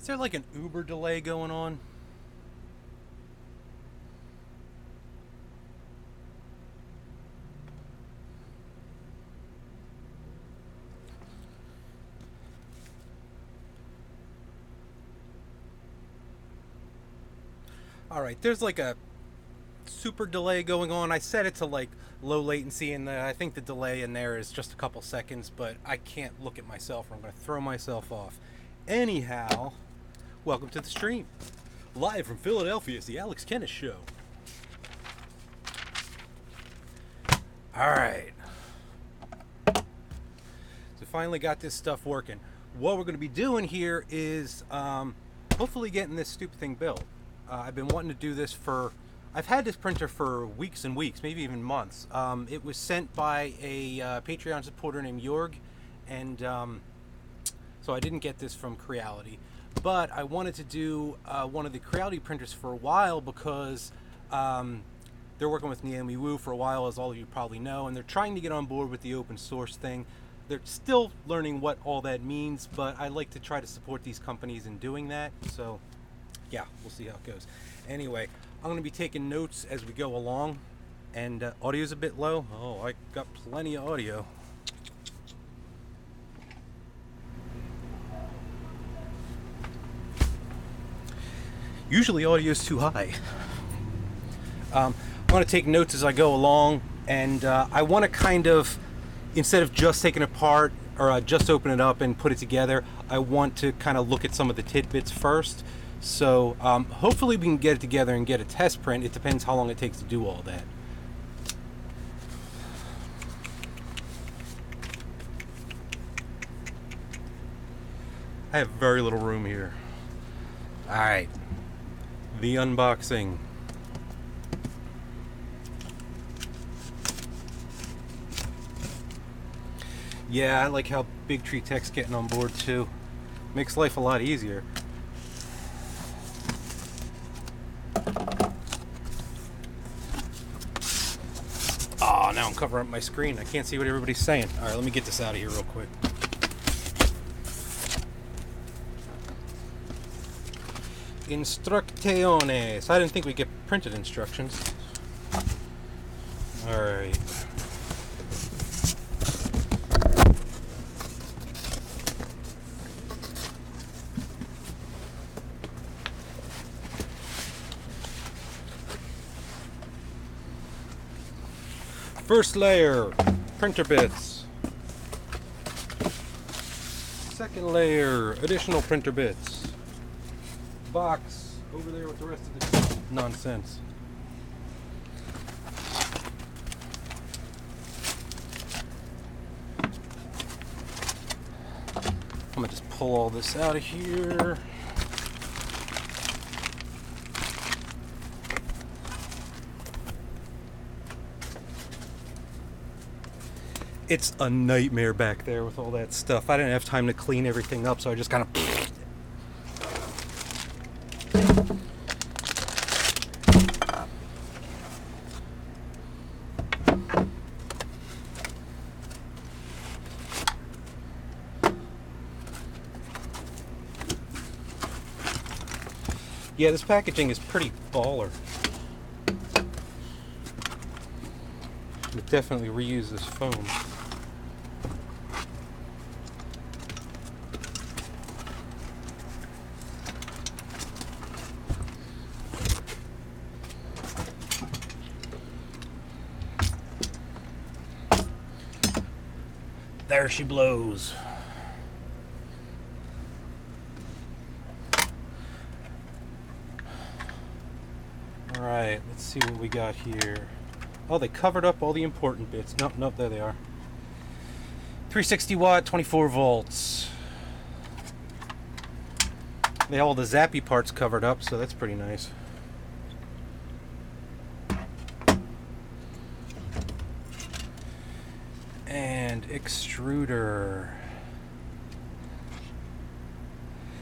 Is there like an Uber delay going on? Alright, there's like a super delay going on. I set it to like low latency, and I think the delay in there is just a couple seconds, but I can't look at myself or I'm going to throw myself off. Anyhow, welcome to the stream. Live from Philadelphia, it's the Alex Kennis Show. Alright. So finally got this stuff working. What we're going to be doing here is hopefully getting this stupid thing built. I've been wanting to do this I've had this printer for weeks and weeks, maybe even months. It was sent by a Patreon supporter named Jorg, and so I didn't get this from Creality. But I wanted to do one of the Creality printers for a while because they're working with Naomi Wu for a while, as all of you probably know, and they're trying to get on board with the open source thing. They're still learning what all that means, but I like to try to support these companies in doing that. So yeah, we'll see how it goes. Anyway, I'm going to be taking notes as we go along, and audio's a bit low. Oh, I got plenty of audio. Usually audio's too high. I'm going to take notes as I go along, and I want to kind of, instead of just taking it apart or just open it up and put it together, I want to kind of look at some of the tidbits first. So hopefully we can get it together and get a test print. It depends how long it takes to do all that. I have very little room here. Alright, the unboxing. Yeah, I like how Big Tree Tech's getting on board too. Makes life a lot easier. Oh, now I'm covering up my screen. I can't see what everybody's saying. Alright, let me get this out of here real quick. Instrucciones. I didn't think we'd get printed instructions. Alright. First layer, printer bits. Second layer, additional printer bits. Box over there with the rest of the nonsense. I'm gonna just pull all this out of here. It's a nightmare back there with all that stuff. I didn't have time to clean everything up, so I just kind of... Yeah, this packaging is pretty baller. It definitely reuse this foam. There she blows. Alright, let's see what we got here. Oh, they covered up all the important bits. Nope, nope, there they are. 360 watt, 24 volts. They have all the zappy parts covered up, so that's pretty nice. And extruder.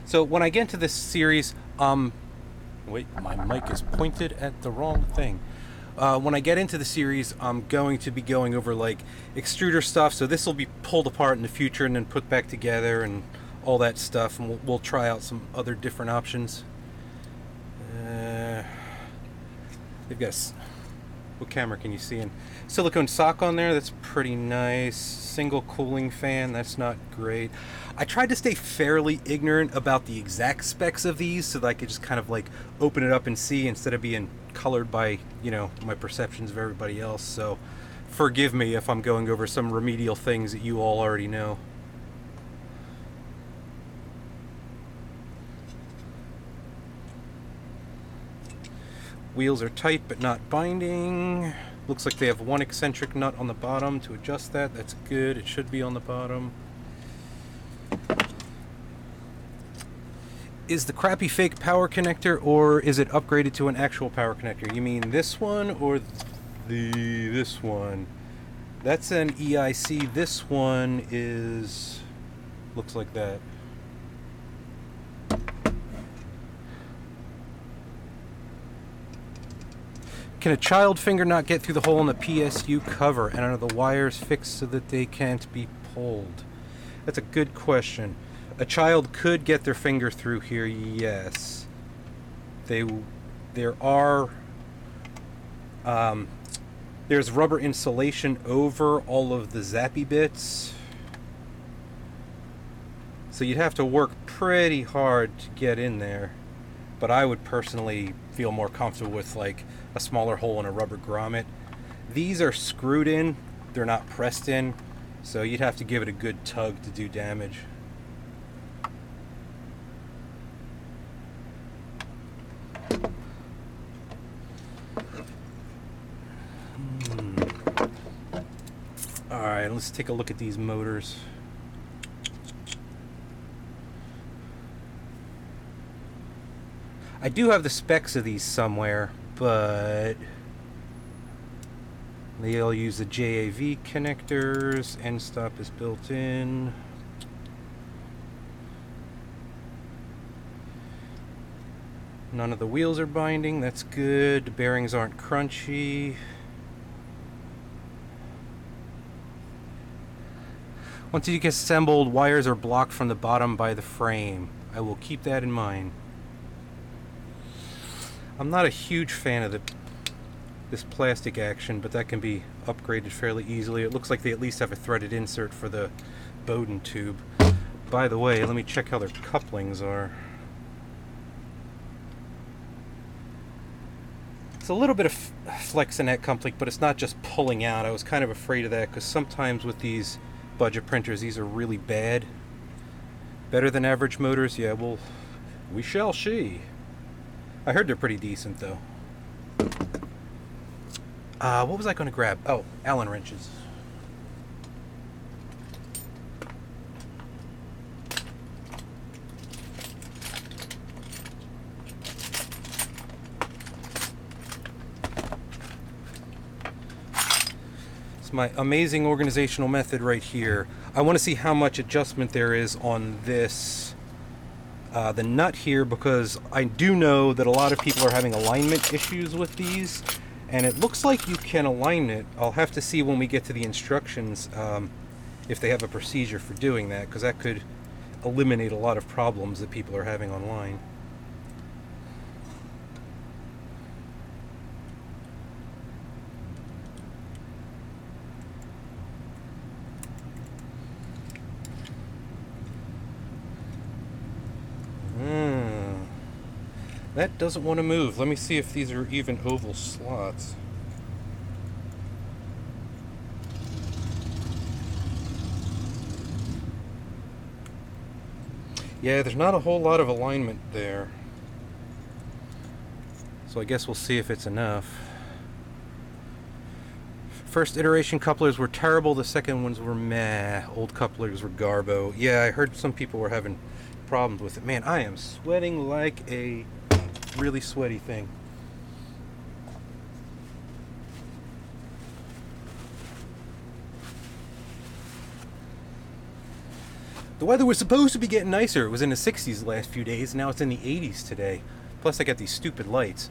So when I get into this series, wait, my mic is pointed at the wrong thing. When I get into the series, I'm going to be going over like extruder stuff, so this will be pulled apart in the future and then put back together and all that stuff, and we'll try out some other different options. They've got what camera can you see in? Silicone sock on there, that's pretty nice. Single cooling fan, that's not great. I tried to stay fairly ignorant about the exact specs of these so that I could just kind of like open it up and see instead of being colored by, you know, my perceptions of everybody else. So forgive me if I'm going over some remedial things that you all already know. Wheels are tight but not binding. Looks like they have one eccentric nut on the bottom to adjust that. That's good. It should be on the bottom. Is the crappy fake power connector, or is it upgraded to an actual power connector? You mean this one or this one? That's an EIC. This one is looks like that. Can a child finger not get through the hole in the PSU cover, and are the wires fixed so that they can't be pulled? That's a good question. A child could get their finger through here, yes. There are there's rubber insulation over all of the zappy bits, so you'd have to work pretty hard to get in there. But I would personally feel more comfortable with like a smaller hole and a rubber grommet. These are screwed in, they're not pressed in, so you'd have to give it a good tug to do damage. Alright, let's take a look at these motors. I do have the specs of these somewhere, but they all use the JAV connectors. End stop is built in. None of the wheels are binding, that's good. The bearings aren't crunchy. Once you get assembled, wires are blocked from the bottom by the frame. I will keep that in mind. I'm not a huge fan of this plastic action, but that can be upgraded fairly easily. It looks like they at least have a threaded insert for the Bowden tube. By the way, let me check how their couplings are. It's a little bit of flex in that coupling, but it's not just pulling out. I was kind of afraid of that because sometimes with these budget printers, these are really bad. Better than average motors? Yeah, well, we shall see. I heard they're pretty decent, though. What was I going to grab? Oh, Allen wrenches. It's my amazing organizational method right here. I want to see how much adjustment there is on this the nut here, because I do know that a lot of people are having alignment issues with these, and it looks like you can align it. I'll have to see when we get to the instructions if they have a procedure for doing that, because that could eliminate a lot of problems that people are having online. That doesn't want to move. Let me see if these are even oval slots. Yeah, there's not a whole lot of alignment there. So I guess we'll see if it's enough. First iteration couplers were terrible, the second ones were meh. Old couplers were garbo. Yeah, I heard some people were having problems with it. Man, I am sweating like a really sweaty thing. The weather was supposed to be getting nicer. It was in the 60s the last few days. Now it's in the 80s today. Plus I got these stupid lights.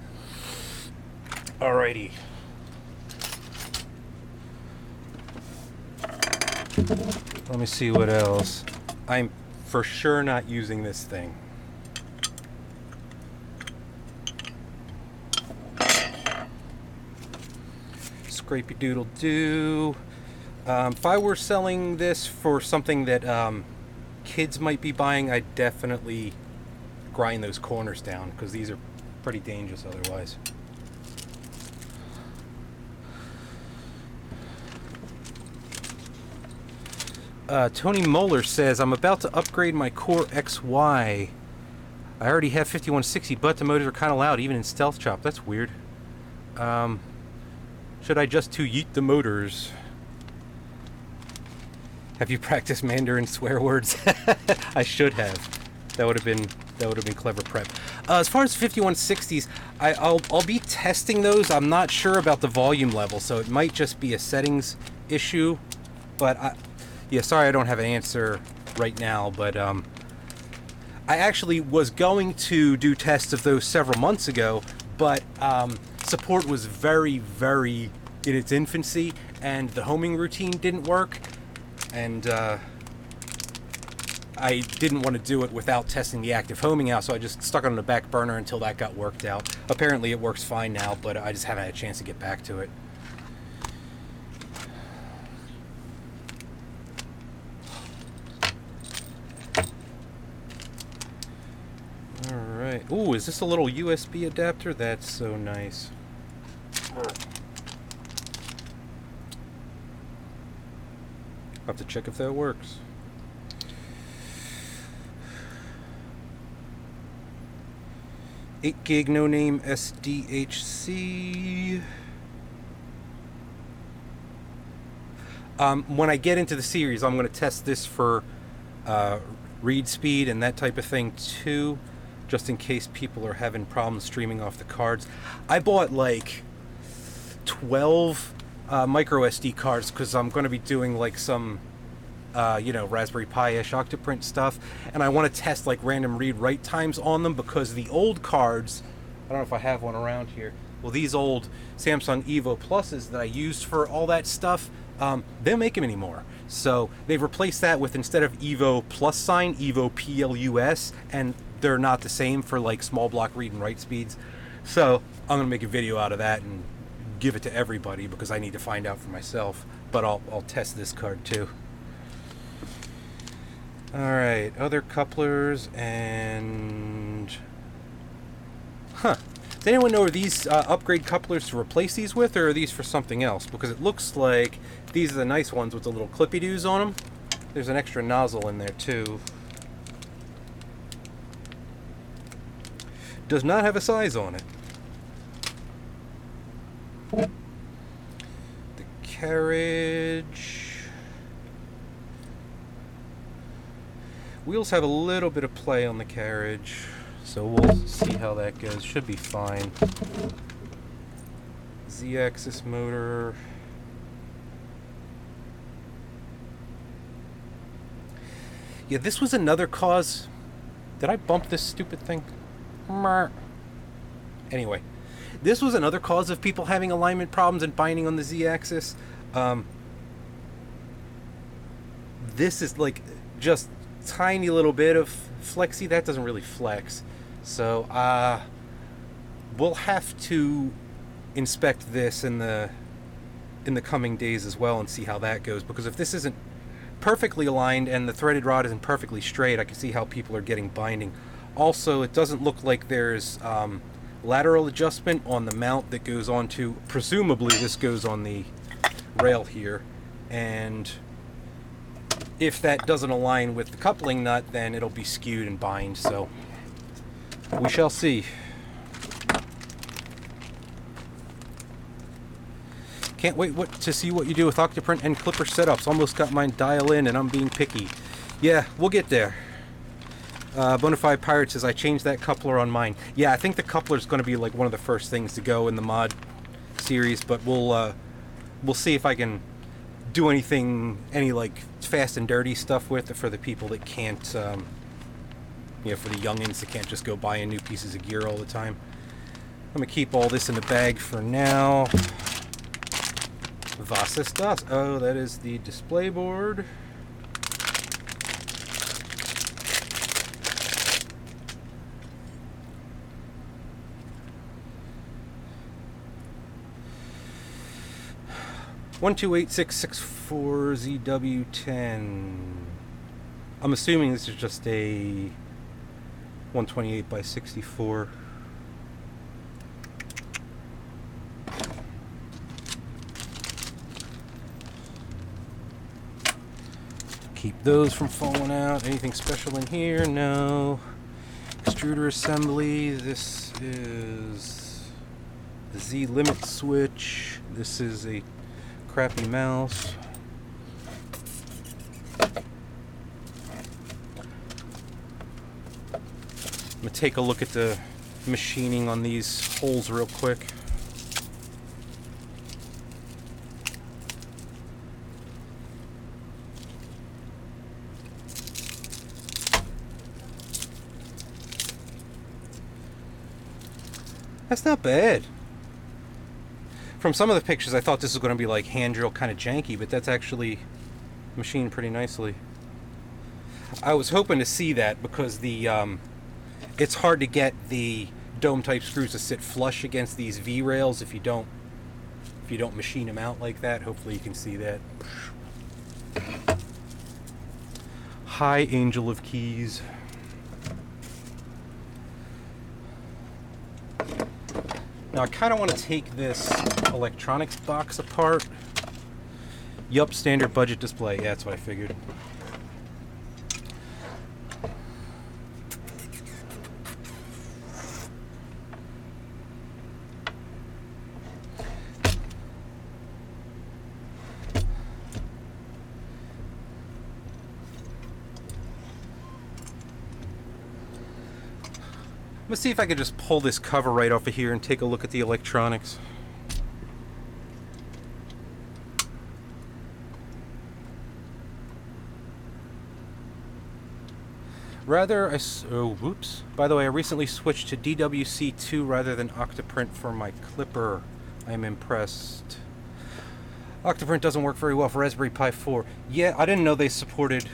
Alrighty. Let me see what else. I'm for sure not using this thing. Scrapey doodle doo. If I were selling this for something that kids might be buying, I'd definitely grind those corners down, because these are pretty dangerous otherwise. Tony Moeller says, I'm about to upgrade my Core XY. I already have 5160, but the motors are kind of loud, even in Stealth Chop. That's weird. Should I just yeet the motors? Have you practiced Mandarin swear words? I should have. That would have been clever prep. As far as 5160s, I'll be testing those. I'm not sure about the volume level, so it might just be a settings issue. But yeah, sorry I don't have an answer right now, but I actually was going to do tests of those several months ago, but support was very, very in its infancy, and the homing routine didn't work, and I didn't want to do it without testing the active homing out, so I just stuck it on the back burner until that got worked out. Apparently it works fine now, but I just haven't had a chance to get back to it. Alright. Ooh, is this a little USB adapter? That's so nice. I'll have to check if that works. Eight gig no name SDHC. When I get into the series, I'm going to test this for read speed and that type of thing too, just in case people are having problems streaming off the cards. I bought like 12 micro SD cards because I'm going to be doing like some Raspberry Pi-ish Octoprint stuff, and I want to test like random read-write times on them, because the old cards, I don't know if I have one around here, well, these old Samsung Evo Pluses that I used for all that stuff, they don't make them anymore. So they've replaced that with, instead of Evo plus sign, Evo PLUS, and they're not the same for like small block read and write speeds. So I'm gonna make a video out of that and give it to everybody, because I need to find out for myself. But I'll test this card too. Alright, other couplers and... Does anyone know, are these upgrade couplers to replace these with, or are these for something else? Because it looks like these are the nice ones with the little clippy-doos on them. There's an extra nozzle in there too. Does not have a size on it. The Carriage... Wheels have a little bit of play on the Carriage, so we'll see how that goes. Should be fine. Z-axis motor. Yeah, this was another cause. Did I bump this stupid thing? Anyway, this was another cause of people having alignment problems and binding on the Z-axis. This is like just tiny little bit of flexy. That doesn't really flex, so we'll have to inspect this in the coming days as well and see how that goes, because if this isn't perfectly aligned and the threaded rod isn't perfectly straight, I can see how people are getting binding. Also, it doesn't look like there's lateral adjustment on the mount that goes onto, presumably this goes on the rail here, and if that doesn't align with the coupling nut, then it'll be skewed and bind, so we shall see. Can't wait to see what you do with Octoprint and Clipper setups. Almost got mine dial in and I'm being picky. Yeah, we'll get there. Bonafide Pirate says, I changed that coupler on mine. Yeah, I think the coupler is going to be like one of the first things to go in the mod series, but we'll see if I can do any like fast and dirty stuff with it for the people that can't, for the youngins that can't just go buying new pieces of gear all the time. I'm going to keep all this in the bag for now. Was ist das? Oh, that is the display board. 128.664ZW10. I'm assuming this is just a 128 by 64. Keep those from falling out. Anything special in here? No. Extruder Assembly. This is the Z limit switch. This is a crappy mouse. I'm gonna take a look at the machining on these holes real quick. That's not bad. From some of the pictures, I thought this was going to be like hand drill kind of janky, but that's actually machined pretty nicely. I was hoping to see that because the it's hard to get the dome type screws to sit flush against these V rails if you don't machine them out like that. Hopefully you can see that. Hi, Angel of Keys. Now I kind of want to take this electronics box apart. Yup, standard budget display. Yeah, that's what I figured. Let's see if I can just pull this cover right off of here and take a look at the electronics. Whoops. By the way, I recently switched to DWC2 rather than Octoprint for my clipper. I'm impressed. Octoprint doesn't work very well for Raspberry Pi 4. Yeah, I didn't know they supported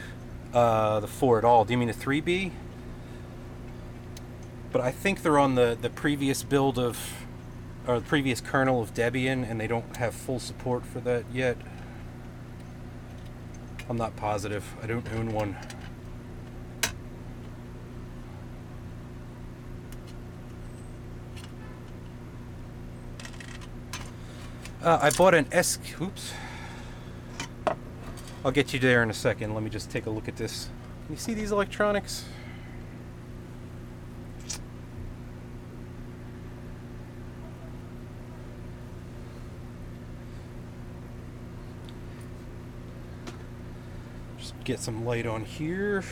the 4 at all. Do you mean the 3B? But I think they're on the previous build of, or the previous kernel of Debian, and they don't have full support for that yet. I'm not positive. I don't own one. I bought an oops. I'll get you there in a second. Let me just take a look at this. Can you see these electronics? Get some light on here.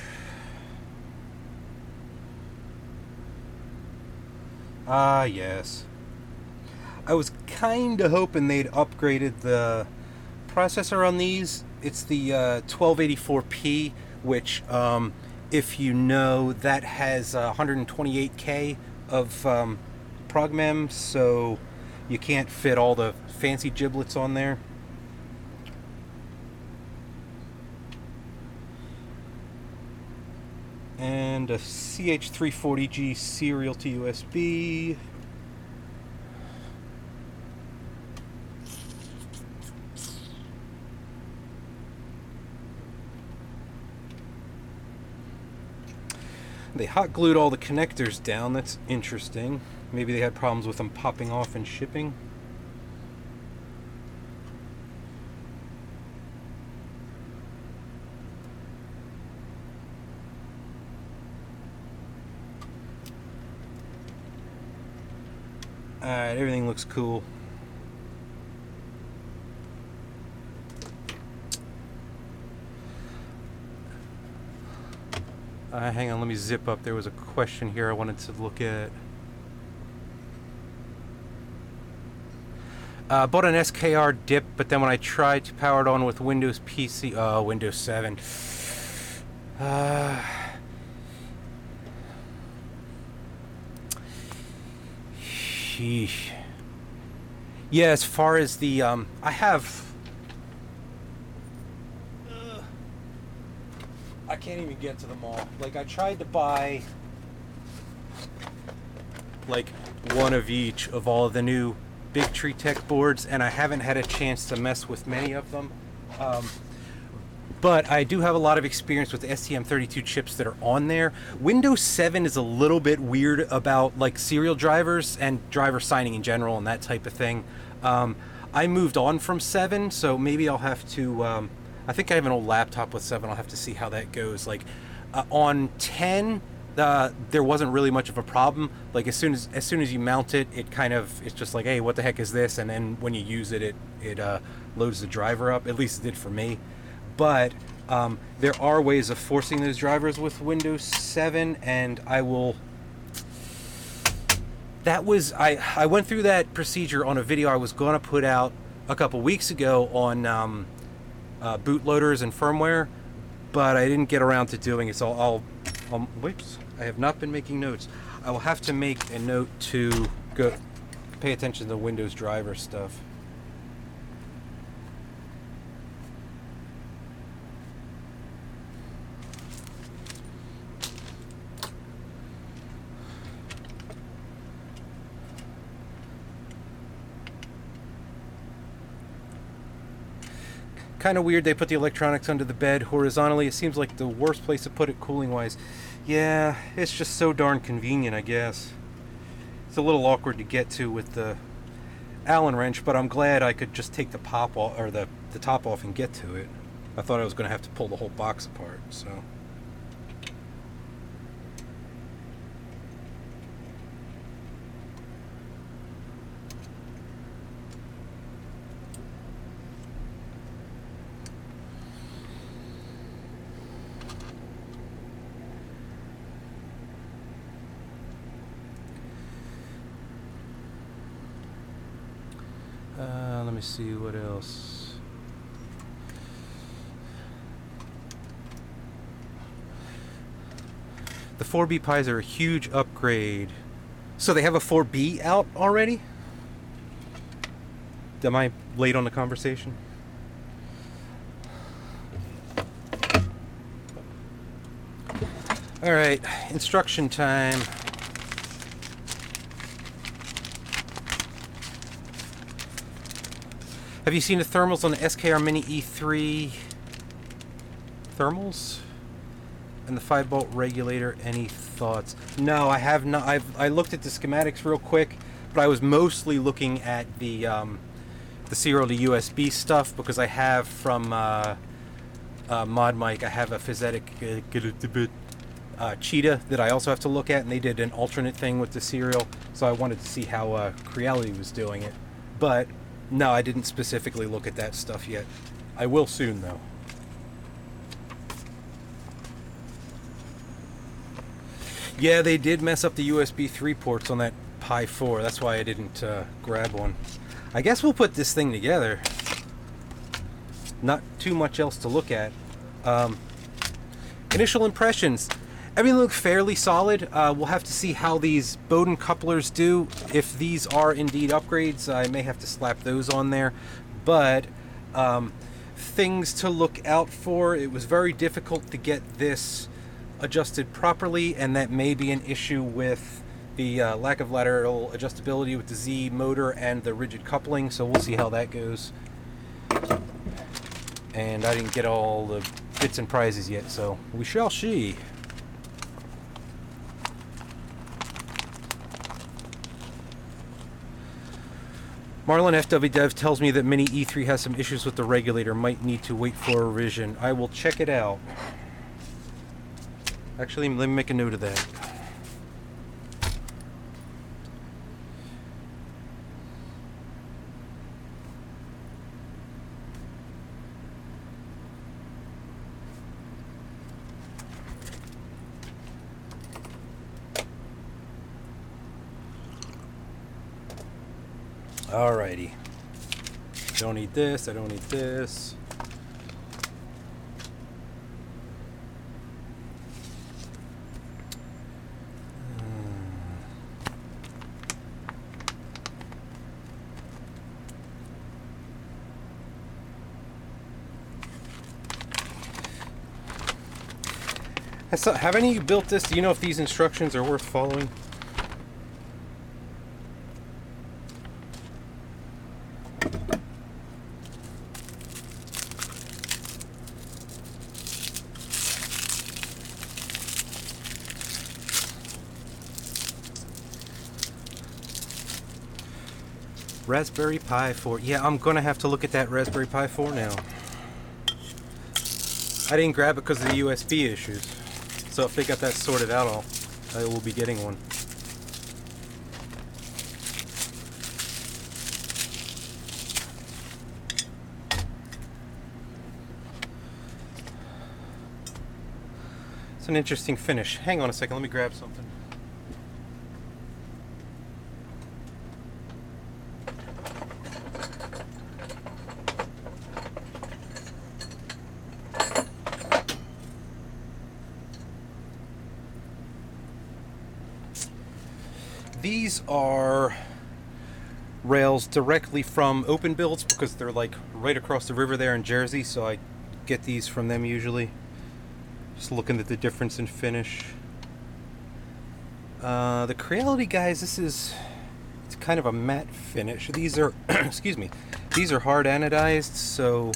Ah, yes. I was kind of hoping they'd upgraded the processor on these. It's the 1284p, which, if you know, that has 128K of prog mem, so you can't fit all the fancy giblets on there. And a CH340G serial to USB. They hot glued all the connectors down. That's interesting. Maybe they had problems with them popping off and shipping. Alright, everything looks cool. Hang on, let me zip up. There was a question here I wanted to look at. Bought an SKR dip, but then when I tried to power it on with Windows PC, Windows 7. Sheesh. Yeah, as far as the, I have, I can't even get to them all. Like, I tried to buy, like, one of each of all of the new big Tree Tech boards, and I haven't had a chance to mess with many of them. But I do have a lot of experience with the STM32 chips that are on there. Windows 7 is a little bit weird about like serial drivers and driver signing in general and that type of thing. I moved on from 7, so maybe I'll have to, I think I have an old laptop with 7, I'll have to see how that goes. Like on 10, there wasn't really much of a problem. Like as soon as you mount it, it's just like, hey, what the heck is this? And then when you use it, it loads the driver up. At least it did for me. But there are ways of forcing those drivers with Windows 7, and I will. That was I went through that procedure on a video I was going to put out a couple weeks ago on bootloaders and firmware, but I didn't get around to doing it. So I'll whoops, I have not been making notes. I will have to make a note to go pay attention to the Windows driver stuff. Kind of weird they put the electronics under the bed horizontally. It seems like the worst place to put it cooling wise. Yeah, it's just so darn convenient, I guess. It's a little awkward to get to with the Allen wrench, but I'm glad I could just take the pop off, or the top off, and get to it. I thought I was going to have to pull the whole box apart, so. Let me see what else. The 4B Pis are a huge upgrade. So they have a 4B out already? Am I late on the conversation? All right, instruction time. Have you seen the thermals on the SKR Mini E3 thermals? And the 5-bolt regulator, any thoughts? No, I have not. I looked at the schematics real quick, but I was mostly looking at the serial to USB stuff, because I have from ModMic, I have a Physetic Cheetah that I also have to look at, and they did an alternate thing with the serial, so I wanted to see how Creality was doing it. But no, I didn't specifically look at that stuff yet. I will soon, though. Yeah, they did mess up the USB 3 ports on that Pi 4. That's why I didn't grab one. I guess we'll put this thing together. Not too much else to look at. Initial impressions. Everything looks fairly solid. We'll have to see how these Bowden couplers do. If these are indeed upgrades, I may have to slap those on there. But things to look out for. It was very difficult to get this adjusted properly, and that may be an issue with the lack of lateral adjustability with the Z motor and the rigid coupling. So we'll see how that goes. And I didn't get all the bits and prizes yet, so we shall see. Marlon FW Dev tells me that Mini E3 has some issues with the regulator. Might need to wait for a revision. I will check it out. Actually, let me make a note of that. Alrighty. Don't need this, I don't need this. Have any of you built this? Do you know if these instructions are worth following? Raspberry Pi 4. Yeah, I'm gonna have to look at that Raspberry Pi 4 now. I didn't grab it because of the USB issues. So if they got that sorted out, I will be getting one. It's an interesting finish. Hang on a second, let me grab something. These are rails directly from Open Builds because they're like right across the river there in Jersey, so I get these from them usually. Just looking at the difference in finish. The Creality guys, it's kind of a matte finish. These are, excuse me, these are hard anodized, so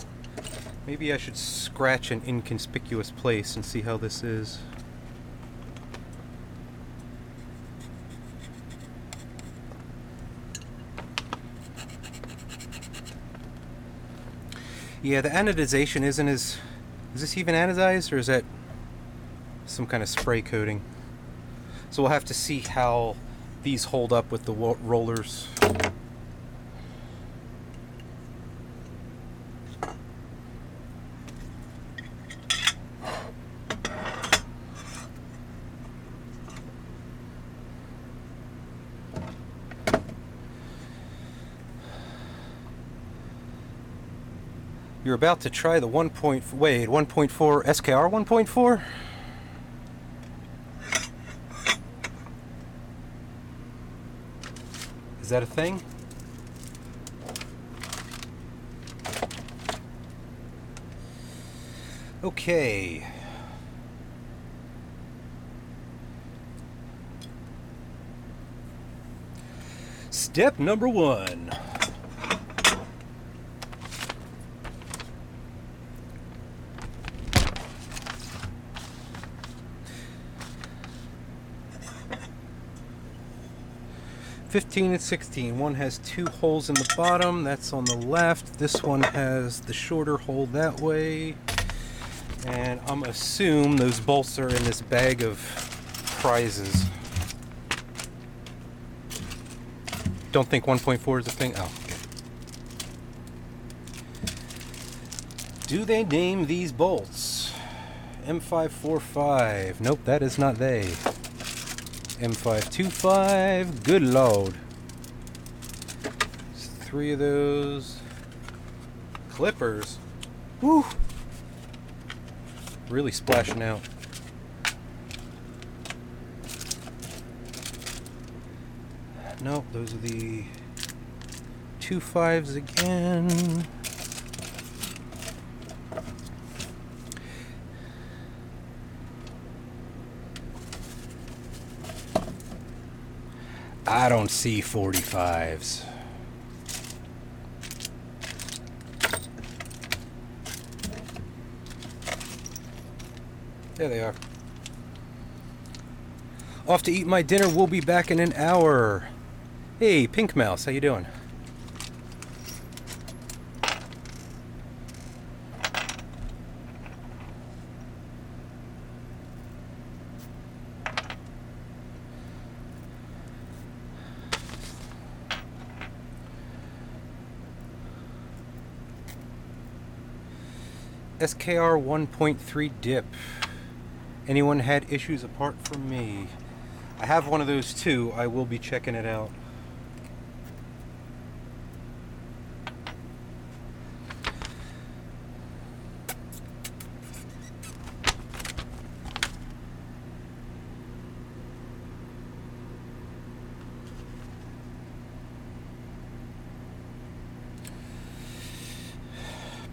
maybe I should scratch an inconspicuous place and see how this is. Yeah, the anodization isn't as... Is this even anodized, or is that some kind of spray coating? So we'll have to see how these hold up with the rollers. You're about to try the 1.4 SKR 1.4? Is that a thing? Okay. Step number 1. (15 and 16). One has 2 holes in the bottom. That's on the left. This one has the shorter hole that way. And I'm assume those bolts are in this bag of prizes. Don't think 1.4 is a thing. Oh, okay. Do they name these bolts? M545. Nope, that is not they. M525, good lord. There's 3 of those. Clippers. Woo! Really splashing out. Nope, those are the 2.5s again. I don't see 45s. There they are. Off to eat my dinner. We'll be back in an hour. Hey, Pink Mouse, how you doing? SKR 1.3 dip. Anyone had issues apart from me? I have one of those too. I will be checking it out.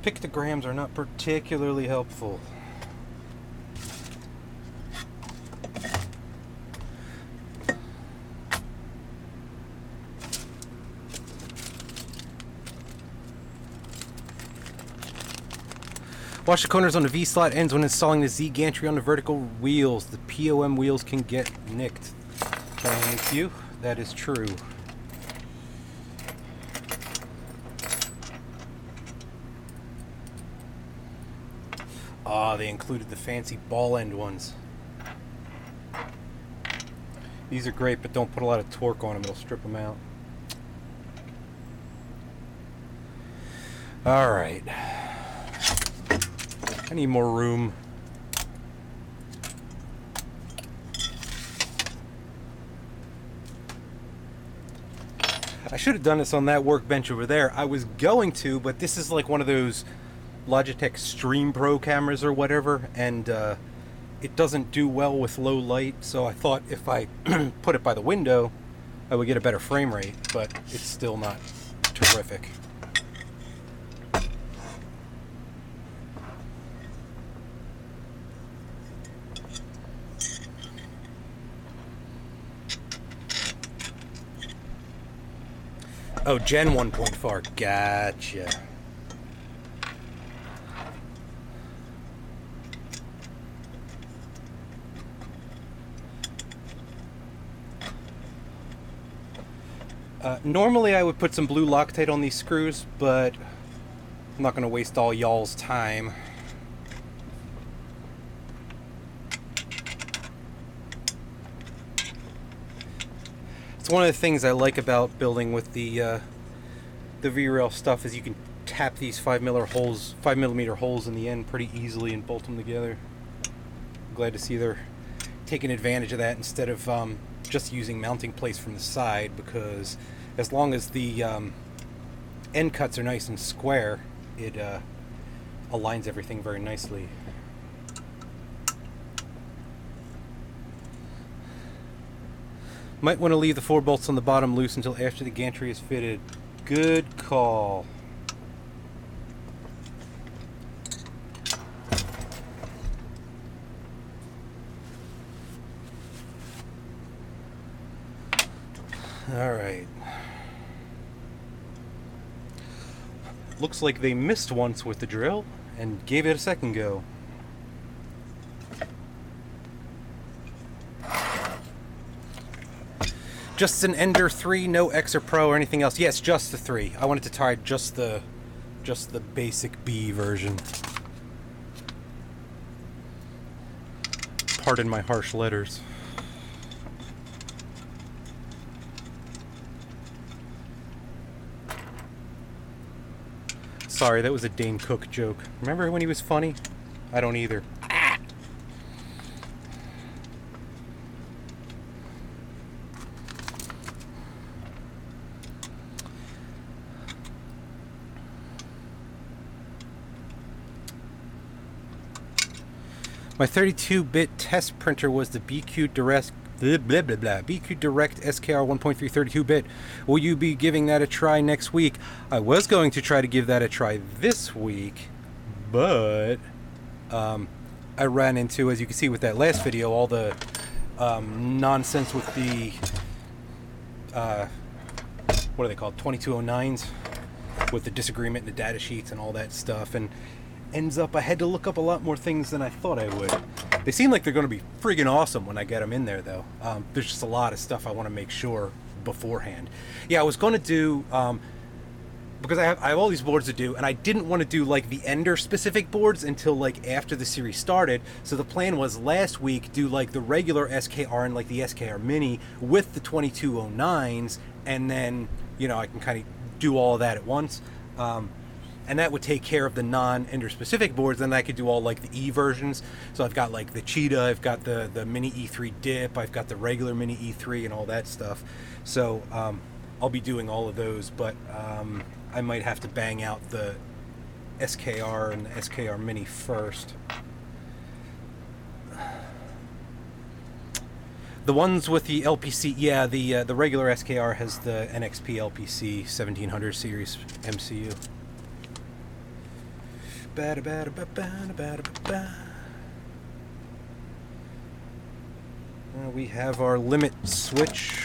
Pictograms are not particularly helpful. Wash the corners on the V-slot ends when installing the Z-Gantry on the vertical wheels. The POM wheels can get nicked. Thank you. That is true. Ah, they included the fancy ball end ones. These are great, but don't put a lot of torque on them. It'll strip them out. All right. I need more room. I should have done this on that workbench over there. I was going to, but this is like one of those Logitech Stream Pro cameras or whatever, and it doesn't do well with low light, so I thought if I put it by the window, I would get a better frame rate, but it's still not terrific. Oh, Gen 1.4, gotcha. Normally I would put some blue Loctite on these screws, but I'm not going to waste all y'all's time. It's one of the things I like about building with the V-rail stuff is you can tap these 5mm holes in the end pretty easily and bolt them together. I'm glad to see they're taking advantage of that instead of just using mounting plates from the side, because as long as the end cuts are nice and square, it aligns everything very nicely. Might want to leave the 4 bolts on the bottom loose until after the gantry is fitted. Good call. All right. Looks like they missed once with the drill and gave it a second go. Just an Ender 3, no X or Pro or anything else. Yes, just the 3. I wanted to try just the basic B version. Pardon my harsh letters. Sorry, that was a Dane Cook joke. Remember when he was funny? I don't either. My 32-bit test printer was the BQ Direct BQ Direct SKR 1.3 32-bit. Will you be giving that a try next week? I was going to try to give that a try this week, but I ran into, as you can see with that last video, all the nonsense with the what are they called, 2209s, with the disagreement in the data sheets and all that stuff, and ends up I had to look up a lot more things than I thought I would. They seem like they're going to be friggin' awesome when I get them in there, though. There's just a lot of stuff I want to make sure beforehand. Yeah, I was going to do, because I have all these boards to do, and I didn't want to do like the Ender specific boards until like after the series started. So the plan was last week do like the regular SKR and like the SKR Mini with the 2209s, and then, you know, I can kind of do all of that at once. And that would take care of the non-Ender specific boards. Then I could do all like the E versions. So I've got like the Cheetah, I've got the Mini E3 Dip, I've got the regular Mini E3 and all that stuff. So I'll be doing all of those, but I might have to bang out the SKR and the SKR Mini first. The ones with the LPC, yeah, the regular SKR has the NXP LPC 1700 series MCU. We have our limit switch.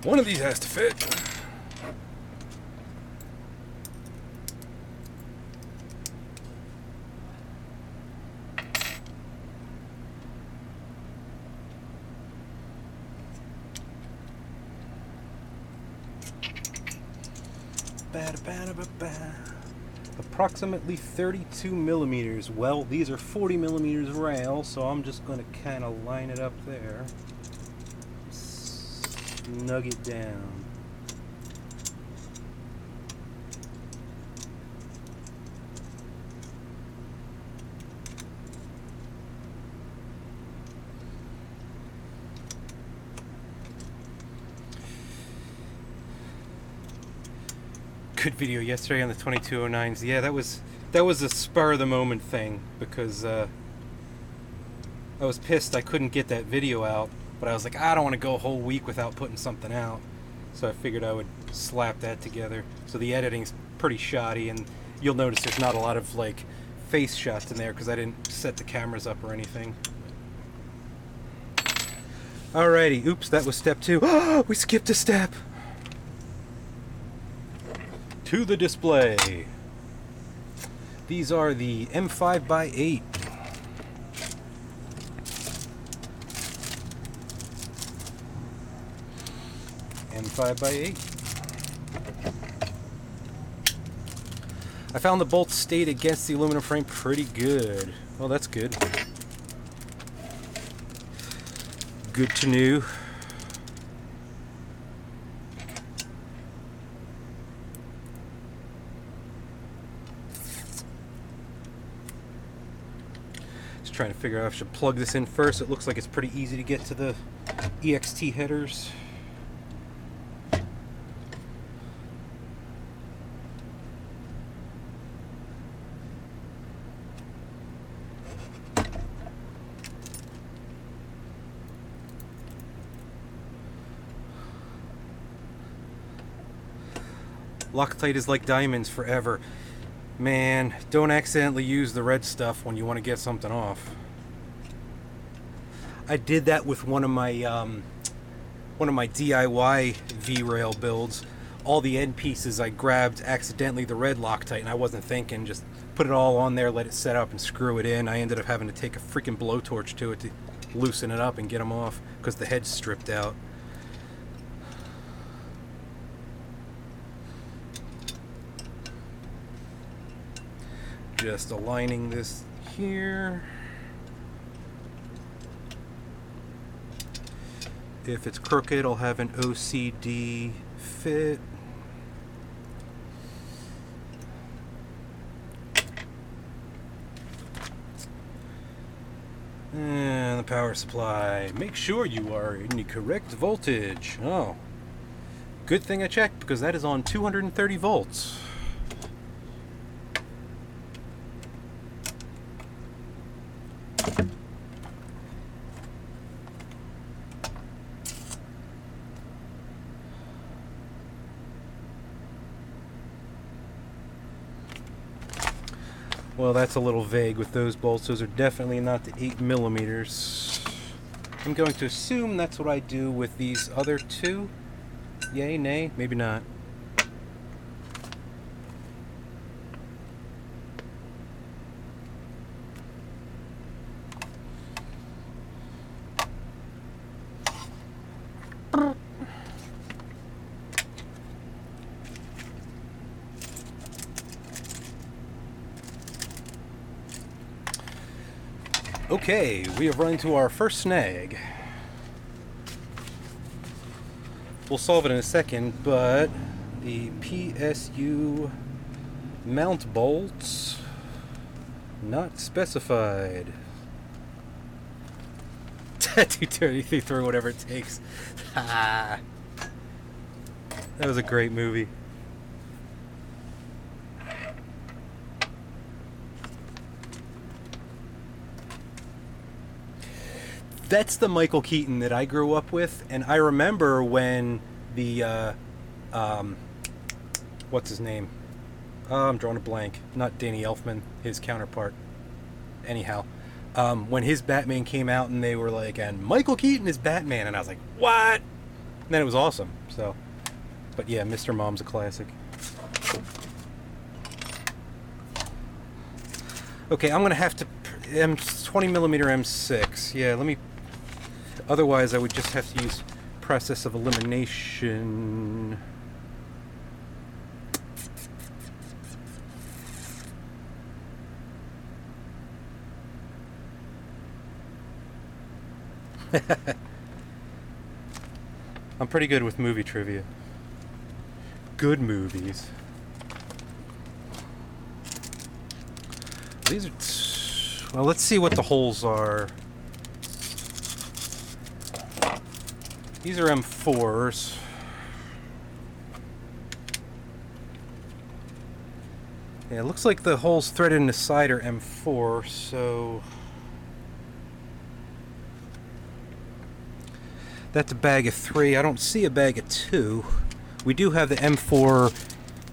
One of these has to fit. Approximately 32 millimeters. Well, these are 40 millimeters rail, so I'm just going to kind of line it up there. Snug it down. Good video yesterday on the 2209s. Yeah, that was a spur of the moment thing, because I was pissed I couldn't get that video out, but I was like, I don't want to go a whole week without putting something out, so I figured I would slap that together. So the editing's pretty shoddy, and you'll notice there's not a lot of like face shots in there because I didn't set the cameras up or anything. Alrighty, oops, that was step 2. Oh, we skipped a step. To the display. These are the M5x8. M5x8. I found the bolts stayed against the aluminum frame pretty good. Well, that's good. Good to know. Trying to figure out if I should plug this in first. It looks like it's pretty easy to get to the EXT headers. Loctite is like diamonds forever. Man, don't accidentally use the red stuff when you want to get something off. I did that with one of my DIY V-rail builds. All the end pieces I grabbed accidentally the red Loctite, and I wasn't thinking. Just put it all on there, let it set up, and screw it in. I ended up having to take a freaking blowtorch to it to loosen it up and get them off because the head's stripped out. Just aligning this here. If it's crooked, I'll have an OCD fit. And the power supply. Make sure you are in the correct voltage. Oh, good thing I checked, because that is on 230 volts. Well, that's a little vague with those bolts. Those are definitely not the 8 millimeters. I'm going to assume that's what I do with these other two. Yay, nay, maybe not. Okay, we have run into our first snag. We'll solve it in a second, but the PSU mount bolts not specified. 233 through whatever it takes. That was a great movie. That's the Michael Keaton that I grew up with, and I remember when the what's his name? I'm drawing a blank. Not Danny Elfman, his counterpart. Anyhow, when his Batman came out, and they were like, "And Michael Keaton is Batman," and I was like, "What?" And then it was awesome. So, but yeah, Mr. Mom's a classic. Okay, I'm gonna have to 20 millimeter M6. Yeah, let me. Otherwise, I would just have to use process of elimination. I'm pretty good with movie trivia. Good movies. These are... well, let's see what the holes are. These are M4s. Yeah, it looks like the holes threaded in the side are M4, so... that's a bag of 3. I don't see a bag of 2. We do have the M4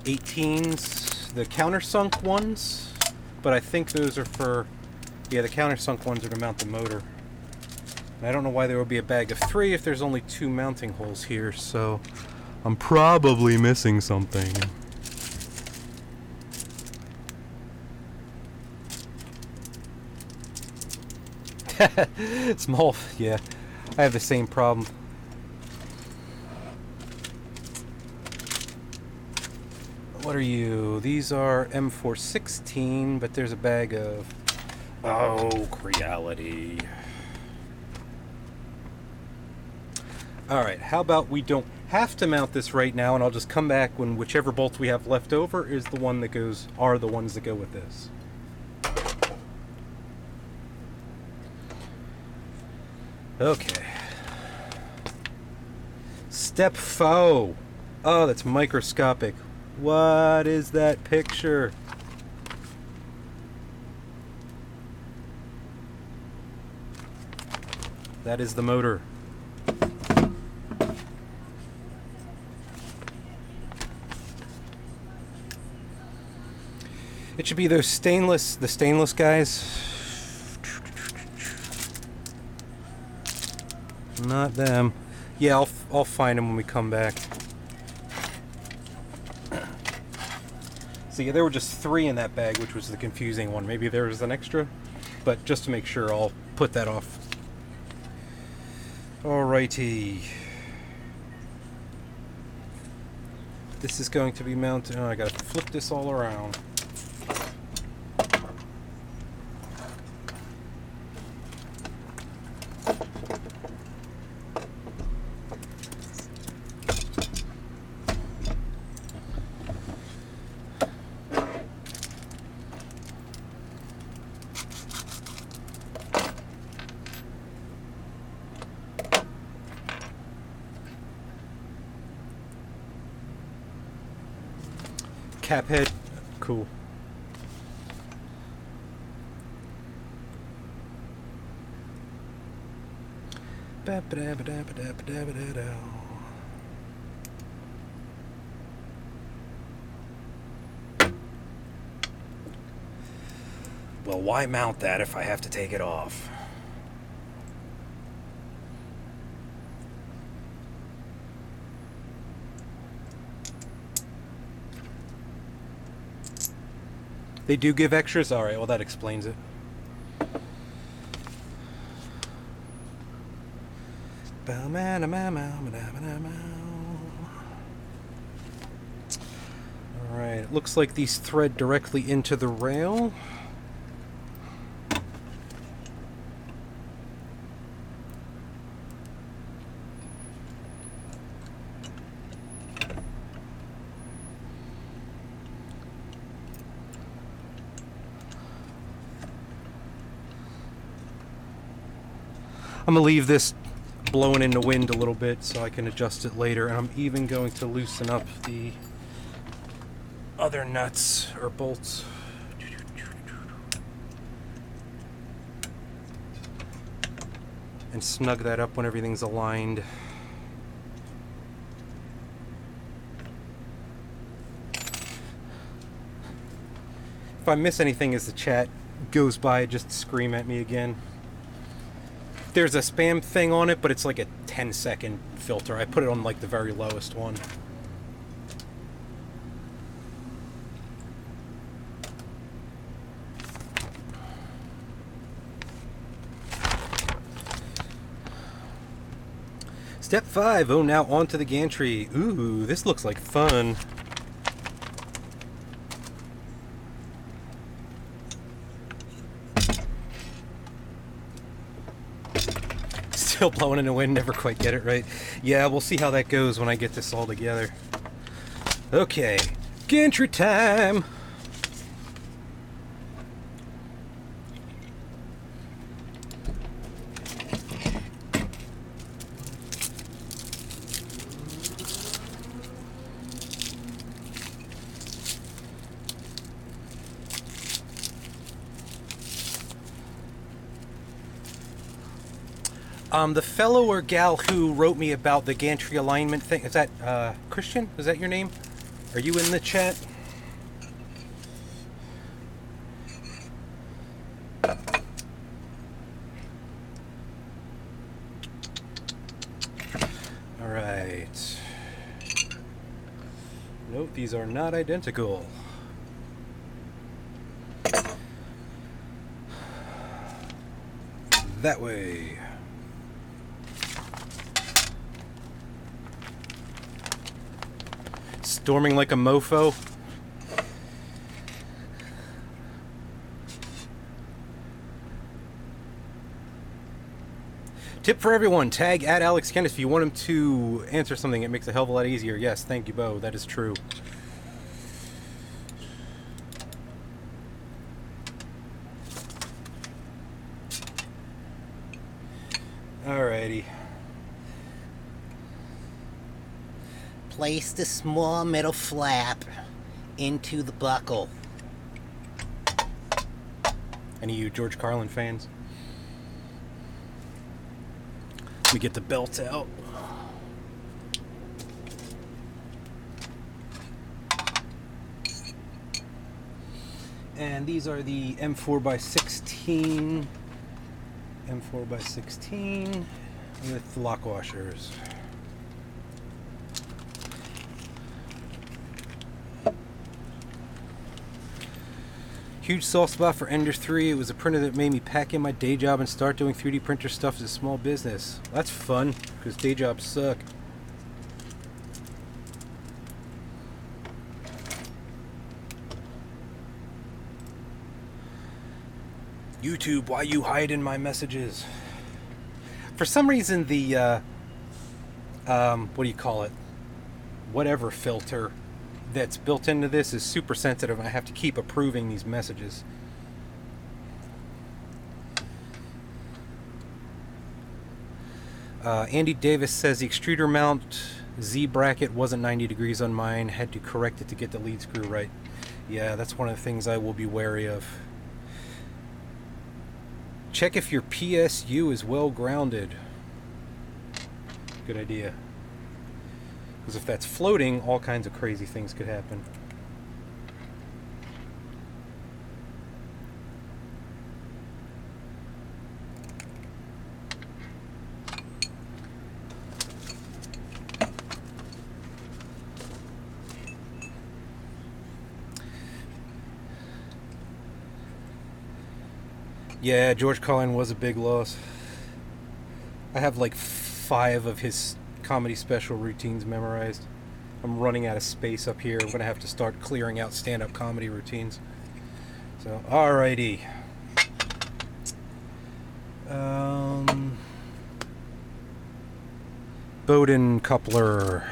18s, the countersunk ones, but I think those are for... yeah, the countersunk ones are to mount the motor. And I don't know why there would be a bag of 3 if there's only 2 mounting holes here, so I'm probably missing something. Small, yeah. I have the same problem. What are you? These are M416, but there's a bag of... oh, reality. Alright, how about we don't have to mount this right now, and I'll just come back when whichever bolts we have left over is the one that goes... are the ones that go with this. Okay. Step 4. Oh, that's microscopic. What is that picture? That is the motor. It should be those stainless, the stainless guys. Not them. Yeah, I'll find them when we come back. So yeah, there were just 3 in that bag, which was the confusing one. Maybe there was an extra, but just to make sure, I'll put that off. Alrighty. This is going to be mounted. Oh, I gotta flip this all around. Cap head, cool. Well, why mount that if I have to take it off? They do give extras? Alright, well that explains it. Alright, it looks like these thread directly into the rail. I'm going to leave this blowing in the wind a little bit so I can adjust it later, and I'm even going to loosen up the other nuts or bolts. And snug that up when everything's aligned. If I miss anything as the chat goes by, just scream at me again. There's a spam thing on it, but it's like a 10-second filter. I put it on like the very lowest one. Step 5. Oh, now onto the gantry. Ooh, this looks like fun. Still blowing in the wind, never quite get it right. Yeah, we'll see how that goes when I get this all together. Okay, gantry time! The fellow or gal who wrote me about the gantry alignment thing, is that Christian? Is that your name? Are you in the chat? All right. Nope, these are not identical. That way. Storming like a mofo. Tip for everyone, tag at Alex Kenneth if you want him to answer something. It makes it a hell of a lot easier. Yes, thank you, Bo. That is true. Alrighty. Place the small metal flap into the buckle. Any of you George Carlin fans? Let me get the belt out. And these are the M4x16 with lock washers. Huge soft spot for Ender 3. It was a printer that made me pack in my day job and start doing 3D printer stuff as a small business. That's fun, because day jobs suck. YouTube, why you hiding my messages? For some reason, the, what do you call it? Whatever filter that's built into this is super sensitive, and I have to keep approving these messages. Andy Davis says the extruder mount Z bracket wasn't 90 degrees on mine. Had to correct it to get the lead screw right. Yeah, that's one of the things I will be wary of. Check if your PSU is well grounded. Good idea. Because if that's floating, all kinds of crazy things could happen. Yeah, George Carlin was a big loss. I have like 5 of his comedy special routines memorized. I'm running out of space up here. I'm gonna have to start clearing out stand-up comedy routines. So, alrighty. Bowden coupler.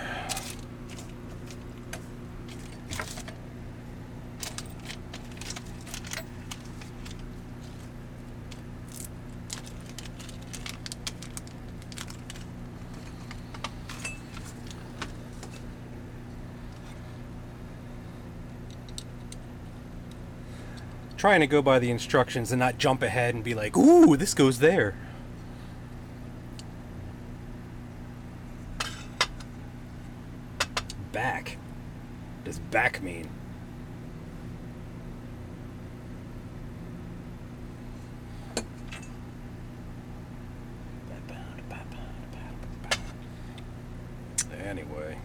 Trying to go by the instructions and not jump ahead and be like, ooh, this goes there. Back. What does back mean? Anyway.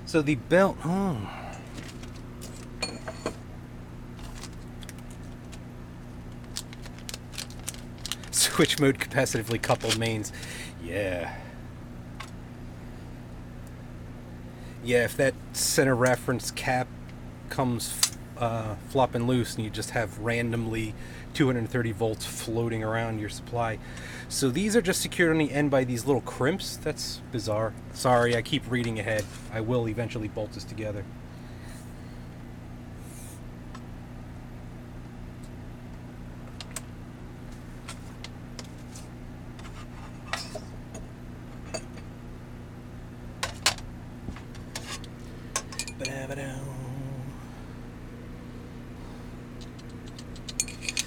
So the belt, switch mode capacitively coupled mains. Yeah. Yeah, if that center reference cap comes flopping loose and you just have randomly 230 volts floating around your supply. So these are just secured on the end by these little crimps. That's bizarre. Sorry, I keep reading ahead. I will eventually bolt this together.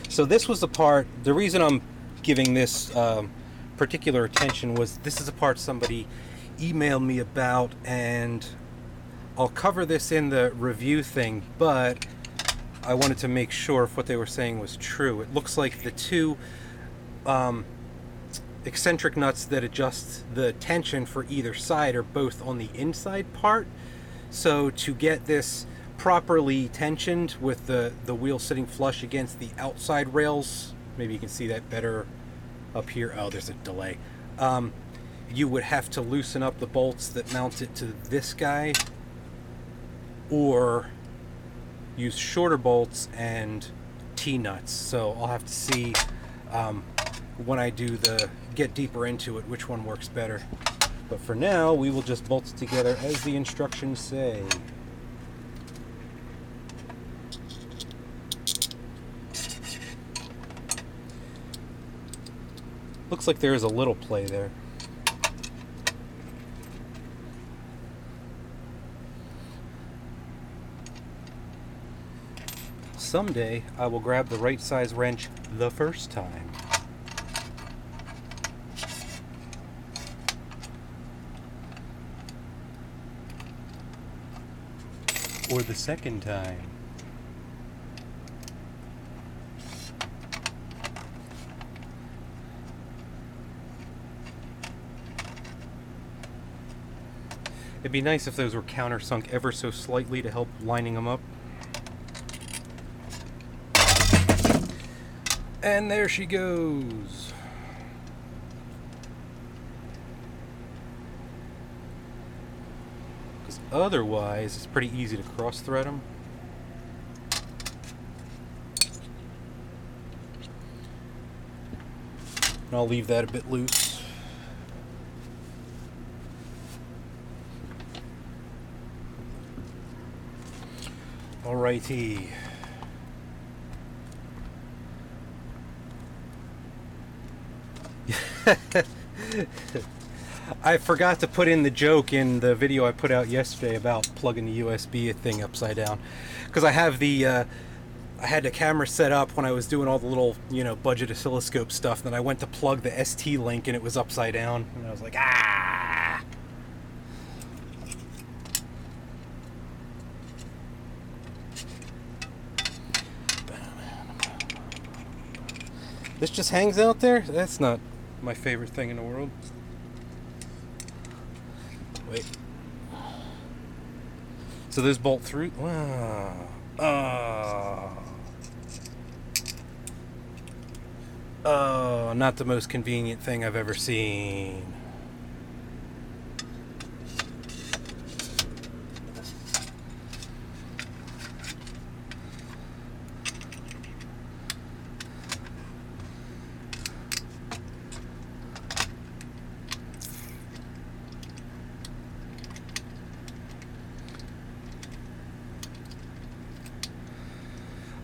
So this was the part, the reason I'm giving this particular attention was this is a part somebody emailed me about, and I'll cover this in the review thing, but I wanted to make sure if what they were saying was true. It looks like the two eccentric nuts that adjust the tension for either side are both on the inside part. So to get this properly tensioned with the wheel sitting flush against the outside rails, maybe you can see that better up here. Oh, there's a delay. You would have to loosen up the bolts that mount it to this guy, or use shorter bolts and T-nuts. So I'll have to see when I do the get deeper into it which one works better. But for now, we will just bolt it together as the instructions say. Looks like there is a little play there. Someday, I will grab the right size wrench the first time. Or the second time. It'd be nice if those were countersunk ever so slightly to help lining them up. And there she goes. Because otherwise, it's pretty easy to cross-thread them. And I'll leave that a bit loose. Alrighty. I forgot to put in the joke in the video I put out yesterday about plugging the USB thing upside down, because I have the I had the camera set up when I was doing all the little, budget oscilloscope stuff. Then I went to plug the ST link and it was upside down, and I was like, ah. This just hangs out there? That's not my favorite thing in the world. Wait. So those bolt through? Wow. Oh, not the most convenient thing I've ever seen.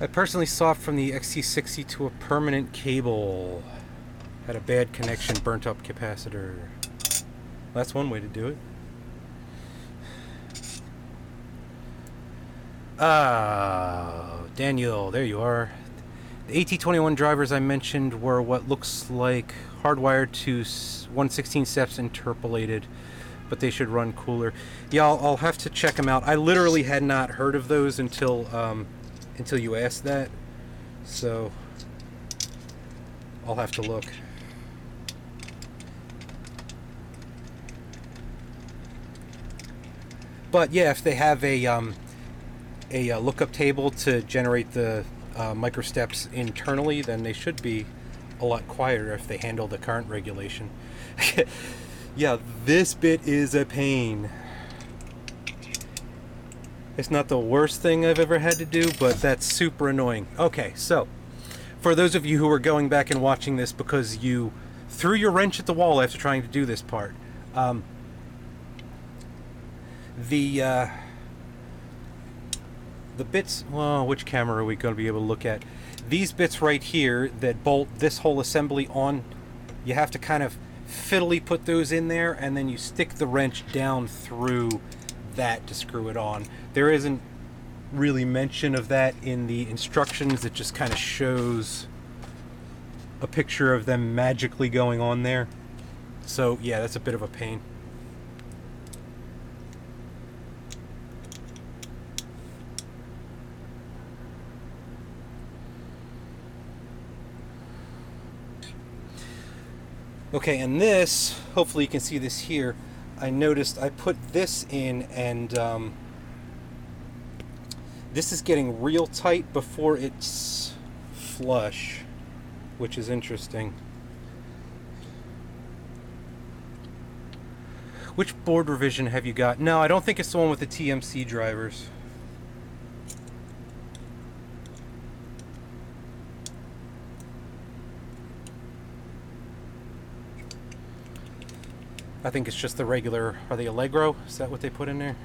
I personally saw it from the XT60 to a permanent cable. Had a bad connection, burnt up capacitor. That's one way to do it. Ah, Daniel, there you are. The AT21 drivers I mentioned were what looks like hardwired to 1/16 steps interpolated, but they should run cooler. Yeah, I'll have to check them out. I literally had not heard of those until you asked that, so I'll have to look. But yeah, if they have a lookup table to generate the microsteps internally, then they should be a lot quieter if they handle the current regulation. Yeah, this bit is a pain. It's not the worst thing I've ever had to do, but that's super annoying. Okay, so for those of you who are going back and watching this because you threw your wrench at the wall after trying to do this part, the bits, well, which camera are we going to be able to look at? These bits right here that bolt this whole assembly on, you have to kind of fiddly put those in there, and then you stick the wrench down through that to screw it on. There isn't really mention of that in the instructions. It just kind of shows a picture of them magically going on there. So yeah, that's a bit of a pain. Okay, and this, hopefully you can see this here, I noticed I put this in, and this is getting real tight before it's flush, which is interesting. Which board revision have you got? No, I don't think it's the one with the TMC drivers. I think it's just the regular, are they Allegro? Is that what they put in there?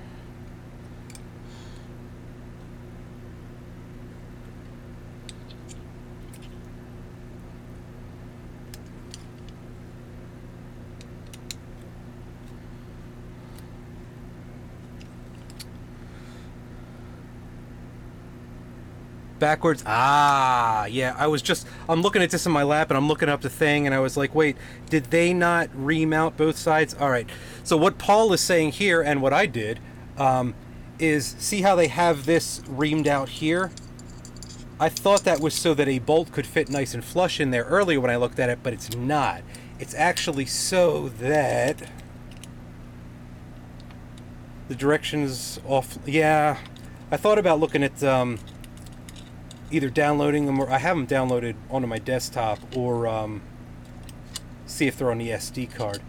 Backwards. Ah, yeah, I'm looking at this in my lap and I'm looking up the thing and I was like, wait, did they not remount both sides? All right. So what Paul is saying here, and what I did, is see how they have this reamed out here? I thought that was so that a bolt could fit nice and flush in there earlier when I looked at it, but it's not. It's actually so that the direction's off. Yeah, I thought about looking at either downloading them, or I have them downloaded onto my desktop, or see if they're on the SD card.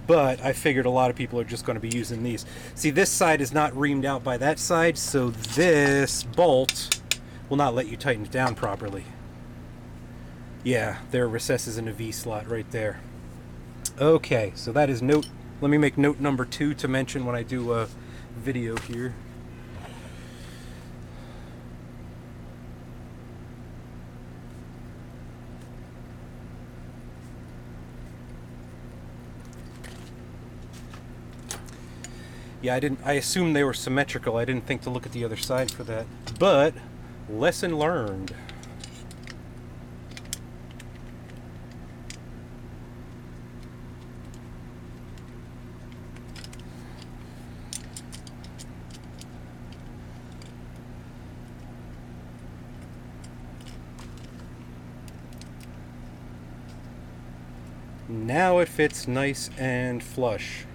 But I figured a lot of people are just going to be using these. See, this side is not reamed out by that side, so this bolt will not let you tighten it down properly. Yeah, there are recesses in the V slot right there. Okay, so that is note. Let me make note number 2 to mention when I do a video here. Yeah, I assumed they were symmetrical. I didn't think to look at the other side for that. But, lesson learned. Now it fits nice and flush.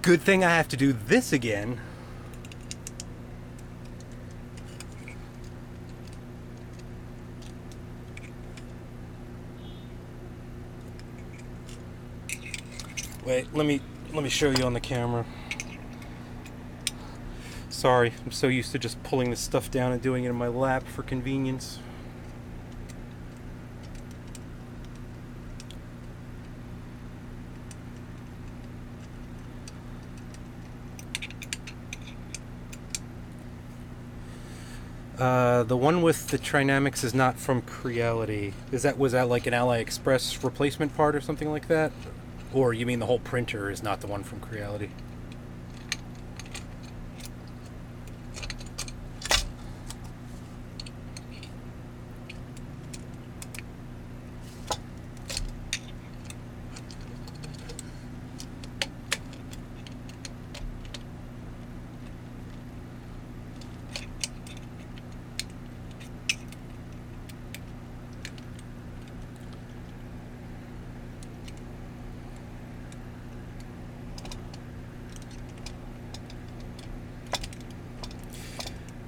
Good thing I have to do this again. Wait, let me show you on the camera. Sorry, I'm so used to just pulling this stuff down and doing it in my lap for convenience. The one with the Trinamics is not from Creality. Was that like an AliExpress replacement part or something like that? Or you mean the whole printer is not the one from Creality?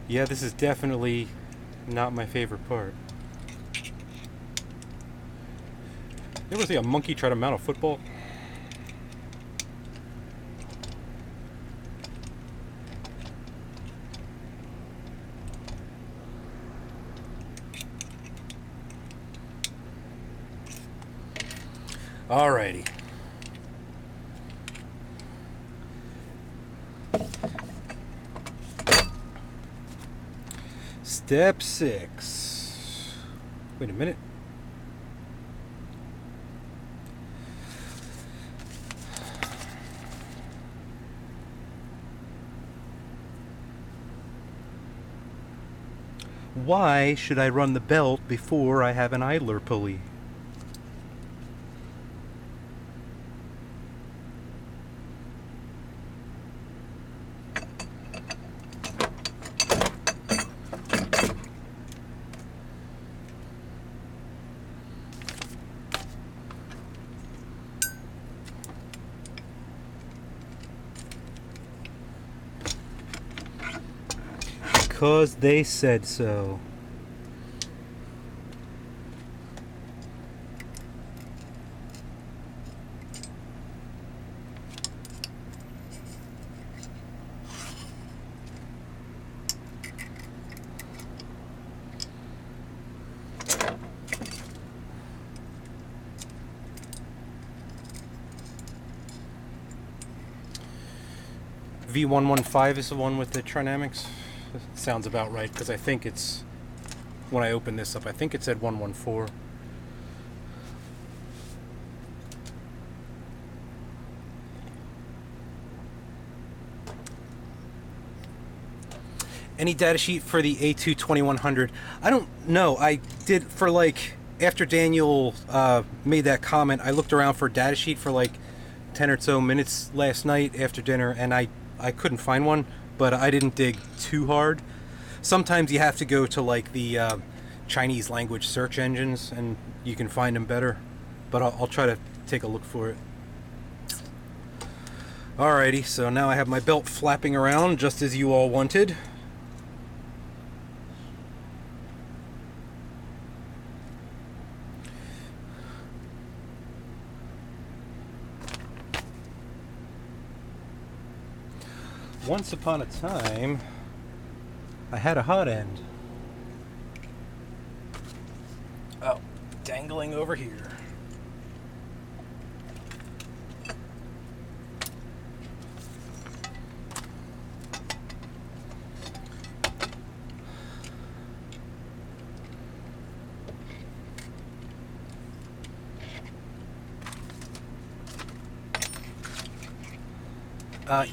Yeah, this is definitely not my favorite part. You ever see a monkey try to mount a football? Alrighty. Step 6. Wait a minute. Why should I run the belt before I have an idler pulley? Because they said so. V115 is the one with the Trinamics. Sounds about right, because I think it's, when I opened this up, I think it said 114. Any data sheet for the A2 2100? I don't know. I did for like, after Daniel made that comment, I looked around for a data sheet for like 10 or so minutes last night after dinner, and I couldn't find one, but I didn't dig too hard. Sometimes you have to go to like the Chinese language search engines and you can find them better, but I'll try to take a look for it. Alrighty, so now I have my belt flapping around just as you all wanted. Once upon a time, I had a hot end. Oh, dangling over here.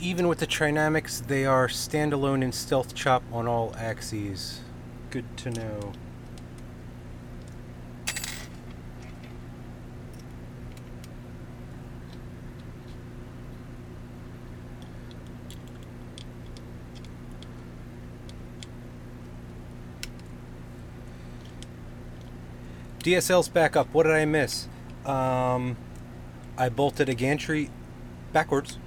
Even with the Trinamics, they are standalone in Stealth Chop on all axes. Good to know. DSL's back up. What did I miss? I bolted a gantry backwards.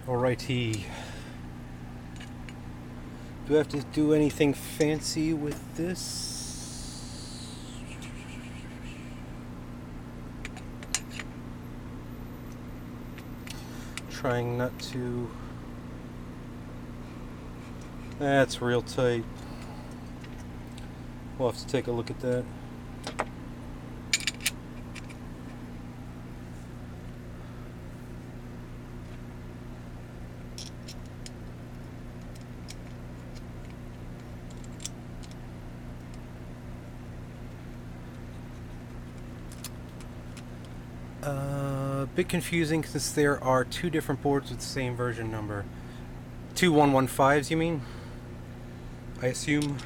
Alrighty. Do I have to do anything fancy with this? Trying not to. That's real tight. We'll have to take a look at that. A bit confusing since there are two different boards with the same version number. Two 115s, you mean? I assume.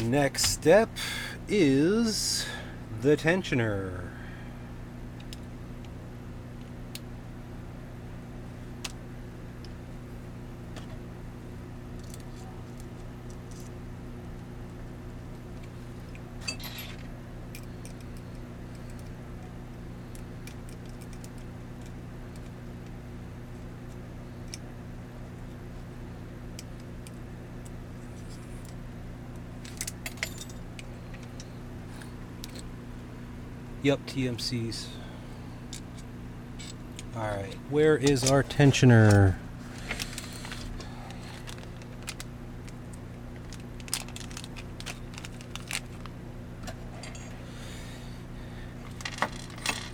Next step is the tensioner. Yup, TMCs. Alright, where is our tensioner?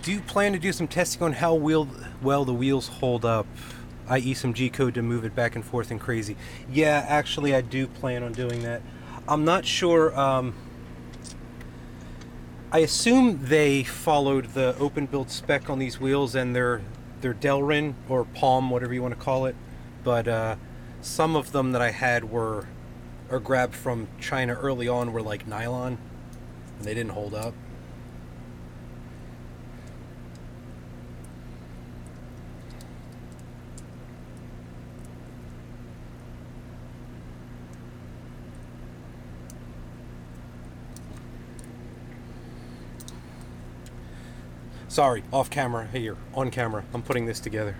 Do you plan to do some testing on how well the wheels hold up, i.e. some G-code to move it back and forth and crazy? Yeah, actually I do plan on doing that. I'm not sure, I assume they followed the open build spec on these wheels and their Delrin or Palm, whatever you want to call it, but some of them that I had were grabbed from China early on were like nylon and they didn't hold up. Sorry, off camera, here, on camera, I'm putting this together.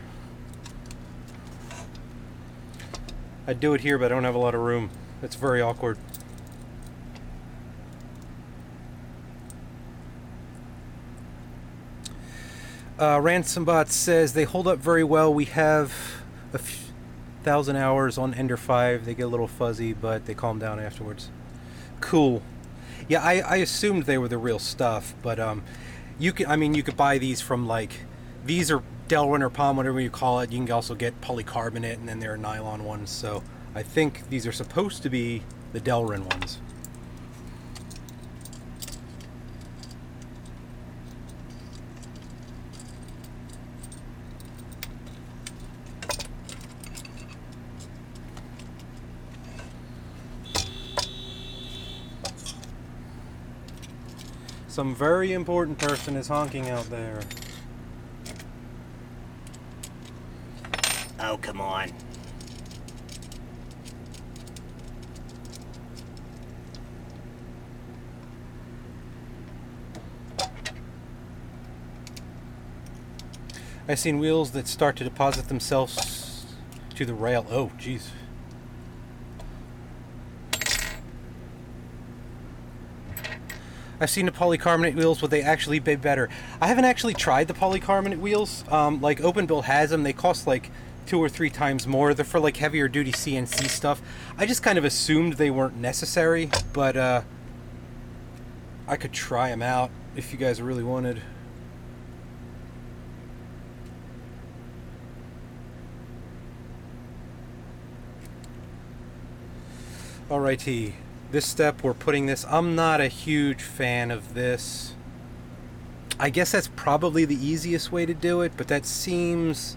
I'd do it here, but I don't have a lot of room. It's very awkward. Ransombot says they hold up very well. We have a few thousand hours on Ender 5. They get a little fuzzy, but they calm down afterwards. Cool. Yeah, I assumed they were the real stuff, but you could buy these from these are Delrin or Palm, whatever you call it. You can also get polycarbonate, and then there are nylon ones. So I think these are supposed to be the Delrin ones. Some very important person is honking out there. Oh, come on. I've seen wheels that start to deposit themselves to the rail. Oh, jeez. I've seen the polycarbonate wheels, but they actually be better. I haven't actually tried the polycarbonate wheels. Like Open Build has them. They cost like 2 or 3 times more. They're for like heavier duty CNC stuff. I just kind of assumed they weren't necessary, but I could try them out if you guys really wanted. Alrighty. This step, we're putting this. I'm not a huge fan of this. I guess that's probably the easiest way to do it, but that seems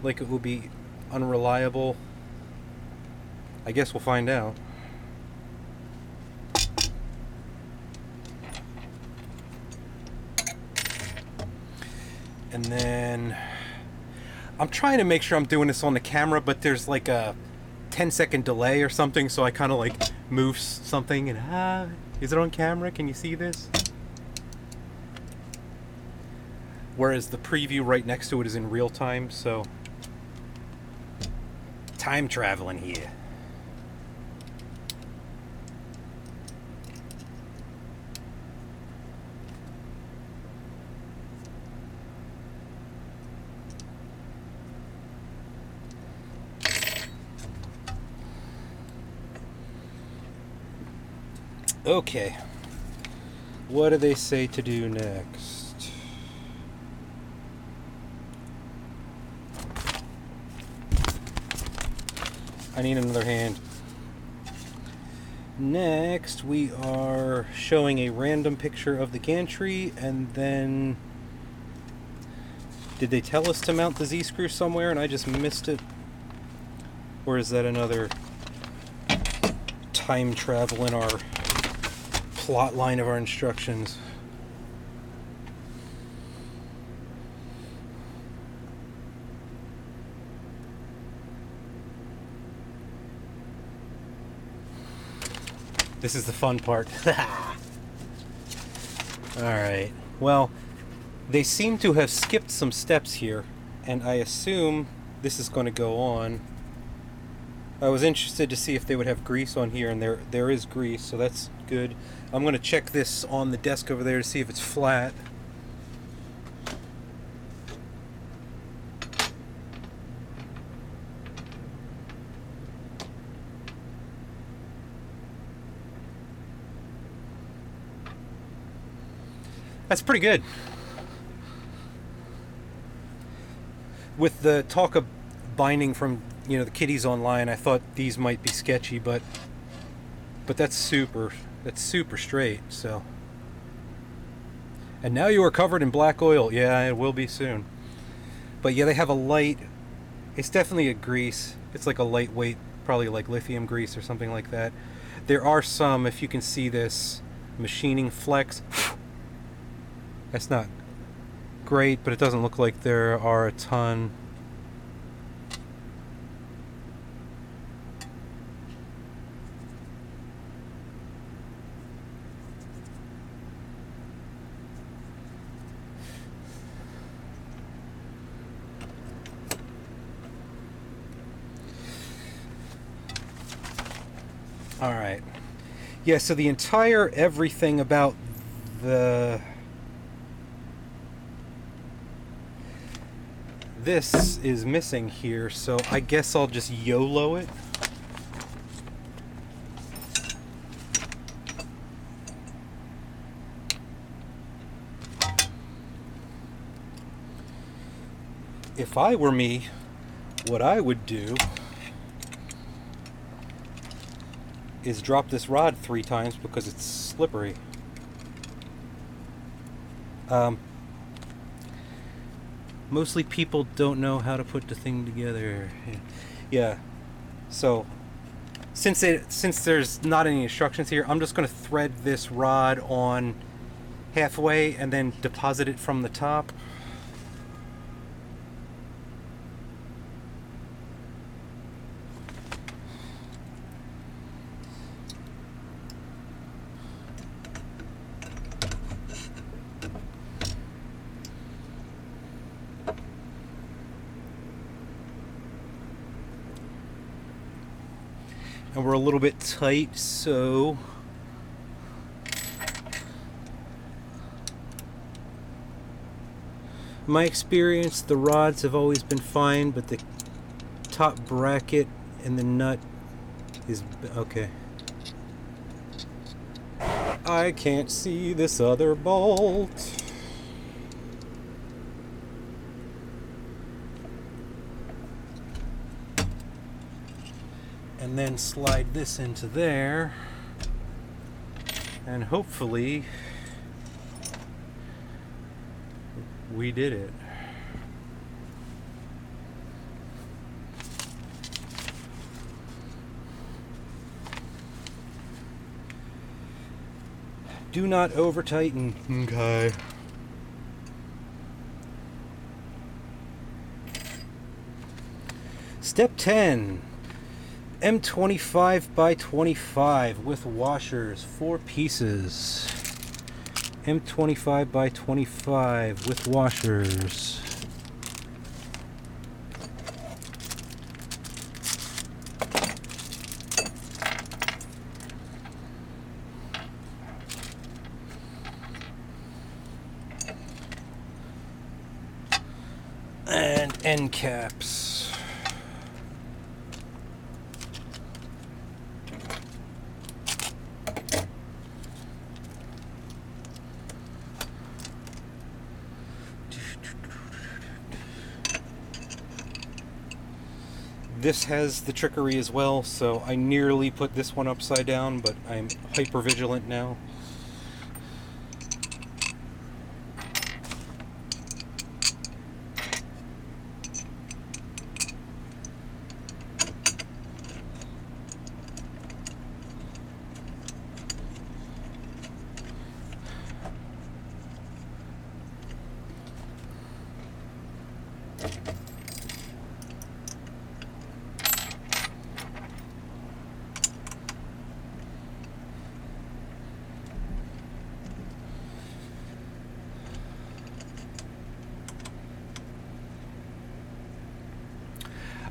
like it will be unreliable. I guess we'll find out. And then I'm trying to make sure I'm doing this on the camera, but there's like a 10-second delay or something, so I kind of like move something and is it on camera? Can you see this? Whereas the preview right next to it is in real time, so time traveling here. Okay, what do they say to do next? I need another hand. Next, we are showing a random picture of the gantry, and then did they tell us to mount the Z-screw somewhere and I just missed it? Or is that another time travel in our plot line of our instructions? This is the fun part. Alright, well, they seem to have skipped some steps here, and I assume this is going to go on I was interested to see if they would have grease on here, and there is grease, so that's good. I'm going to check this on the desk over there to see if it's flat. That's pretty good. With the talk of binding from, you know, the kiddies online, I thought these might be sketchy, but that's super straight. So, and now you are covered in black oil. Yeah, it will be soon. But yeah, they have a light. It's definitely a grease. It's like a lightweight, probably like lithium grease or something like that. There are some, if you can see this, machining flecks. That's not great, but it doesn't look like there are a ton. All right. Yeah, so the entire everything about this is missing here, so I guess I'll just YOLO it. If I were me, what I would do is drop this rod 3 times because it's slippery. Mostly people don't know how to put the thing together. Yeah. So since there's not any instructions here, I'm just going to thread this rod on halfway and then deposit it from the top. And we're a little bit tight, so in my experience, the rods have always been fine, but the top bracket and the nut is okay. I can't see this other bolt. And then slide this into there, and hopefully we did it. Do not over tighten. Okay. Step 10. M25 by 25 with washers, 4 pieces. M25 by 25 with washers. And end caps. This has the trickery as well, so I nearly put this one upside down, but I'm hyper vigilant now.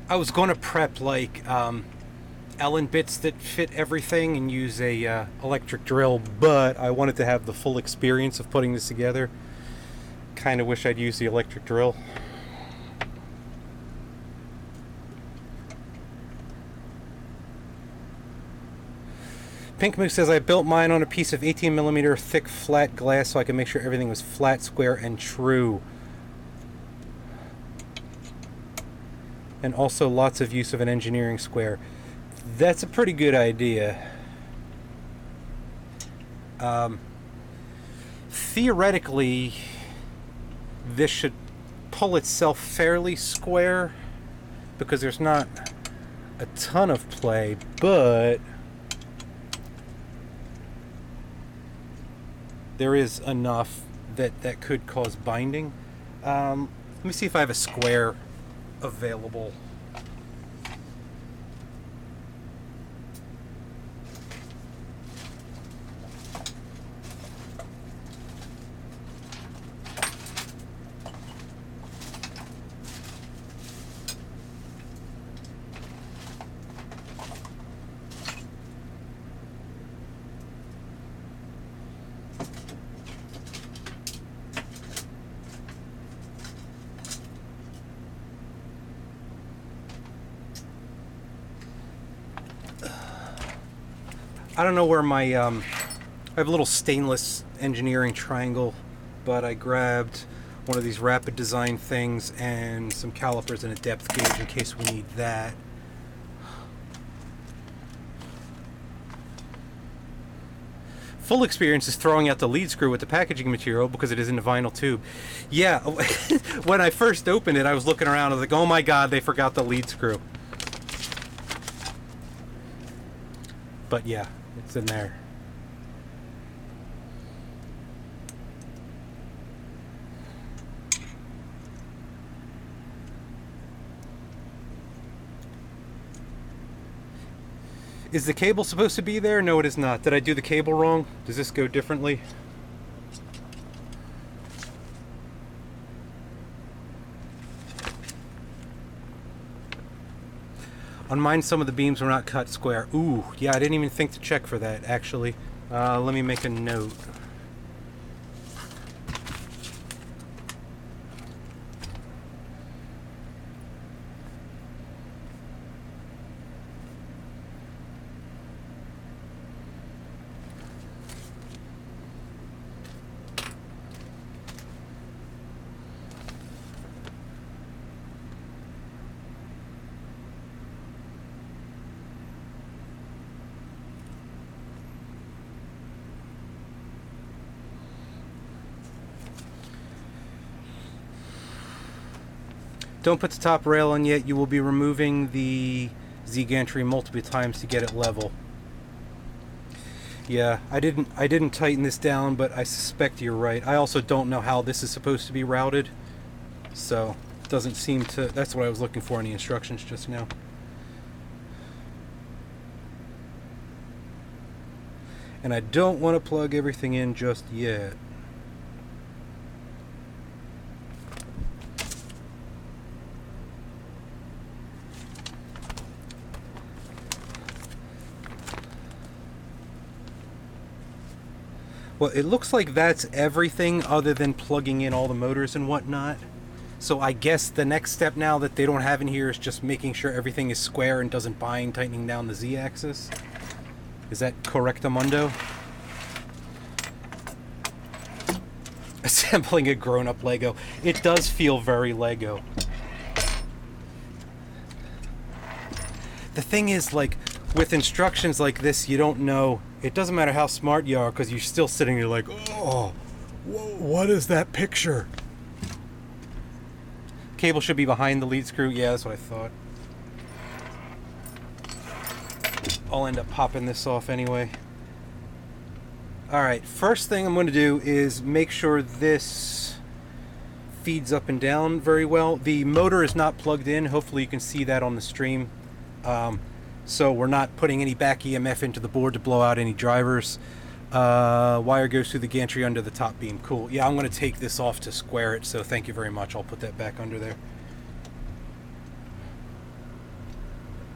I was going to prep like Allen bits that fit everything and use a electric drill, but I wanted to have the full experience of putting this together. Kind of wish I'd used the electric drill. Pink Moose says, I built mine on a piece of 18mm thick flat glass so I could make sure everything was flat, square, and true. And also lots of use of an engineering square. That's a pretty good idea. Theoretically, this should pull itself fairly square because there's not a ton of play, but there is enough that could cause binding. Let me see if I have a square available. I don't know where my, I have a little stainless engineering triangle, but I grabbed one of these rapid design things and some calipers and a depth gauge in case we need that. Full experience is throwing out the lead screw with the packaging material because it is in a vinyl tube. Yeah, when I first opened it, I was looking around, I was like, oh my god, they forgot the lead screw. But yeah, it's in there. Is the cable supposed to be there? No, it is not. Did I do the cable wrong? Does this go differently? On mine, some of the beams were not cut square. Ooh, yeah, I didn't even think to check for that, actually. Let me make a note. Don't put the top rail on yet. You will be removing the Z-Gantry multiple times to get it level. Yeah, I didn't tighten this down, but I suspect you're right. I also don't know how this is supposed to be routed, so it doesn't seem to. That's what I was looking for in the instructions just now. And I don't want to plug everything in just yet. Well, it looks like that's everything other than plugging in all the motors and whatnot. So I guess the next step now that they don't have in here is just making sure everything is square and doesn't bind, tightening down the Z-axis. Is that correctamundo? Assembling a grown-up Lego. It does feel very Lego. The thing is, like, with instructions like this, you don't know. It doesn't matter how smart you are, because you're still sitting there like, oh, what is that picture? Cable should be behind the lead screw. Yeah, that's what I thought. I'll end up popping this off anyway. Alright, first thing I'm going to do is make sure this feeds up and down very well. The motor is not plugged in. Hopefully you can see that on the stream. So we're not putting any back EMF into the board to blow out any drivers. Wire goes through the gantry under the top beam. Cool. Yeah, I'm going to take this off to square it, so thank you very much. I'll put that back under there.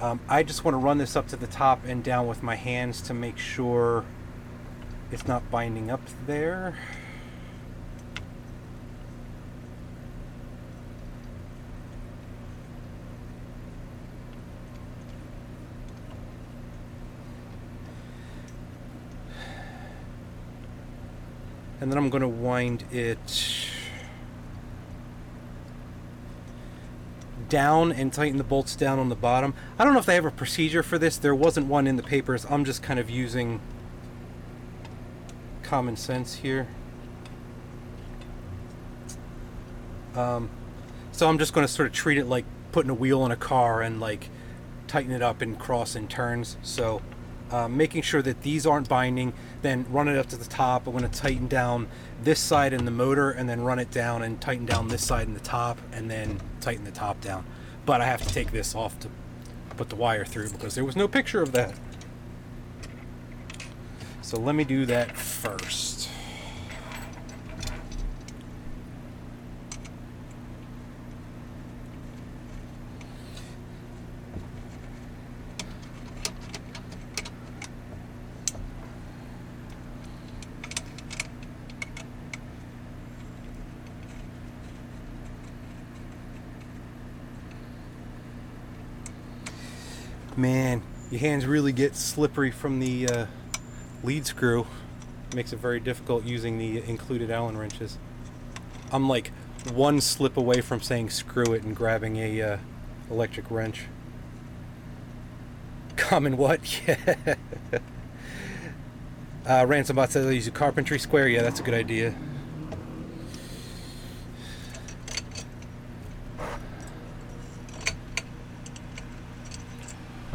I just want to run this up to the top and down with my hands to make sure it's not binding up there. And then I'm going to wind it down and tighten the bolts down on the bottom. I don't know if they have a procedure for this. There wasn't one in the papers. I'm just kind of using common sense here. So I'm just going to sort of treat it like putting a wheel in a car and like tighten it up and cross and turns. So making sure that these aren't binding, then run it up to the top. I'm going to tighten down this side in the motor and then run it down and tighten down this side in the top and then tighten the top down. But I have to take this off to put the wire through because there was no picture of that. So let me do that first. Man, your hands really get slippery from the lead screw. Makes it very difficult using the included Allen wrenches. I'm like one slip away from saying screw it and grabbing a electric wrench. Common what? Yeah. Ransomebot says I use a carpentry square. Yeah, that's a good idea.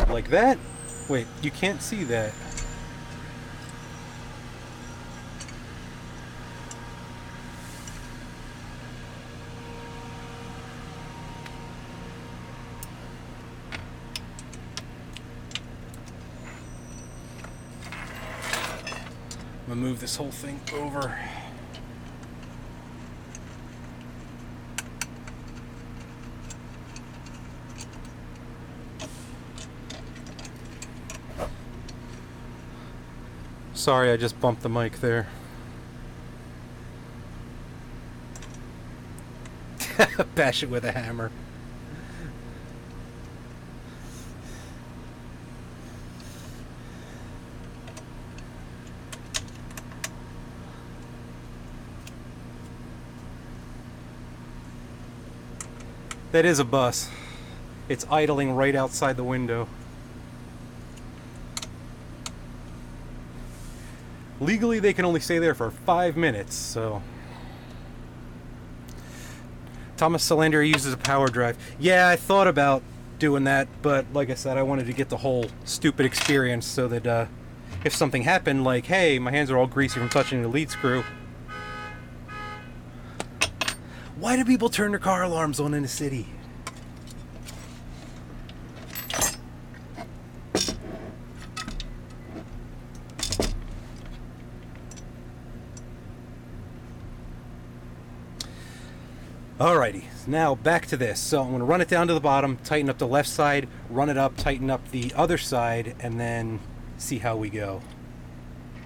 Like that? Wait, you can't see that. I'm gonna move this whole thing over. Sorry, I just bumped the mic there. Bash it with a hammer. That is a bus. It's idling right outside the window. Legally, they can only stay there for 5 minutes, so... Thomas Solander uses a power drive. Yeah, I thought about doing that, but like I said, I wanted to get the whole stupid experience so that if something happened, like, hey, my hands are all greasy from touching the lead screw. Why do people turn their car alarms on in the city? Alrighty, now back to this. So I'm going to run it down to the bottom, tighten up the left side, run it up, tighten up the other side, and then see how we go.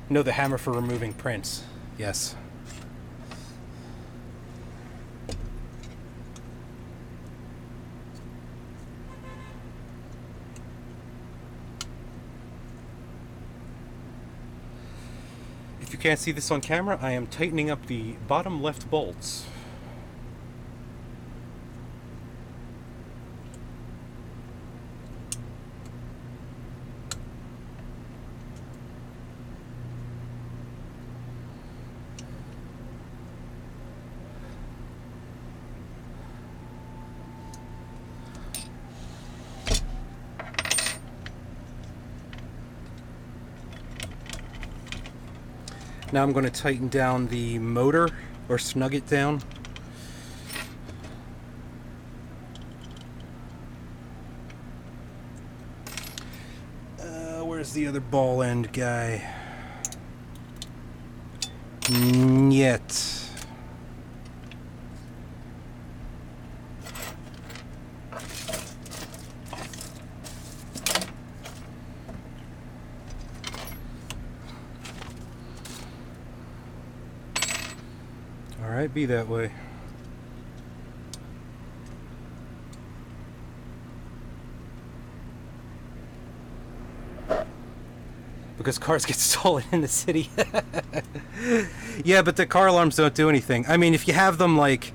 No, the hammer for removing prints. Yes. If you can't see this on camera, I am tightening up the bottom left bolts. Now I'm going to tighten down the motor, or snug it down. Where's the other ball end guy? Yet. Alright, be that way. Because cars get stolen in the city. Yeah, but the car alarms don't do anything. I mean, if you have them like,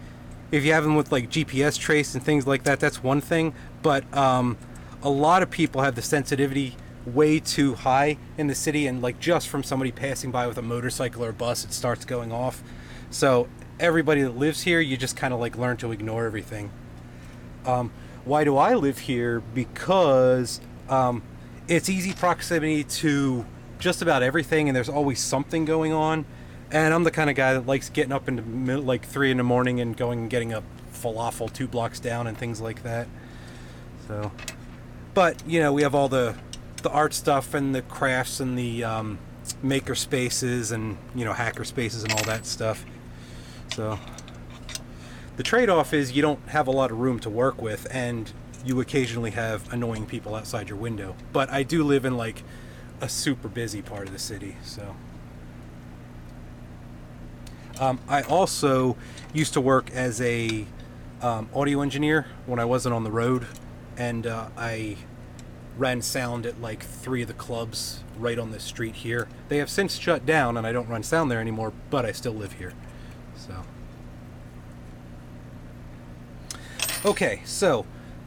if you have them with like GPS trace and things like that, that's one thing. But a lot of people have the sensitivity way too high in the city, and like just from somebody passing by with a motorcycle or a bus, it starts going off. So everybody that lives here, you just kind of like learn to ignore everything. Why do I live here? Because it's easy proximity to just about everything, and there's always something going on. And I'm the kind of guy that likes getting up in the middle, like 3 in the morning, and going and getting a falafel 2 blocks down and things like that. So, but you know, we have all the art stuff and the crafts and the maker spaces and, you know, hacker spaces and all that stuff. So the trade-off is you don't have a lot of room to work with, and you occasionally have annoying people outside your window. But I do live in like a super busy part of the city, so. I also used to work as a audio engineer when I wasn't on the road, and I ran sound at like 3 of the clubs right on this street here. They have since shut down, and I don't run sound there anymore, but I still live here. So. Okay, so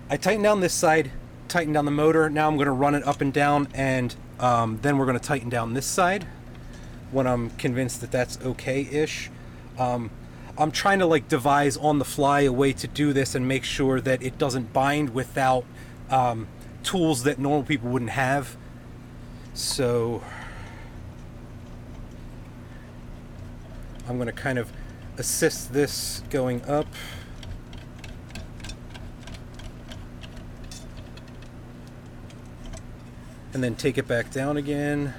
I tightened down this side, tightened down the motor. Now I'm going to run it up and down, and then we're going to tighten down this side when I'm convinced that that's okay-ish. I'm trying to like devise on the fly a way to do this and make sure that it doesn't bind without tools that normal people wouldn't have. So I'm going to kind of assist this going up. And then take it back down again.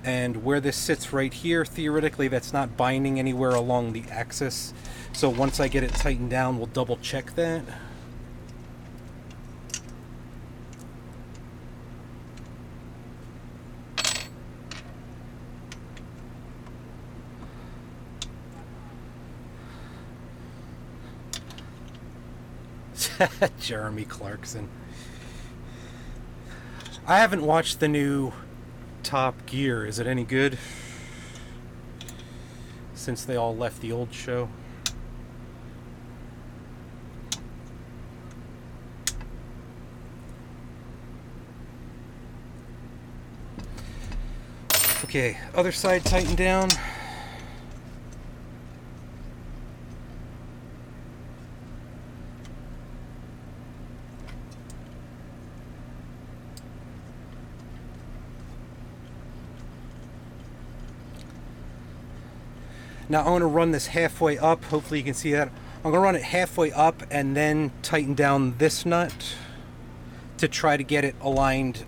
And where this sits right here, theoretically, that's not binding anywhere along the axis. So once I get it tightened down, we'll double check that. Jeremy Clarkson. I haven't watched the new Top Gear. Is it any good? Since they all left the old show. Okay, other side tightened down. Now I'm going to run this halfway up. Hopefully you can see that. I'm going to run it halfway up and then tighten down this nut to try to get it aligned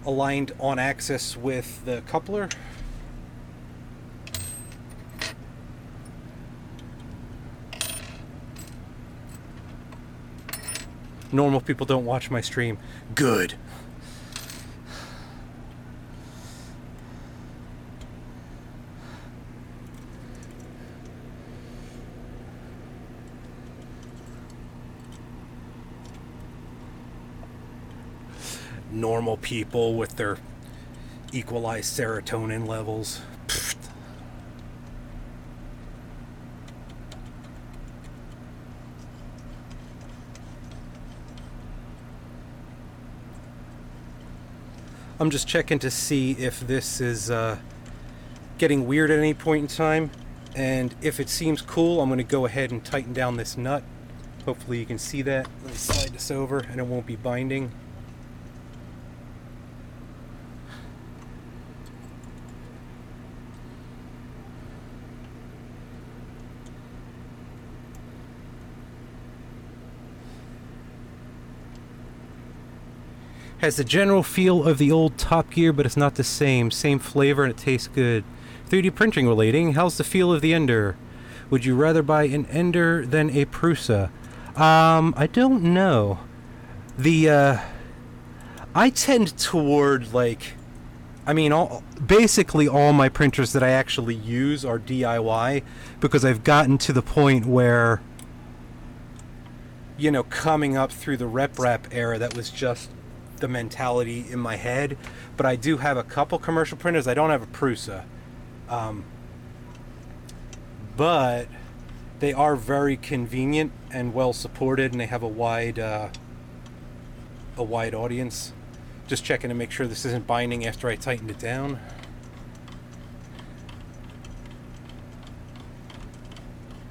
aligned on axis with the coupler. Normal people don't watch my stream. Good. Normal people with their equalized serotonin levels. Pfft. I'm just checking to see if this is getting weird at any point in time, and if it seems cool, I'm going to go ahead and tighten down this nut. Hopefully you can see that. Let me slide this over and it won't be binding. Has the general feel of the old Top Gear, but it's not the same. Same flavor and it tastes good. 3D printing relating. How's the feel of the Ender? Would you rather buy an Ender than a Prusa? I don't know. I tend toward like I mean, basically all my printers that I actually use are DIY because I've gotten to the point where, you know, coming up through the rep era, that was just the mentality in my head. But I do have a couple commercial printers. I don't have a Prusa. But they are very convenient and well supported, and they have a wide audience. Just checking to make sure this isn't binding after I tightened it down.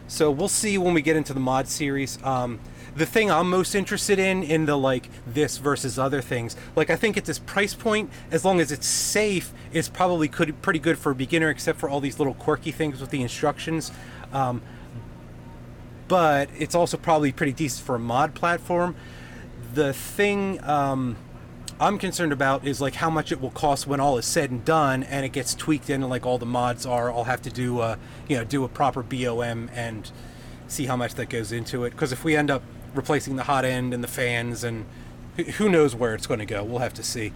So we'll see when we get into the mod series. The thing I'm most interested in the like this versus other things, like I think at this price point, as long as it's safe, it's probably pretty good for a beginner, except for all these little quirky things with the instructions. But it's also probably pretty decent for a mod platform. The thing I'm concerned about is like how much it will cost when all is said and done, and it gets tweaked in, and like all the mods are. I'll have to do do a proper BOM and see how much that goes into it. Because if we end up replacing the hot end and the fans, and who knows where it's going to go, we'll have to see.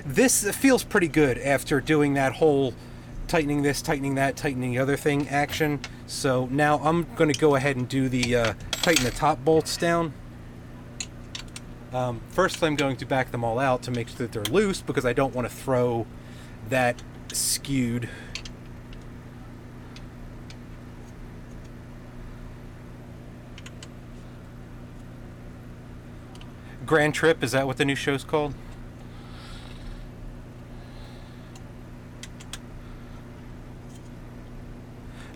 This feels pretty good after doing that whole tightening this, tightening that, tightening the other thing action. So now I'm going to go ahead and do the tighten the top bolts down. First, I'm going to back them all out to make sure that they're loose, because I don't want to throw that skewed. Grand Trip, is that what the new show's called?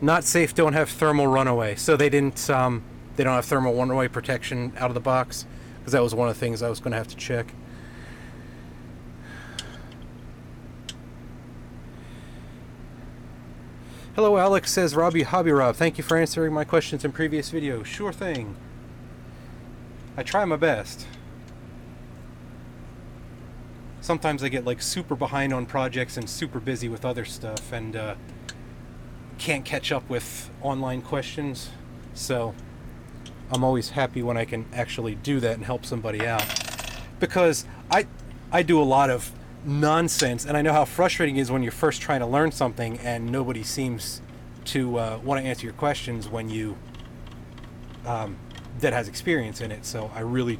Not safe, don't have thermal runaway. So they don't have thermal runaway protection out of the box, because that was one of the things I was going to have to check. Hello, Alex, says Hobby Rob. Thank you for answering my questions in previous videos. Sure thing. I try my best. Sometimes I get like super behind on projects and super busy with other stuff, and can't catch up with online questions. So I'm always happy when I can actually do that and help somebody out, because I do a lot of nonsense, and I know how frustrating it is when you're first trying to learn something and nobody seems to want to answer your questions when you that has experience in it. So I really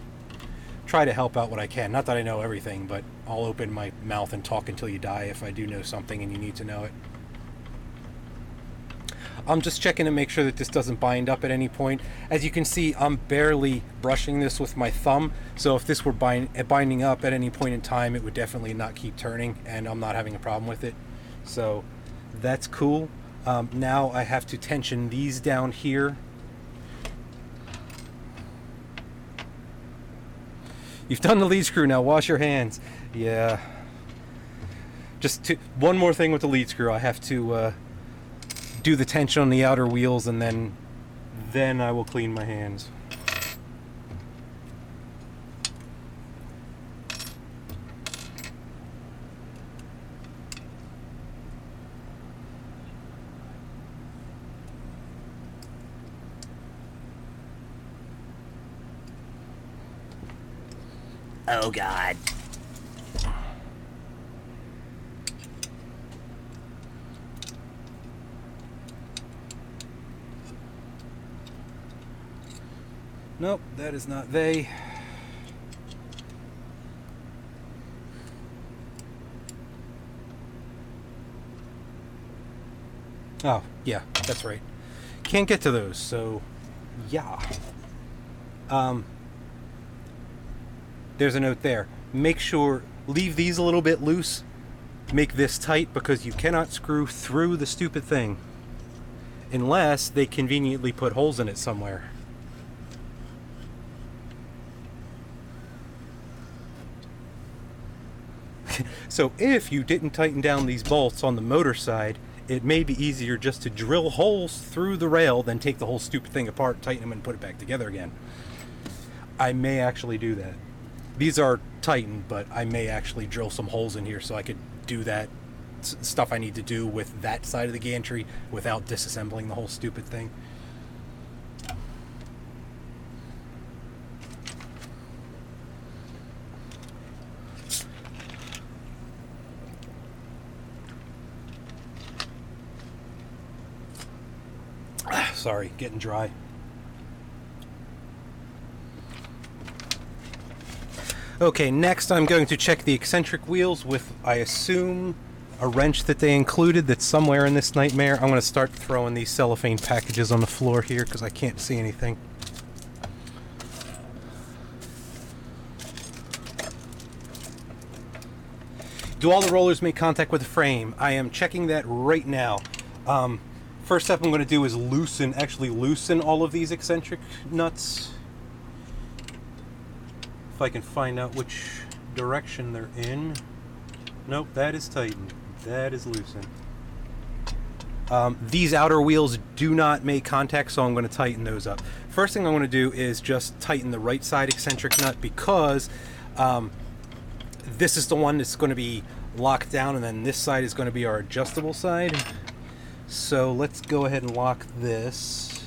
try to help out what I can. Not that I know everything, but I'll open my mouth and talk until you die if I do know something and you need to know it. I'm just checking to make sure that this doesn't bind up at any point. As you can see, I'm barely brushing this with my thumb, so if this were binding up at any point in time, it would definitely not keep turning, and I'm not having a problem with it. So that's cool. Now I have to tension these down here. You've done the lead screw, now wash your hands. Yeah. One more thing with the lead screw. I have to do the tension on the outer wheels, and then I will clean my hands. Oh God. Nope, that is not they. Oh, yeah, that's right. Can't get to those, so yeah. There's a note there. Make sure, leave these a little bit loose. Make this tight, because you cannot screw through the stupid thing unless they conveniently put holes in it somewhere. So if you didn't tighten down these bolts on the motor side, it may be easier just to drill holes through the rail than take the whole stupid thing apart, tighten them, and put it back together again. I may actually do that. These are tightened, but I may actually drill some holes in here so I could do that stuff I need to do with that side of the gantry without disassembling the whole stupid thing. Sorry, getting dry. Okay, next I'm going to check the eccentric wheels with, I assume, a wrench that they included that's somewhere in this nightmare. I'm going to start throwing these cellophane packages on the floor here because I can't see anything. Do all the rollers make contact with the frame? I am checking that right now. First step I'm going to do is actually loosen all of these eccentric nuts. If I can find out which direction they're in. Nope, that is tightened. That is loosened. These outer wheels do not make contact, so I'm going to tighten those up. First thing I'm going to do is just tighten the right side eccentric nut because this is the one that's going to be locked down, and then this side is going to be our adjustable side. So let's go ahead and lock this.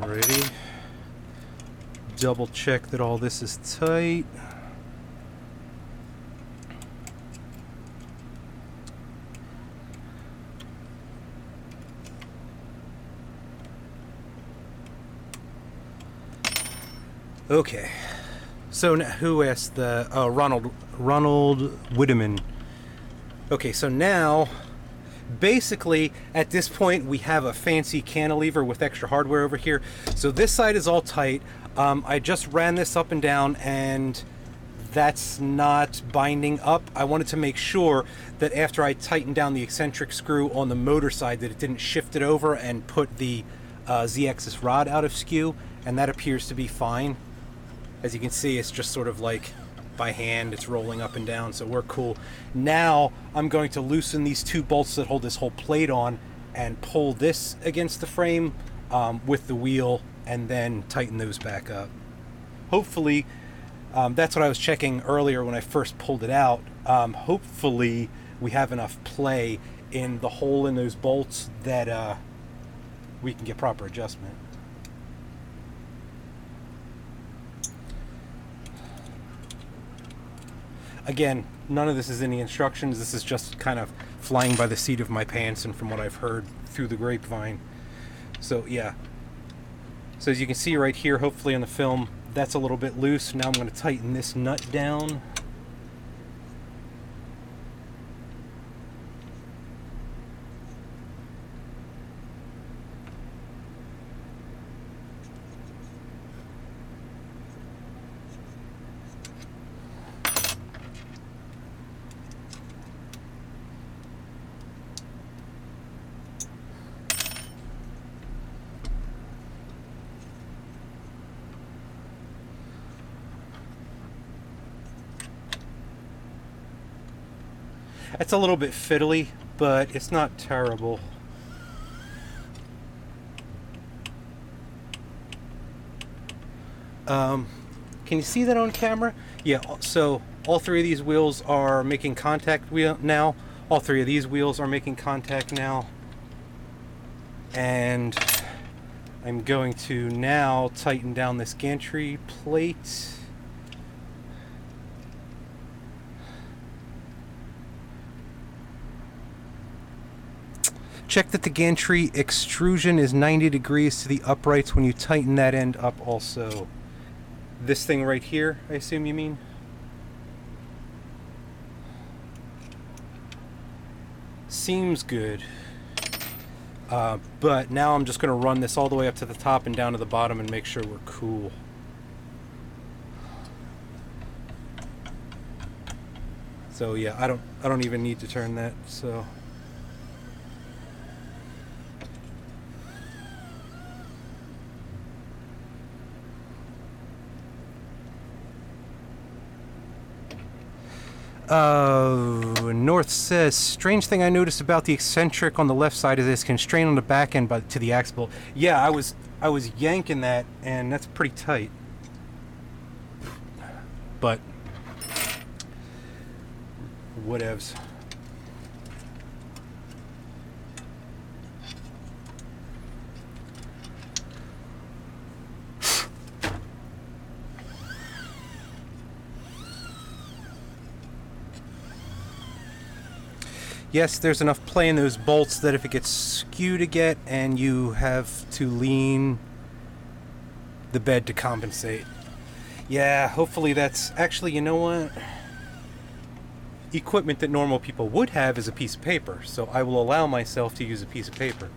Alrighty. Double check that all this is tight. Okay. So who asked the Ronald Whitteman. Okay, so now basically, at this point, we have a fancy cantilever with extra hardware over here. So this side is all tight. I just ran this up and down, and that's not binding up. I wanted to make sure that after I tightened down the eccentric screw on the motor side that it didn't shift it over and put the Z-axis rod out of skew, and that appears to be fine. As you can see, it's just sort of like by hand, it's rolling up and down, so we're cool. Now I'm going to loosen these two bolts that hold this whole plate on and pull this against the frame with the wheel, and then tighten those back up. Hopefully, that's what I was checking earlier when I first pulled it out. Hopefully we have enough play in the hole in those bolts that we can get proper adjustment. Again, none of this is in the instructions. This is just kind of flying by the seat of my pants and from what I've heard through the grapevine. So yeah. So as you can see right here, hopefully on the film, that's a little bit loose. Now I'm going to tighten this nut down. It's a little bit fiddly, but it's not terrible. Can you see that on camera? Yeah, so all three of these wheels are making contact now. All three of these wheels are making contact now. And I'm going to now tighten down this gantry plate. Check that the gantry extrusion is 90 degrees to the uprights when you tighten that end up also. This thing right here, I assume you mean? Seems good. But now I'm just going to run this all the way up to the top and down to the bottom and make sure we're cool. So yeah, I don't even need to turn that, so. North says, strange thing I noticed about the eccentric on the left side is it's constrained on the back end to the axle. Yeah, I was yanking that, and that's pretty tight. whatevs. Yes, there's enough play in those bolts that if it gets skewed again and you have to lean the bed to compensate. Yeah, hopefully that's... Actually, you know what? Equipment that normal people would have is a piece of paper, so I will allow myself to use a piece of paper.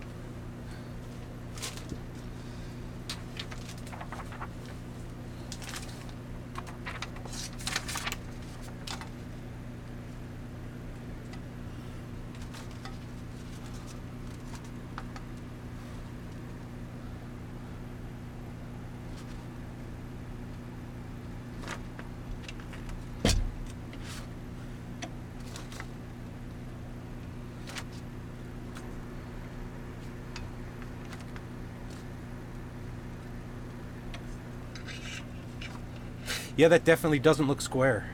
Yeah, that definitely doesn't look square.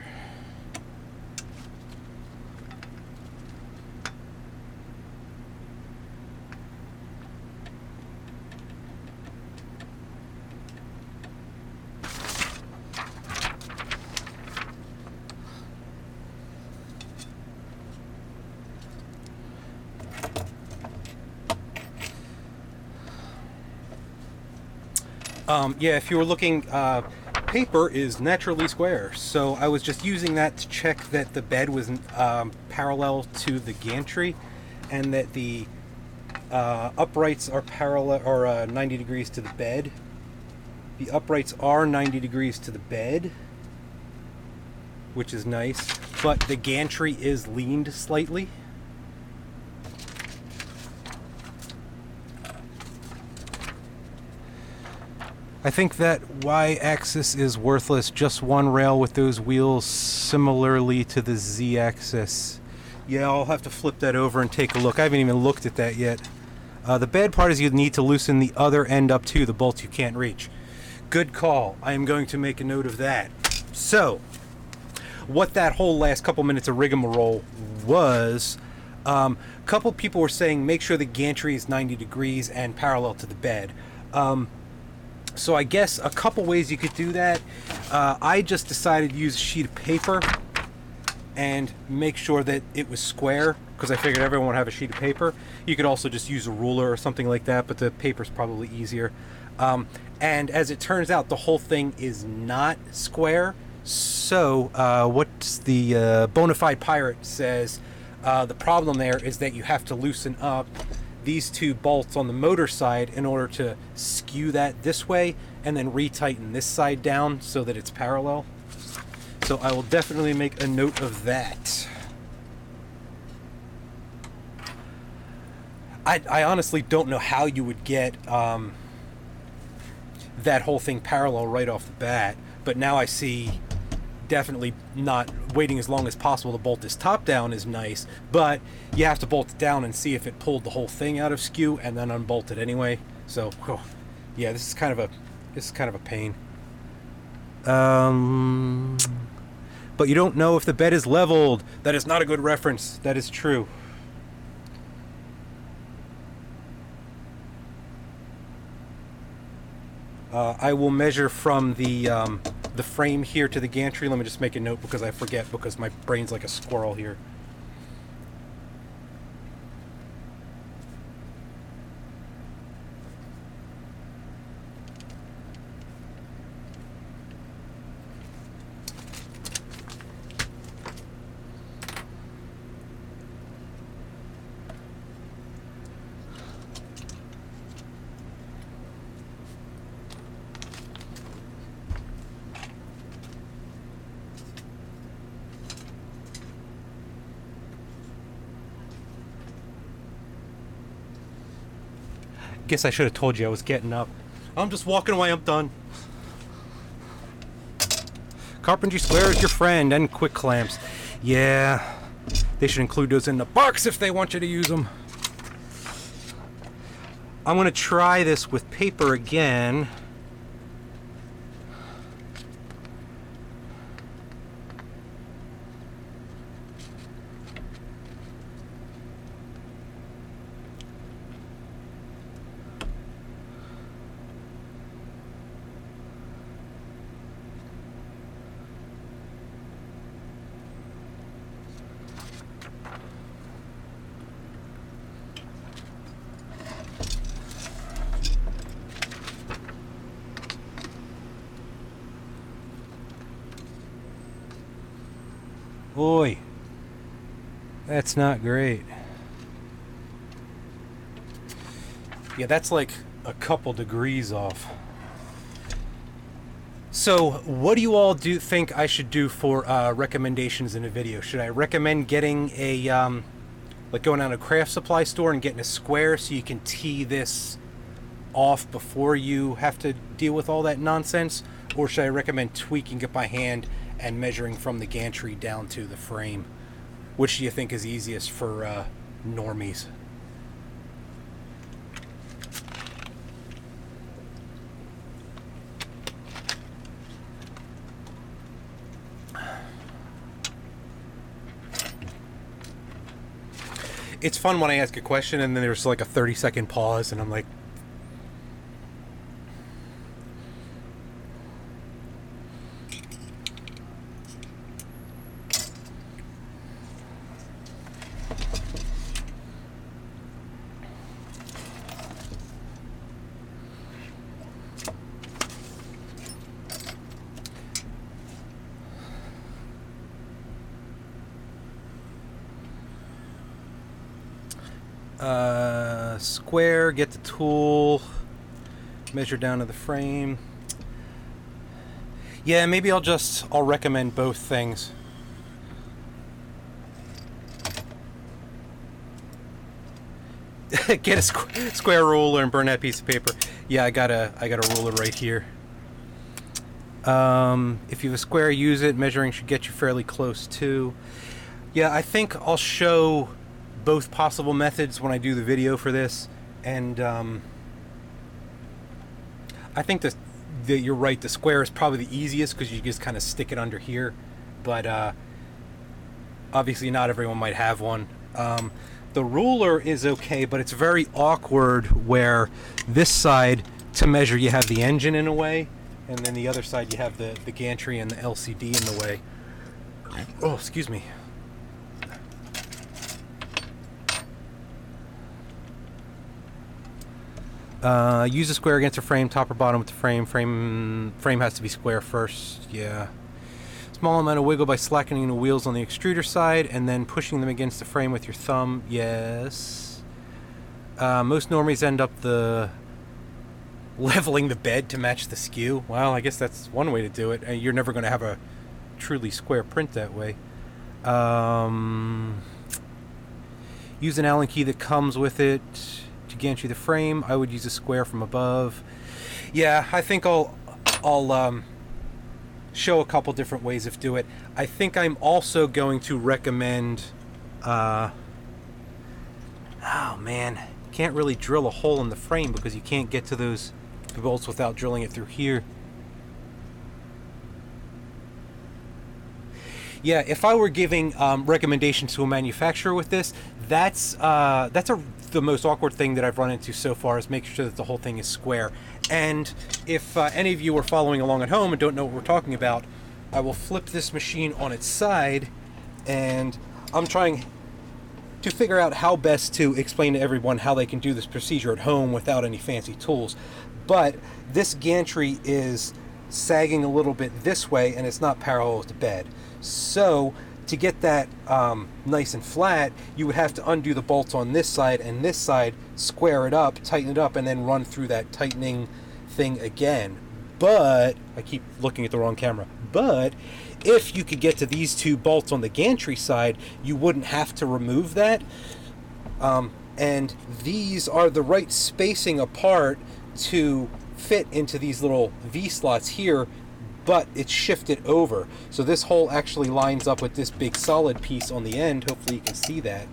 Yeah, if you were looking, paper is naturally square, so I was just using that to check that the bed was parallel to the gantry, and that the uprights are parallel or 90 degrees to the bed. The uprights are 90 degrees to the bed, which is nice, but the gantry is leaned slightly. I think that Y-axis is worthless, just one rail with those wheels similarly to the Z-axis. Yeah, I'll have to flip that over and take a look. I haven't even looked at that yet. The bad part is you need to loosen the other end up too, the bolts you can't reach. Good call. I am going to make a note of that. So, what that whole last couple minutes of rigmarole was, a couple people were saying make sure the gantry is 90 degrees and parallel to the bed. So I guess a couple ways you could do that. I just decided to use a sheet of paper and make sure that it was square, because I figured everyone would have a sheet of paper. You could also just use a ruler or something like that, but the paper's probably easier. And as it turns out, the whole thing is not square. So what the Bonafide Pirate says, the problem there is that you have to loosen up these two bolts on the motor side in order to skew that this way and then retighten this side down so that it's parallel. So I will definitely make a note of that. I honestly don't know how you would get that whole thing parallel right off the bat, but now I see definitely not waiting as long as possible to bolt this top down is nice, but you have to bolt it down and see if it pulled the whole thing out of skew and then unbolt it anyway. So yeah, this is kind of a pain. But you don't know if the bed is leveled. That is not a good reference. That is true. I will measure from the frame here to the gantry. Let me just make a note because I forget, because my brain's like a squirrel here. Guess I should have told you I was getting up. I'm just walking away. I'm done. Carpentry square is your friend, and quick clamps. Yeah, they should include those in the box if they want you to use them. I'm going to try this with paper again. Oi. That's not great. Yeah, that's like a couple degrees off. So, what do you all think I should do for recommendations in a video? Should I recommend getting a, like going down to a craft supply store and getting a square so you can tee this off before you have to deal with all that nonsense? Or should I recommend tweaking it by hand and measuring from the gantry down to the frame? Which do you think is easiest for normies? It's fun when I ask a question and then there's like a 30-second pause and I'm like, square, get the tool, measure down to the frame. Yeah, maybe I'll recommend both things. Get a square ruler and burn that piece of paper. Yeah, I got a ruler right here. If you have a square, use it. Measuring should get you fairly close too. Yeah, I think I'll show both possible methods when I do the video for this, and I think that you're right. The square is probably the easiest because you just kind of stick it under here, but obviously not everyone might have one. The ruler is okay, but it's very awkward where this side to measure you have the engine in a way, and then the other side you have the gantry and the LCD in the way. Oh, excuse me. Use a square against the frame, top or bottom with the frame. Frame has to be square first. Yeah. Small amount of wiggle by slackening the wheels on the extruder side and then pushing them against the frame with your thumb. Yes. Most normies end up leveling the bed to match the skew. Well, I guess that's one way to do it. You're never going to have a truly square print that way. Use an Allen key that comes with it to gantry the frame. I would use a square from above. Yeah, I think I'll show a couple different ways of do it. I think I'm also going to recommend oh man, can't really drill a hole in the frame because you can't get to those bolts without drilling it through here. Yeah, if I were giving recommendations to a manufacturer with this, that's the most awkward thing that I've run into so far, is make sure that the whole thing is square. And if any of you are following along at home and don't know what we're talking about, I will flip this machine on its side, and I'm trying to figure out how best to explain to everyone how they can do this procedure at home without any fancy tools. But this gantry is sagging a little bit this way, and it's not parallel with the bed. So to get that nice and flat, you would have to undo the bolts on this side and this side, square it up, tighten it up, and then run through that tightening thing again. But, I keep looking at the wrong camera, but if you could get to these two bolts on the gantry side, you wouldn't have to remove that. And these are the right spacing apart to fit into these little V-slots here, but it's shifted over. So this hole actually lines up with this big solid piece on the end. Hopefully you can see that.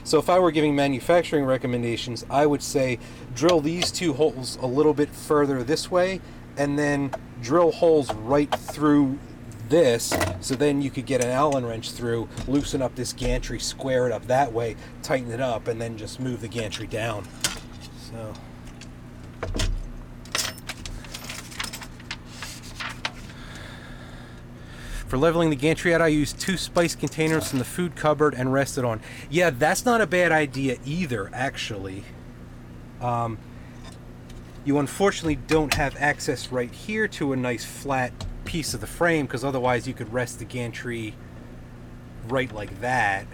So if I were giving manufacturing recommendations, I would say drill these two holes a little bit further this way, and then drill holes right through this, so then you could get an Allen wrench through, loosen up this gantry, square it up that way, tighten it up, and then just move the gantry down. So for leveling the gantry out, I use 2 spice containers from the food cupboard and rest it on. Yeah, that's not a bad idea either, actually. You unfortunately don't have access right here to a nice flat piece of the frame, because otherwise you could rest the gantry right like that.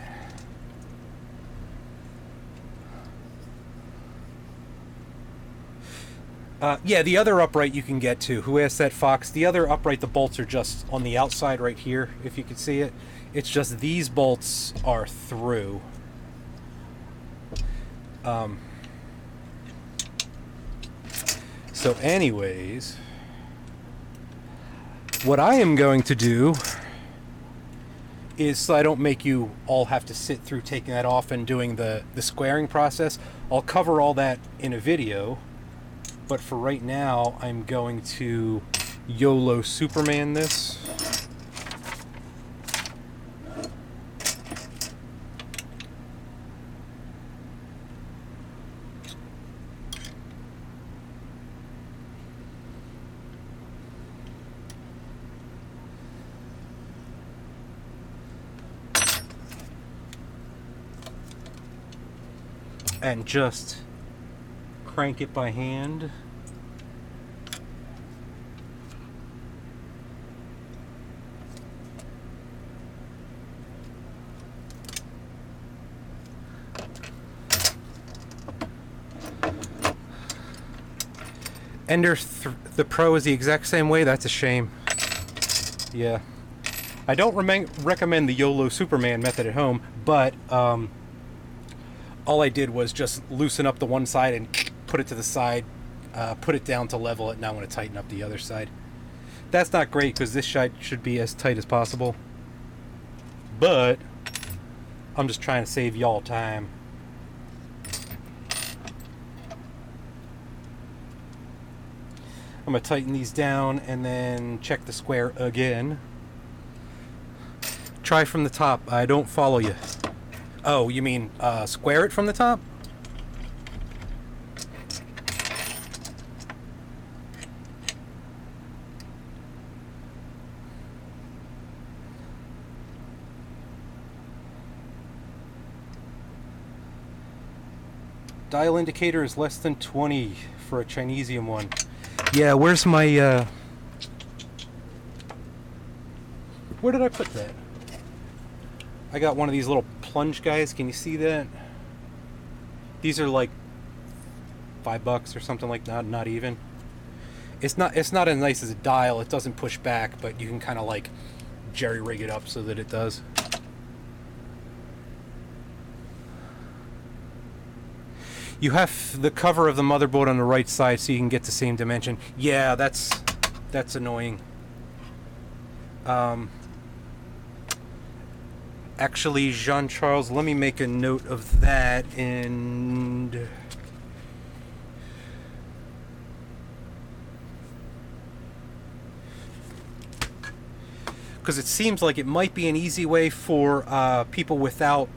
Yeah, the other upright you can get to. Who asked that, Fox? The other upright, the bolts are just on the outside right here, if you can see it. It's just these bolts are through. So anyways, what I am going to do is, so I don't make you all have to sit through taking that off and doing the squaring process, I'll cover all that in a video. But for right now, I'm going to YOLO Superman this. And just crank it by hand. Ender the Pro is the exact same way. That's a shame. Yeah. I don't recommend the YOLO Superman method at home, but all I did was just loosen up the one side and put it to the side, put it down to level it. Now I'm going to tighten up the other side. That's not great because this side should be as tight as possible. But I'm just trying to save y'all time. I'm going to tighten these down and then check the square again. Try from the top. I don't follow you. Oh, you mean square it from the top? Dial indicator is less than 20 for a Chinesium one. Yeah, where's my where did I put that? I got one of these little plunge guys. Can you see that? These are like $5 or something like that, not even. It's not as nice as a dial. It doesn't push back, but you can kind of like jerry rig it up so that it does. You have the cover of the motherboard on the right side so you can get the same dimension. Yeah, that's annoying. Actually, Jean-Charles, let me make a note of that, and because it seems like it might be an easy way for people without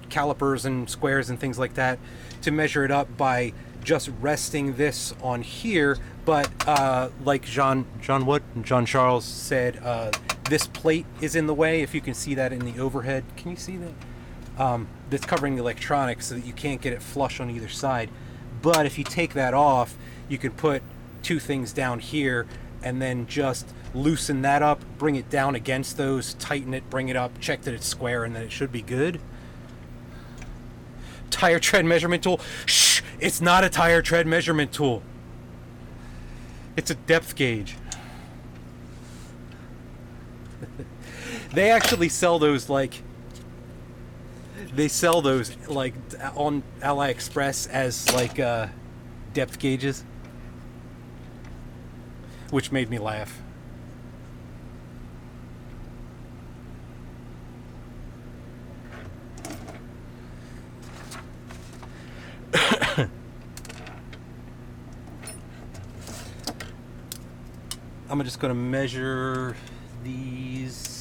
calipers and squares and things like that to measure it up by just resting this on here, but like Jean-Charles said, this plate is in the way. If you can see that in the overhead, can you see that? That's covering the electronics so that you can't get it flush on either side. But if you take that off, you can put two things down here and then just loosen that up, bring it down against those, tighten it, bring it up, check that it's square, and then it should be good. Tire tread measurement tool. Shh! It's not a tire tread measurement tool. It's a depth gauge. They actually sell those like on AliExpress as like depth gauges, which made me laugh. I'm just going to measure these.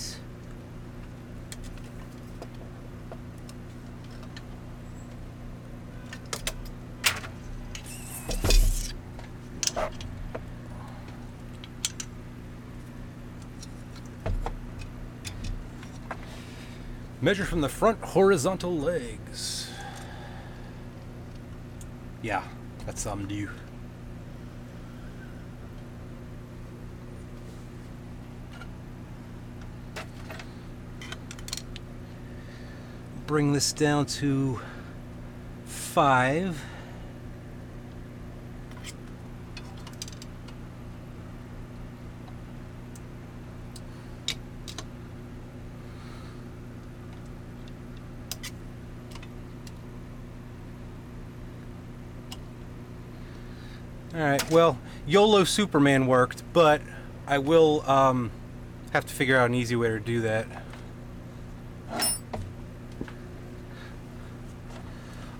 Measure from the front horizontal legs. Yeah, that's something new. bring this down to 5. Alright, well, YOLO Superman worked, but I will have to figure out an easy way to do that.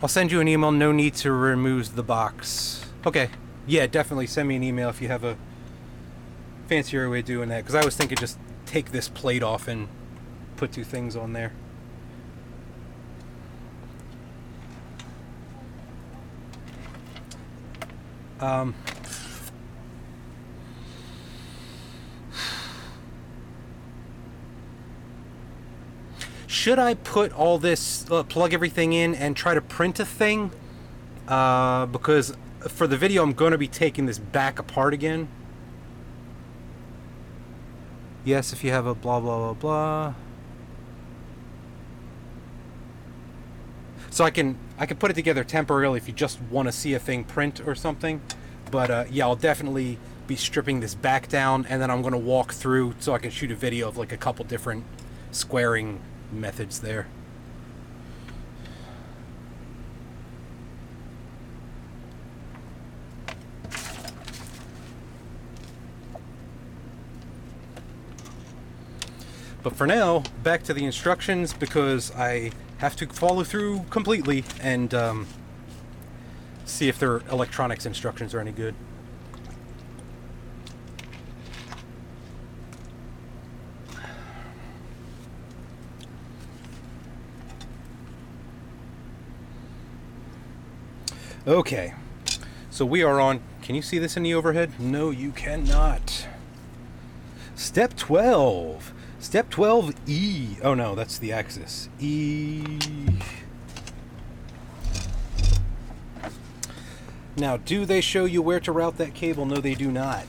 I'll send you an email, no need to remove the box. Okay, yeah, definitely send me an email if you have a fancier way of doing that, because I was thinking just take this plate off and put 2 things on there. Should I put all this, plug everything in and try to print a thing? Because for the video I'm going to be taking this back apart again. Yes, if you have a blah blah blah blah. So I can put it together temporarily if you just want to see a thing print or something. But yeah, I'll definitely be stripping this back down, and then I'm going to walk through so I can shoot a video of like a couple different squaring methods there. But for now, back to the instructions, because I have to follow through completely and see if their electronics instructions are any good. Okay, so we are on, can you see this in the overhead? No, you cannot. Step 12. Step 12E. Oh no, that's the axis. E. Now, do they show you where to route that cable? No, they do not.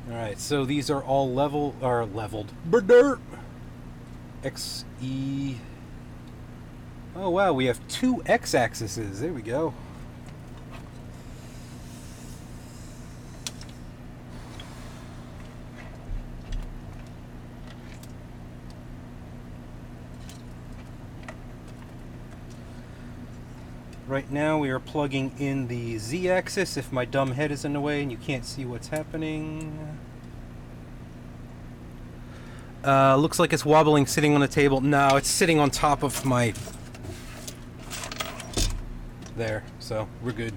Alright, so these are all leveled. Brr. XE. Oh wow, we have 2 x-axes. There we go. Right now we are plugging in the Z-axis if my dumb head is in the way and you can't see what's happening. Looks like it's wobbling sitting on the table. No, it's sitting on top of my... There, so we're good.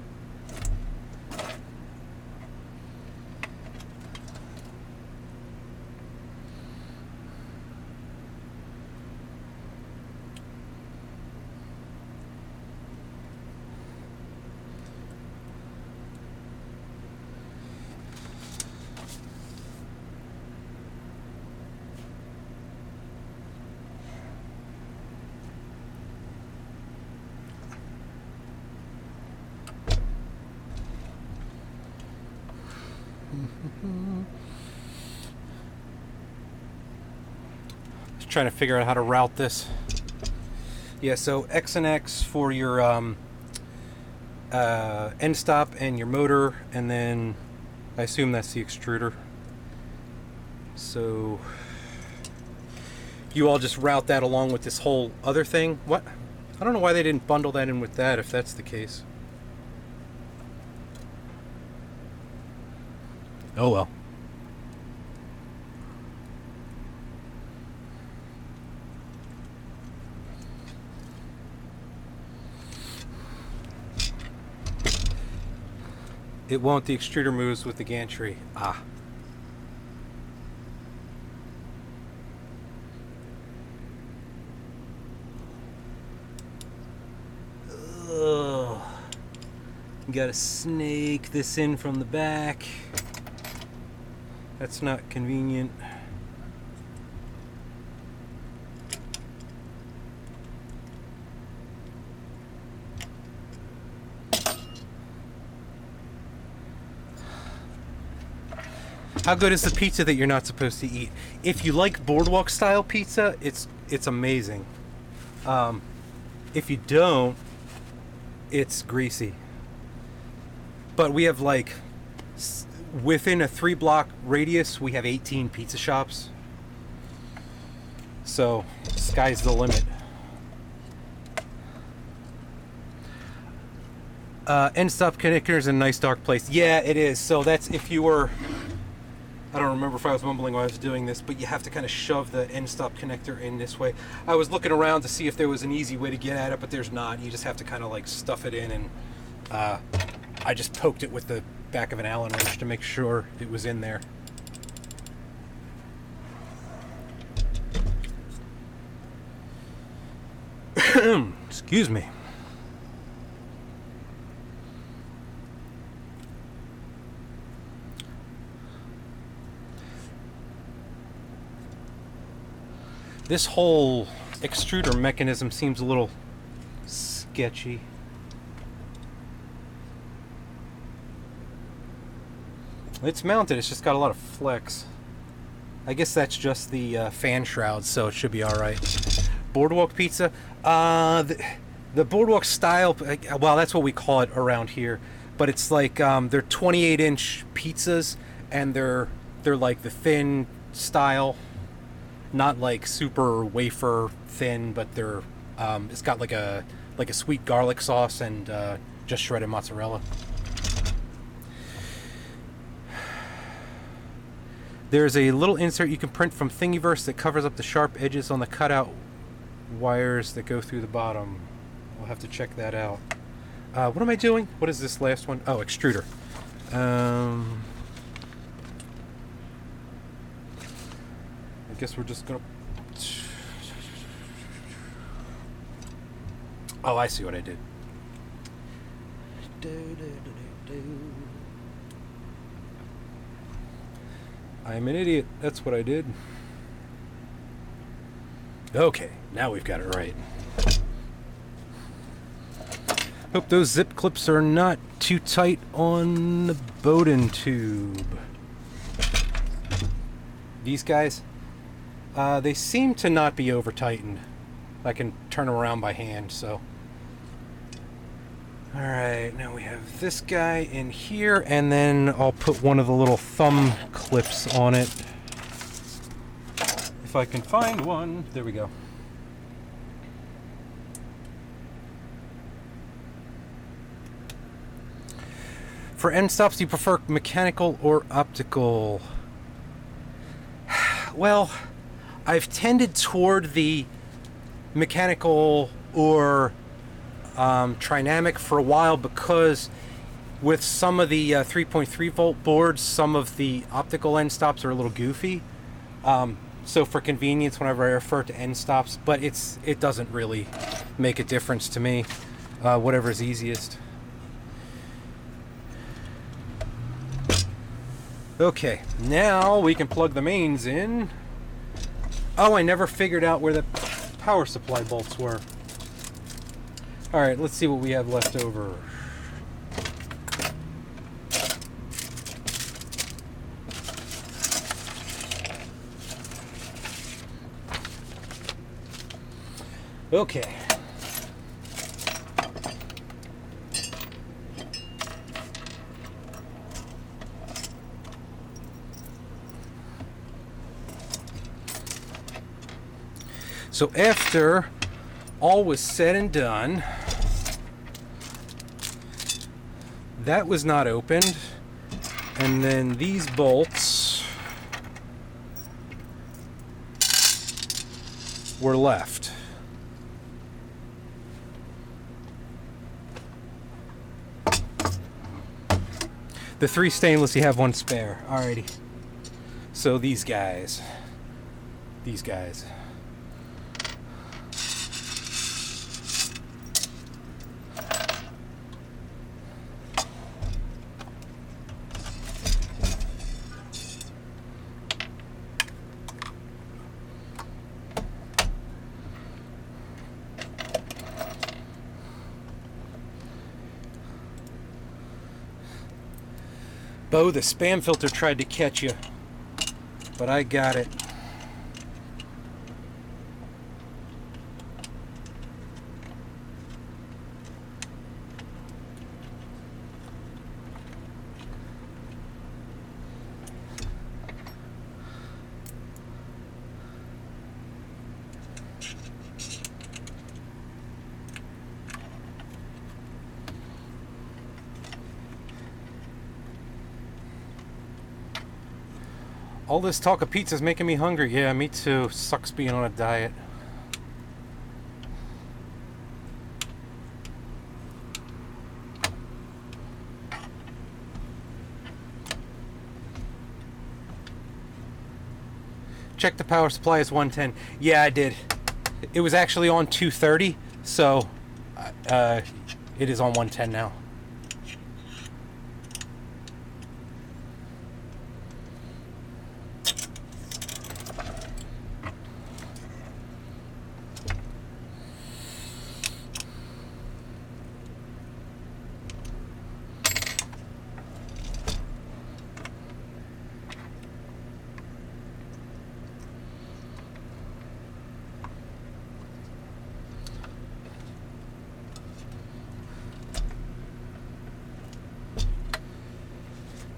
Just trying to figure out how to route this. Yeah, so X and X for your end stop and your motor, and then I assume that's the extruder. So you all just route that along with this whole other thing. What? I don't know why they didn't bundle that in with that if that's the case. Oh well. It won't. The extruder moves with the gantry. Ah. Ugh. Gotta snake this in from the back. That's not convenient. How good is the pizza that you're not supposed to eat? If you like boardwalk style pizza, it's amazing. If you don't, it's greasy. But we have like within a 3-block radius, we have 18 pizza shops. So sky's the limit. End stop connector is a nice dark place. Yeah, it is. So that's if you were. I don't remember if I was mumbling while I was doing this, but you have to kind of shove the end stop connector in this way. I was looking around to see if there was an easy way to get at it, but there's not. You just have to kind of like stuff it in, and I just poked it with the back of an Allen wrench to make sure it was in there. Excuse me. This whole extruder mechanism seems a little sketchy. It's mounted, it's just got a lot of flex. I guess that's just the fan shroud, so it should be alright. Boardwalk pizza. The boardwalk style, well, that's what we call it around here. But it's like they're 28-inch pizzas, and they're like the thin style. Not like super wafer thin, but they're it's got like a sweet garlic sauce and just shredded mozzarella. There's a little insert you can print from Thingiverse that covers up the sharp edges on the cutout wires that go through the bottom. We'll have to check that out. What am I doing? What is this last one? Oh, extruder. I guess we're just gonna. Oh, I see what I did. I'm an idiot. That's what I did. Okay, now we've got it right. Hope those zip clips are not too tight on the Bowden tube. These guys, they seem to not be over tightened. I can turn them around by hand, so. Alright, now we have this guy in here, and then I'll put one of the little thumb clips on it. If I can find one. There we go. For end stops, do you prefer mechanical or optical? Well, I've tended toward the mechanical or trinamic for a while, because with some of the 3.3 volt boards, some of the optical end stops are a little goofy. So for convenience, whenever I refer to end stops, but it doesn't really make a difference to me. Whatever's easiest. Okay, now we can plug the mains in. Oh, I never figured out where the power supply bolts were. Alright, let's see what we have left over. Okay. So after all was said and done, that was not opened, and then these bolts were left. The 3 stainless, you have 1 spare. Alrighty. So these guys. Bo, the spam filter tried to catch you. but I got it. All this talk of pizza is making me hungry. Yeah, me too. Sucks being on a diet. Check the power supply is 110. Yeah, I did. It was actually on 230, so it is on 110 now.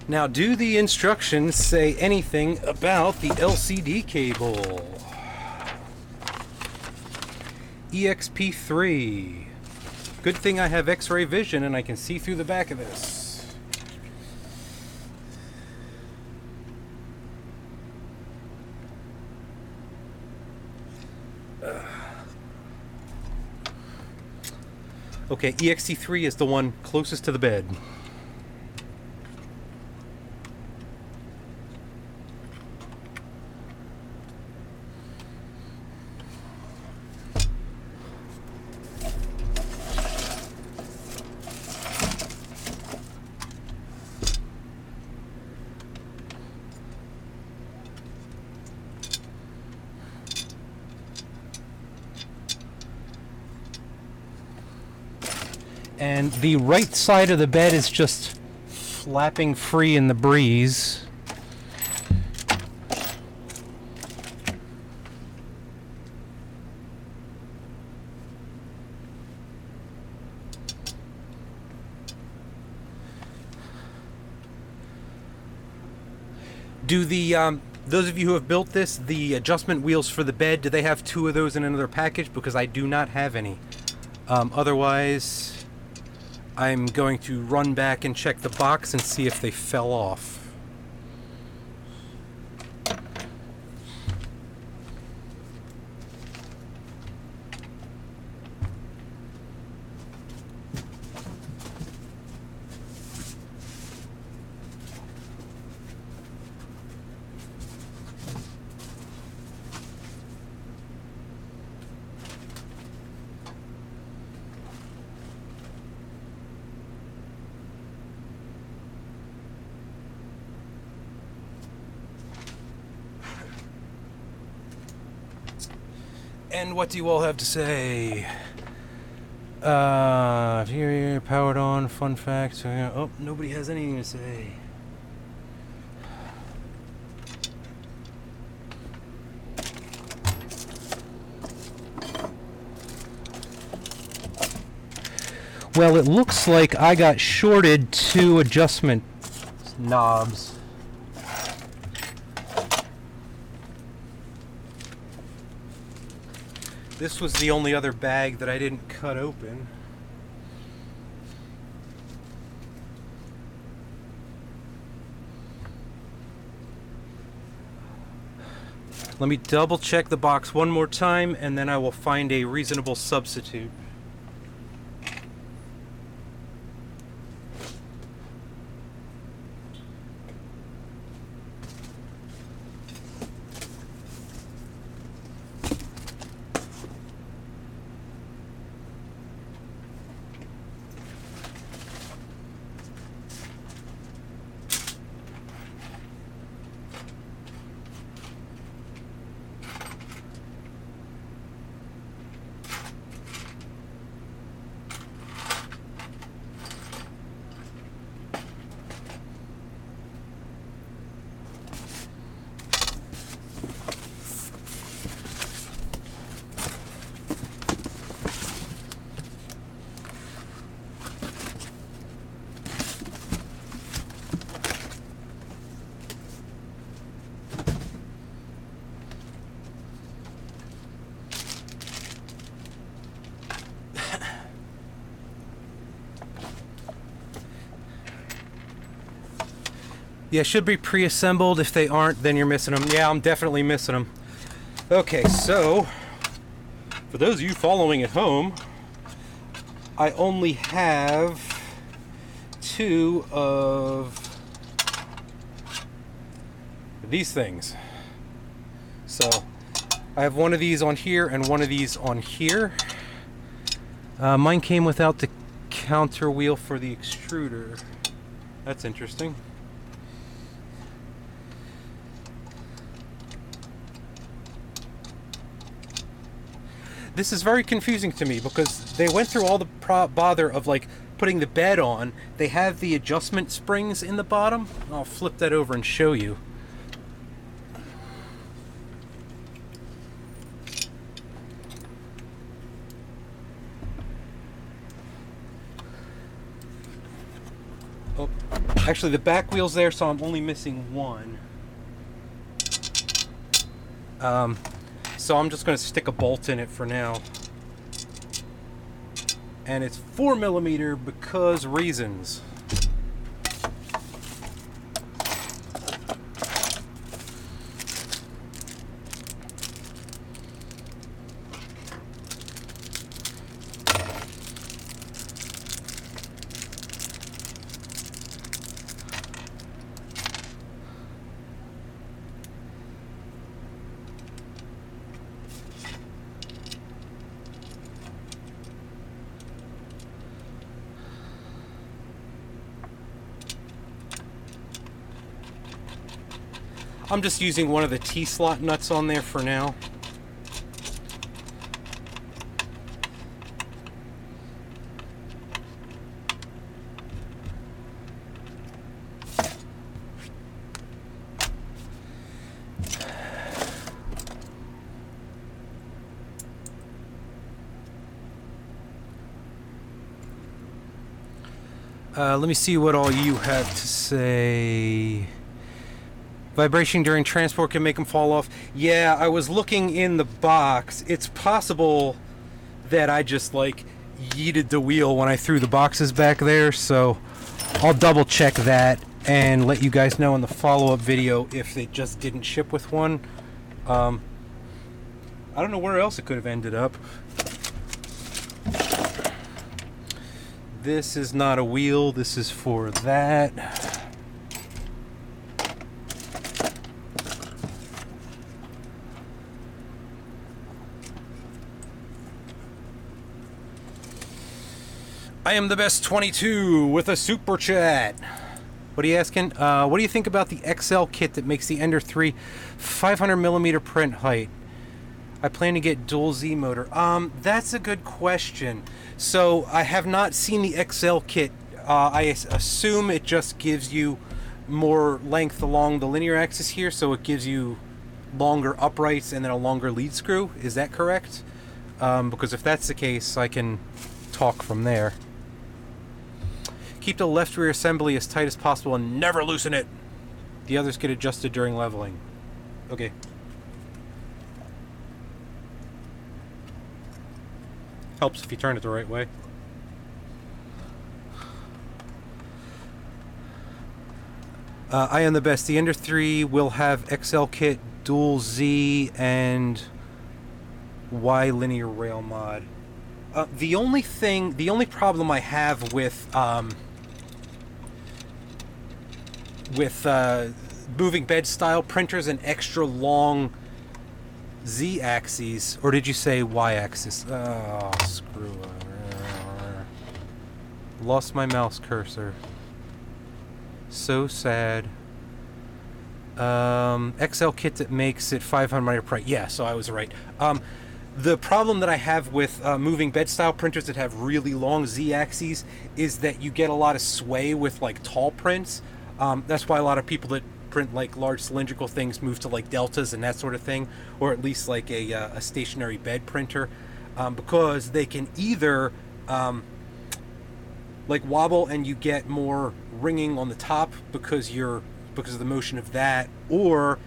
Now, do the instructions say anything about the LCD cable? EXP3. Good thing I have X-ray vision and I can see through the back of this. Okay, EXT3 is the one closest to the bed. And the right side of the bed is just flapping free in the breeze. Do the those of you who have built this, the adjustment wheels for the bed, do they have 2 of those in another package? Because I do not have any. Otherwise, I'm going to run back and check the box and see if they fell off. And what do you all have to say? Here, powered on, fun fact. Oh, nobody has anything to say. Well, it looks like I got shorted 2 adjustment knobs. This was the only other bag that I didn't cut open. Let me double check the box one more time and then I will find a reasonable substitute. Yeah, should be pre-assembled. If they aren't, then you're missing them. Yeah, I'm definitely missing them. Okay, so for those of you following at home, I only have 2 of these things. So I have one of these on here and one of these on here. Mine came without the counter wheel for the extruder. That's interesting. This is very confusing to me because they went through all the bother of like putting the bed on. They have the adjustment springs in the bottom. I'll flip that over and show you. Oh, actually the back wheel's there, so I'm only missing one. So I'm just going to stick a bolt in it for now. And it's 4mm because reasons. I'm just using one of the T-slot nuts on there for now. Let me see what all you have to say. Vibration during transport can make them fall off. Yeah, I was looking in the box. It's possible that I just like yeeted the wheel when I threw the boxes back there, so I'll double check that and let you guys know in the follow-up video if it just didn't ship with one. I don't know where else it could have ended up. This is not a wheel, this is for that. I am the best 22 with a super chat. What are you asking? What do you think about the XL kit that makes the Ender 3 500mm print height? I plan to get dual Z motor. That's a good question. So I have not seen the XL kit. I assume it just gives you more length along the linear axis here, so it gives you longer uprights and then a longer lead screw. Is that correct? Because if that's the case, I can talk from there. Keep the left rear assembly as tight as possible and never loosen it. The others get adjusted during leveling. Okay. Helps if you turn it the right way. I am the best. The Ender 3 will have XL kit, dual Z, and Y linear rail mod. The only problem I have with moving bed style printers and extra long Z axes, or did you say Y axis? Oh, screw it. Lost my mouse cursor. So sad. XL kit that makes it 500mm print. Yeah, so I was right. The problem that I have with moving bed style printers that have really long Z axes is that you get a lot of sway with like tall prints. That's why a lot of people that print like large cylindrical things move to like deltas and that sort of thing, or at least like a stationary bed printer, because they can either like wobble and you get more ringing on the top because of the motion of that, or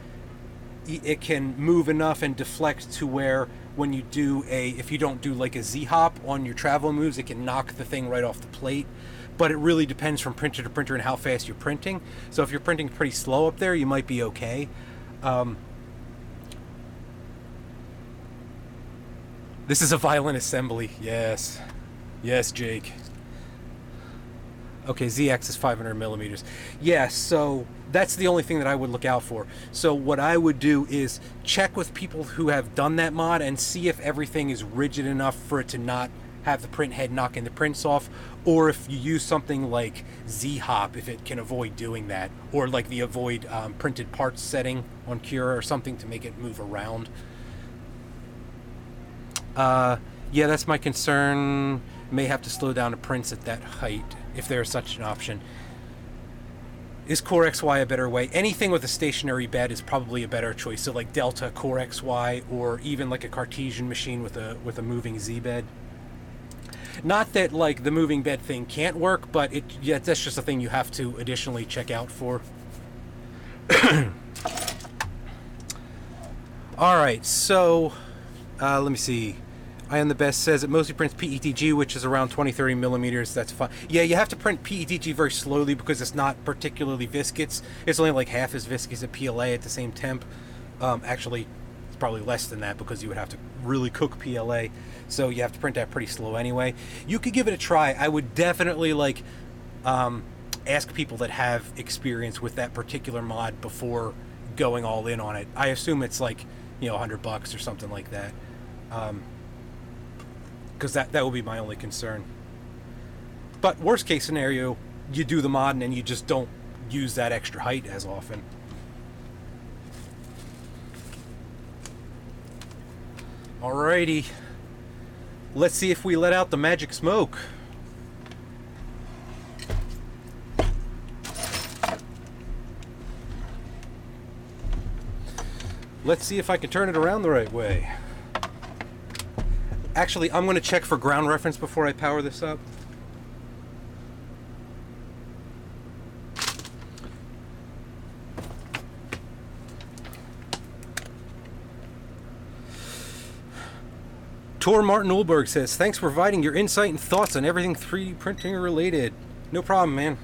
it can move enough and deflect to where when you do if you don't do like a Z hop on your travel moves, it can knock the thing right off the plate. but it really depends from printer to printer and how fast you're printing. So if you're printing pretty slow up there, you might be okay. This is a violent assembly. Yes. Yes, Jake. Okay, Z-axis 500 millimeters. Yeah, so that's the only thing that I would look out for. So what I would do is check with people who have done that mod and see if everything is rigid enough for it to not have the print head knocking the prints off, or if you use something like Z-Hop, if it can avoid doing that, or like the avoid printed parts setting on Cura or something to make it move around. Yeah, that's my concern. May have to slow down the prints at that height, if there is such an option. Is Core XY a better way? Anything with a stationary bed is probably a better choice. So like Delta, Core XY, or even like a Cartesian machine with a moving Z bed. Not that like the moving bed thing can't work, but that's just a thing you have to additionally check out for. All right, so let me see. I Am the Best says it mostly prints PETG, which is around 20-30 millimeters. That's fine. Yeah, you have to print PETG very slowly because it's not particularly viscous. It's only like half as viscous as PLA at the same temp. Actually, it's probably less than that because you would have to really cook PLA. So you have to print that pretty slow anyway. You could give it a try. I would definitely like ask people that have experience with that particular mod before going all in on it. I assume it's like, you know, $100 or something like that. Because that will be my only concern. But worst case scenario, you do the mod and then you just don't use that extra height as often. Alrighty. Let's see if we let out the magic smoke. Let's see if I can turn it around the right way. Actually, I'm going to check for ground reference before I power this up. Tor Martin Ulberg says, thanks for providing your insight and thoughts on everything 3D printing related. No problem, man.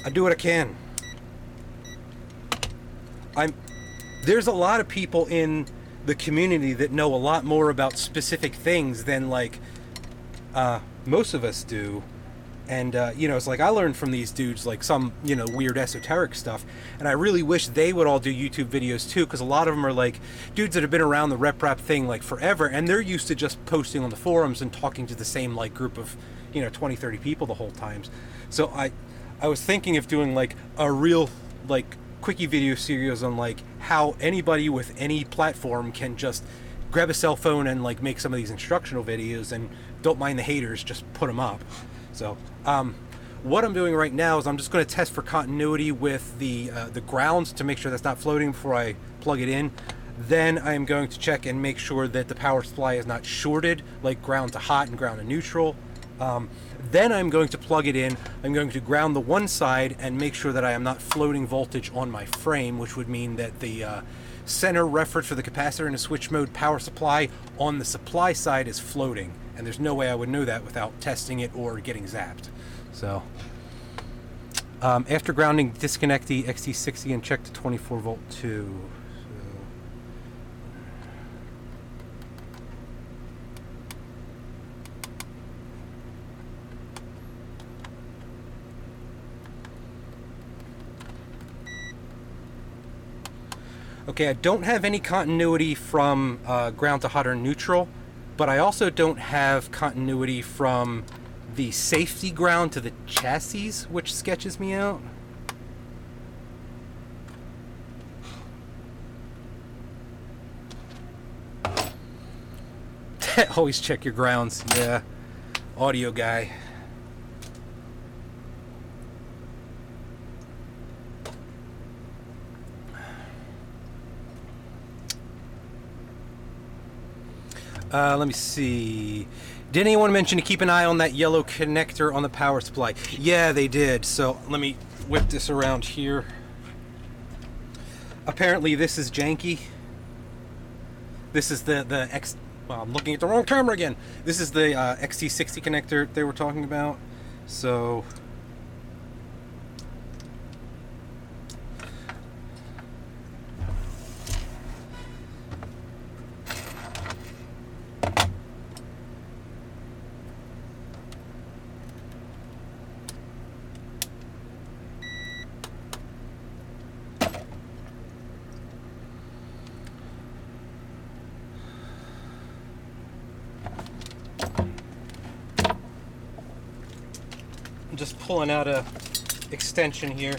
I do what I can. There's a lot of people in the community that know a lot more about specific things than like most of us do. And you know, it's like I learned from these dudes like some, you know, weird esoteric stuff, and I really wish they would all do YouTube videos too, because a lot of them are like dudes that have been around the rep thing like forever, and they're used to just posting on the forums and talking to the same like group of, you know, 20-30 people the whole times. So I was thinking of doing like a real like quickie video series on like how anybody with any platform can just grab a cell phone and like make some of these instructional videos, and don't mind the haters, just put them up. So what I'm doing right now is I'm just going to test for continuity with the grounds to make sure that's not floating before I plug it in. Then I'm going to check and make sure that the power supply is not shorted, like ground to hot and ground to neutral. Then I'm going to plug it in. I'm going to ground the one side and make sure that I am not floating voltage on my frame, which would mean that the center reference for the capacitor in a switch mode power supply on the supply side is floating. And there's no way I would know that without testing it or getting zapped. So after grounding, disconnect the XT60 and check the 24 volt too. Okay, I don't have any continuity from ground to hot or neutral, but I also don't have continuity from the safety ground to the chassis, which sketches me out. Always check your grounds, yeah. Audio guy. Let me see. Did anyone mention to keep an eye on that yellow connector on the power supply? Yeah, they did. So let me whip this around here. Apparently this is janky. This is the well, I'm looking at the wrong camera again. This is the XT60 connector they were talking about. So I'm just pulling out a extension here.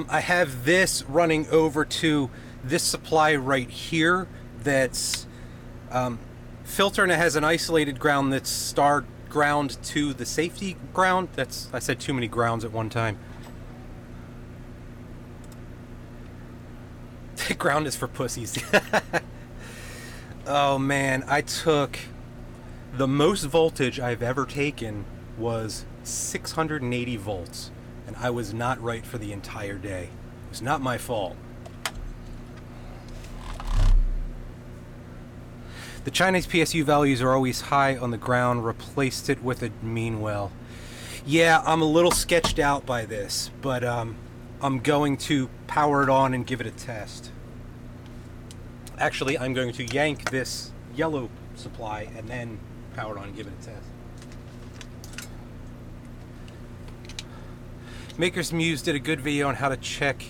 I have this running over to this supply right here that's filter, and it has an isolated ground that's star ground to the safety ground. That's, I said too many grounds at one time. The ground is for pussies. Oh man, I took the most voltage I've ever taken was 680 volts, and I was not right for the entire day. It was not my fault. The Chinese PSU values are always high on the ground. Replaced it with a mean well. Yeah, I'm a little sketched out by this, but I'm going to power it on and give it a test. Actually, I'm going to yank this yellow supply and then power it on and give it a test. Maker's Muse did a good video on how to check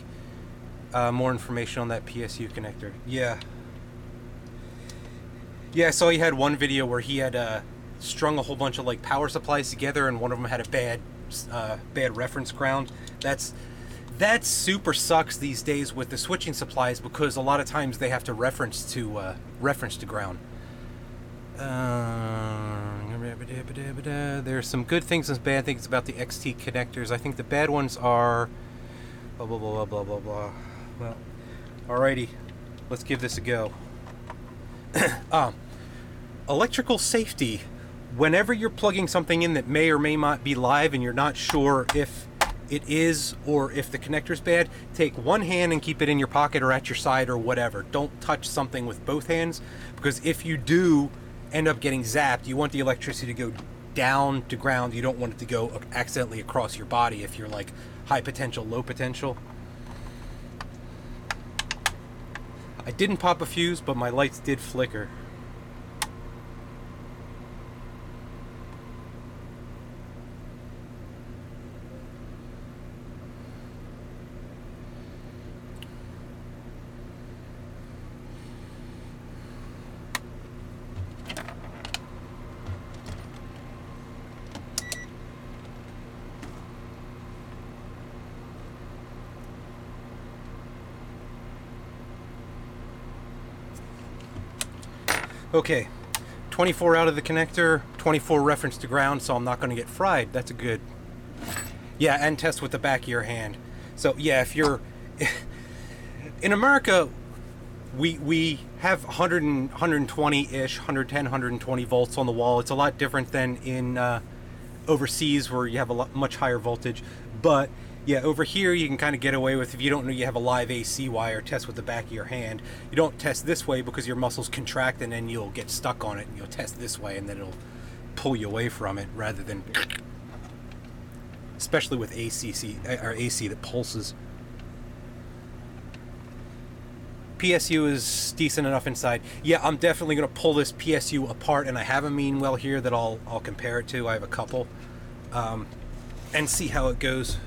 more information on that PSU connector. Yeah, I saw he had one video where he had strung a whole bunch of like power supplies together, and one of them had a bad reference ground. That super sucks these days with the switching supplies, because a lot of times they have to reference to ground. There's some good things and bad things about the XT connectors. I think the bad ones are blah blah blah blah blah blah. Well, alrighty, let's give this a go. Electrical safety. Whenever you're plugging something in that may or may not be live and you're not sure if it is or if the connector's bad, take one hand and keep it in your pocket or at your side or whatever. Don't touch something with both hands, because if you do end up getting zapped, you want the electricity to go down to ground. You don't want it to go accidentally across your body if you're like high potential, low potential. I didn't pop a fuse, but my lights did flicker. Okay, 24 out of the connector, 24 reference to ground, so I'm not going to get fried. That's a good. Yeah, and test with the back of your hand. So yeah, if you're in America, we have 120-ish, 110, 120 volts on the wall. It's a lot different than in overseas, where you have a much higher voltage. But yeah, over here you can kind of get away with, if you don't know you have a live AC wire, test with the back of your hand. You don't test this way because your muscles contract and then you'll get stuck on it, and you'll test this way and then it'll pull you away from it, rather than, especially with AC that pulses. PSU is decent enough inside. Yeah, I'm definitely going to pull this PSU apart, and I have a mean well here that I'll compare it to. I have a couple, and see how it goes.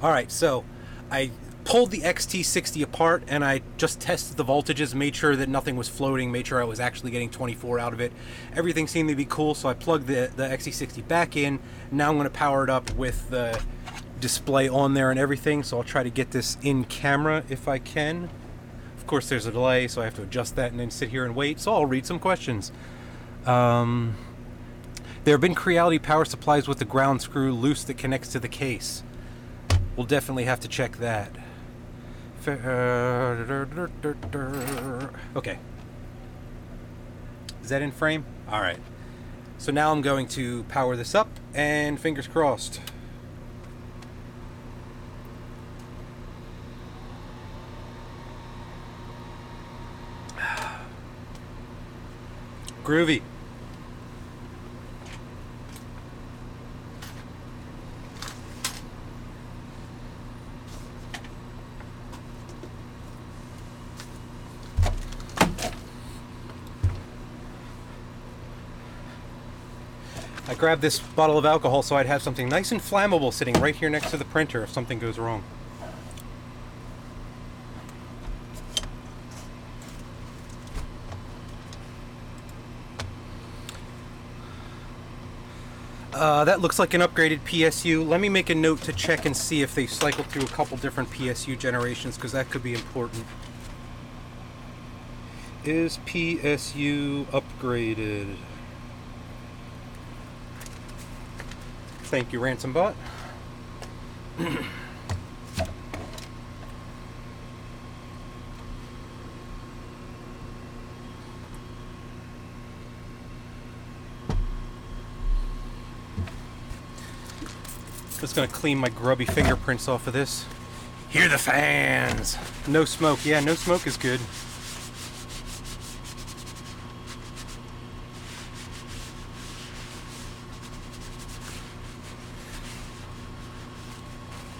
Alright, so I pulled the XT60 apart and I just tested the voltages, made sure that nothing was floating, made sure I was actually getting 24 out of it. Everything seemed to be cool, so I plugged the XT60 back in. Now I'm going to power it up with the display on there and everything, so I'll try to get this in camera if I can. Of course there's a delay, so I have to adjust that and then sit here and wait, so I'll read some questions. There have been Creality power supplies with the ground screw loose that connects to the case. We'll definitely have to check that. Okay. Is that in frame? Alright. So now I'm going to power this up and fingers crossed. Groovy. I grabbed this bottle of alcohol so I'd have something nice and flammable sitting right here next to the printer if something goes wrong. That looks like an upgraded PSU. Let me make a note to check and see if they cycled through a couple different PSU generations, because that could be important. Is PSU upgraded? Thank you, Ransom Bot. Just gonna clean my grubby fingerprints off of this. Hear the fans! No smoke. Yeah, no smoke is good.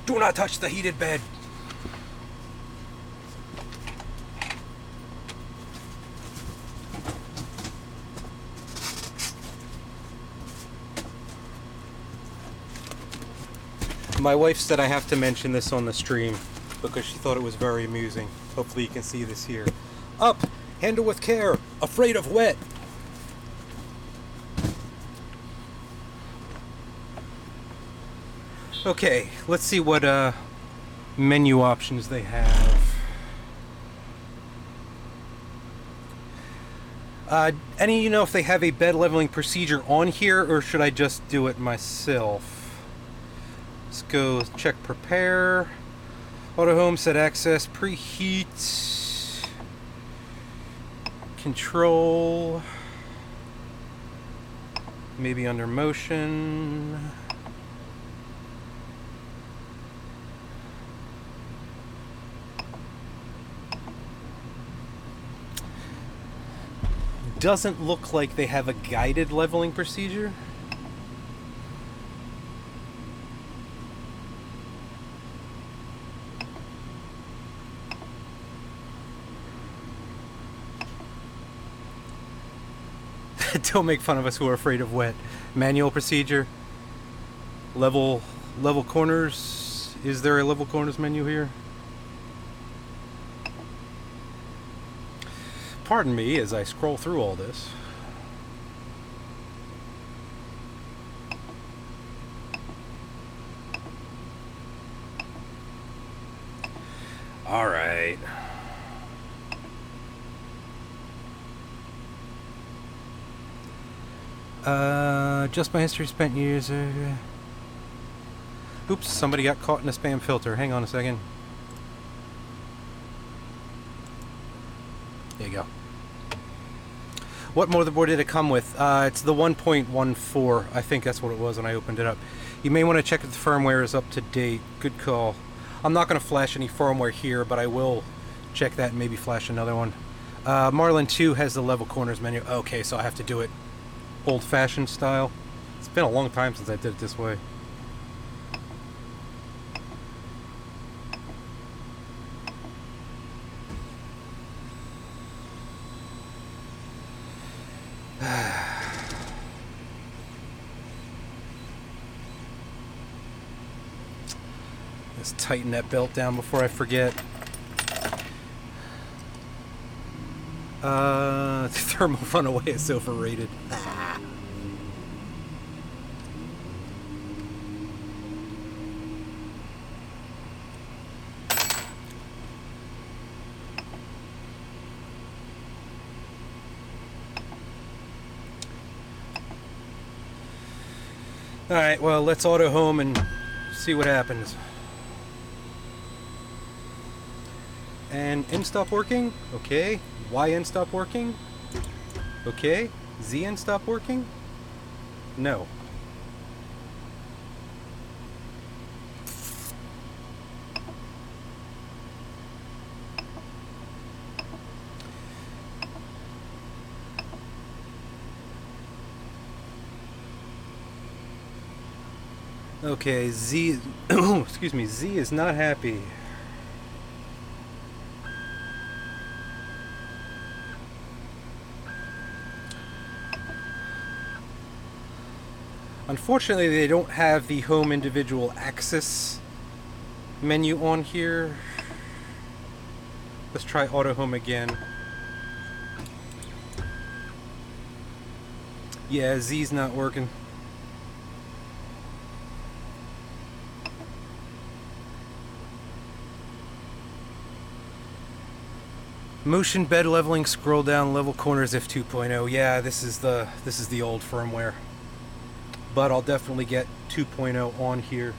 Do not touch the heated bed. My wife said I have to mention this on the stream because she thought it was very amusing. Hopefully you can see this here. Up! Handle with care! Afraid of wet! Okay, let's see what menu options they have. Any, you know, if they have a bed leveling procedure on here, or should I just do it myself? Let's go check prepare. Auto home, set access, preheat. Control. Maybe under motion. Doesn't look like they have a guided leveling procedure. Don't make fun of us who are afraid of wet. Manual procedure. Level corners. Is there a level corners menu here? Pardon me as I scroll through all this. All right. Just my history spent years. Oops, somebody got caught in a spam filter. Hang on a second. There you go. What motherboard did it come with? It's the 1.14. I think that's what it was when I opened it up. You may want to check if the firmware is up to date. Good call. I'm not going to flash any firmware here, but I will check that and maybe flash another one. Marlin 2 has the level corners menu. Okay, so I have to do it old-fashioned style. It's been a long time since I did it this way. Let's tighten that belt down before I forget. Thermal runaway is overrated. Alright, well, let's auto home and see what happens. And N stop working? Okay. Y N stop working? Okay. Z N stop working? No. Okay, Z, excuse me, Z is not happy. Unfortunately, they don't have the home individual axis menu on here. Let's try auto home again. Yeah, Z's not working. Motion bed leveling, scroll down, level corners if 2.0. Yeah, this is the old firmware. But I'll definitely get 2.0 on here.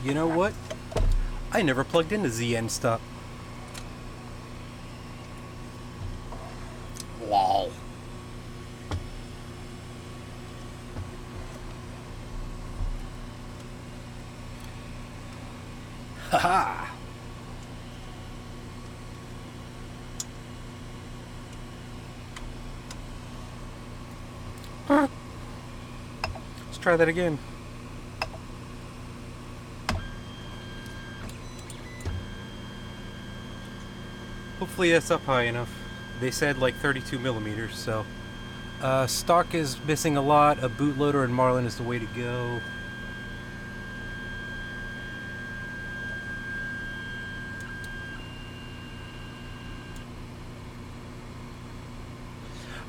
You know what? I never plugged into Z-End stop. Lol. Haha! Let's try that again. Hopefully that's up high enough. They said like 32 millimeters, so. Stock is missing a lot. A bootloader and Marlin is the way to go.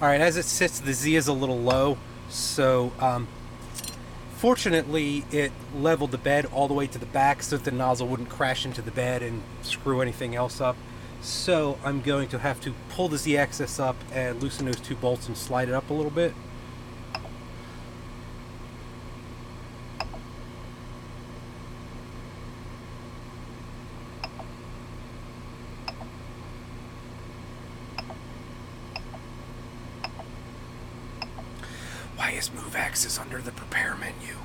Alright, as it sits, the Z is a little low, so fortunately it leveled the bed all the way to the back so that the nozzle wouldn't crash into the bed and screw anything else up. So I'm going to have to pull the Z-axis up and loosen those two bolts and slide it up a little bit. Why is move axis under the prepare menu?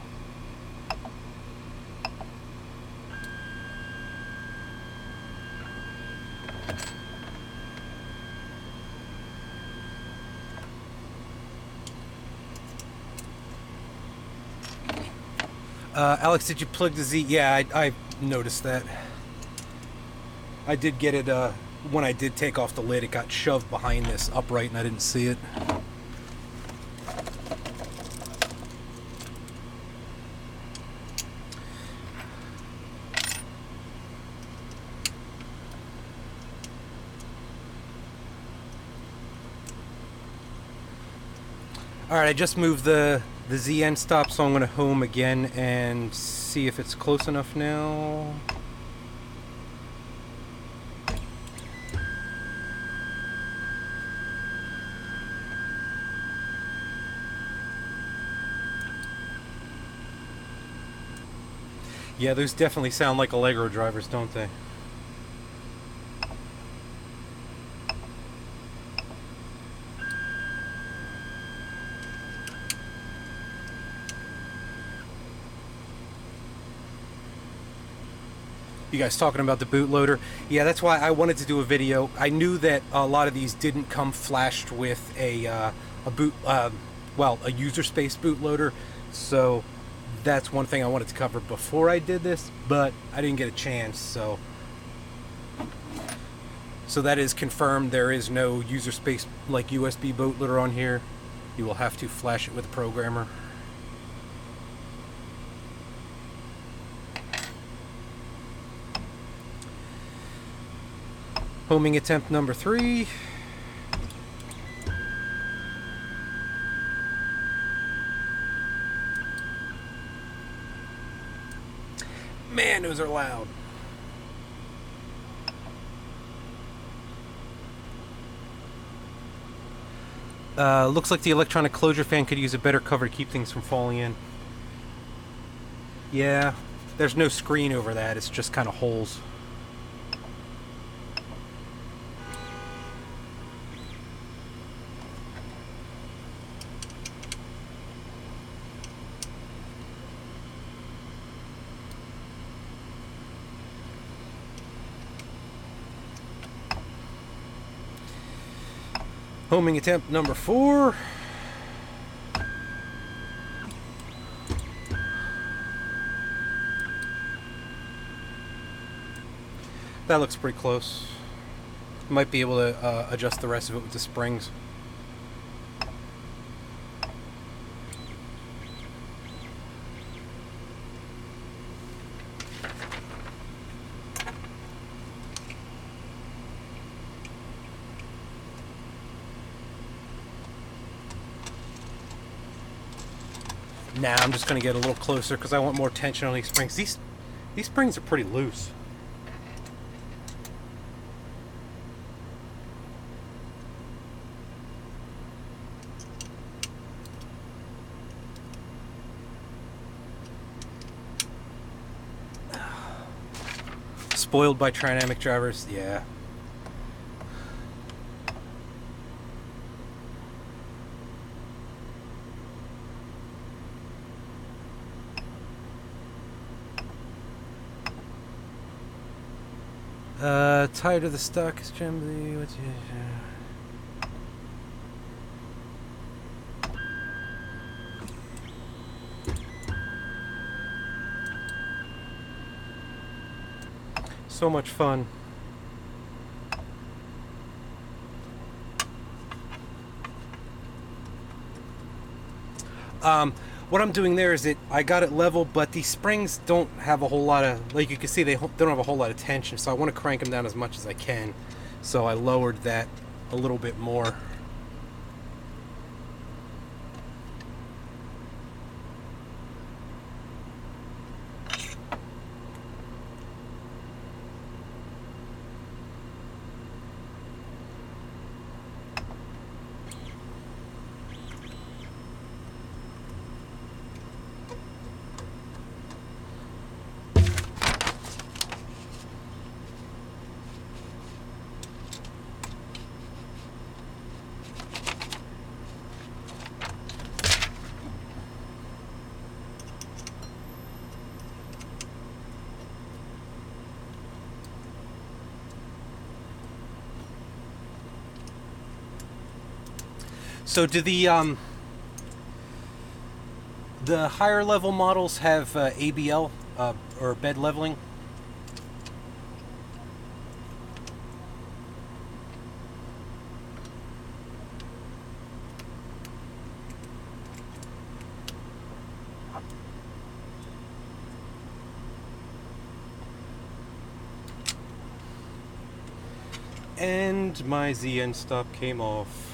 Alex, did you plug the Z? Yeah, I noticed that. I did get it, when I did take off the lid, it got shoved behind this upright and I didn't see it. Alright, I just moved the Z-end stop, so I'm going to home again and see if it's close enough now. Yeah, those definitely sound like Allegro drivers, don't they? You guys talking about the bootloader? Yeah, that's why I wanted to do a video. I knew that a lot of these didn't come flashed with a user space bootloader, so that's one thing I wanted to cover before I did this, but I didn't get a chance, so that is confirmed. There is no user space like USB bootloader on here. You will have to flash it with a programmer. Homing attempt number 3. Man, those are loud. Looks like the electronic closure fan could use a better cover to keep things from falling in. Yeah, there's no screen over that, it's just kind of holes. Homing attempt number 4. That looks pretty close. Might be able to adjust the rest of it with the springs. Now I'm just going to get a little closer because I want more tension on these springs. These springs are pretty loose. Spoiled by trinamic drivers, yeah. Tired of the stock assembly. What's so much fun. What I'm doing there is that I got it level, but these springs don't have a whole lot of, like you can see, they don't have a whole lot of tension, so I want to crank them down as much as I can. So I lowered that a little bit more. So do the higher level models have ABL or bed leveling? And my Z end stop came off.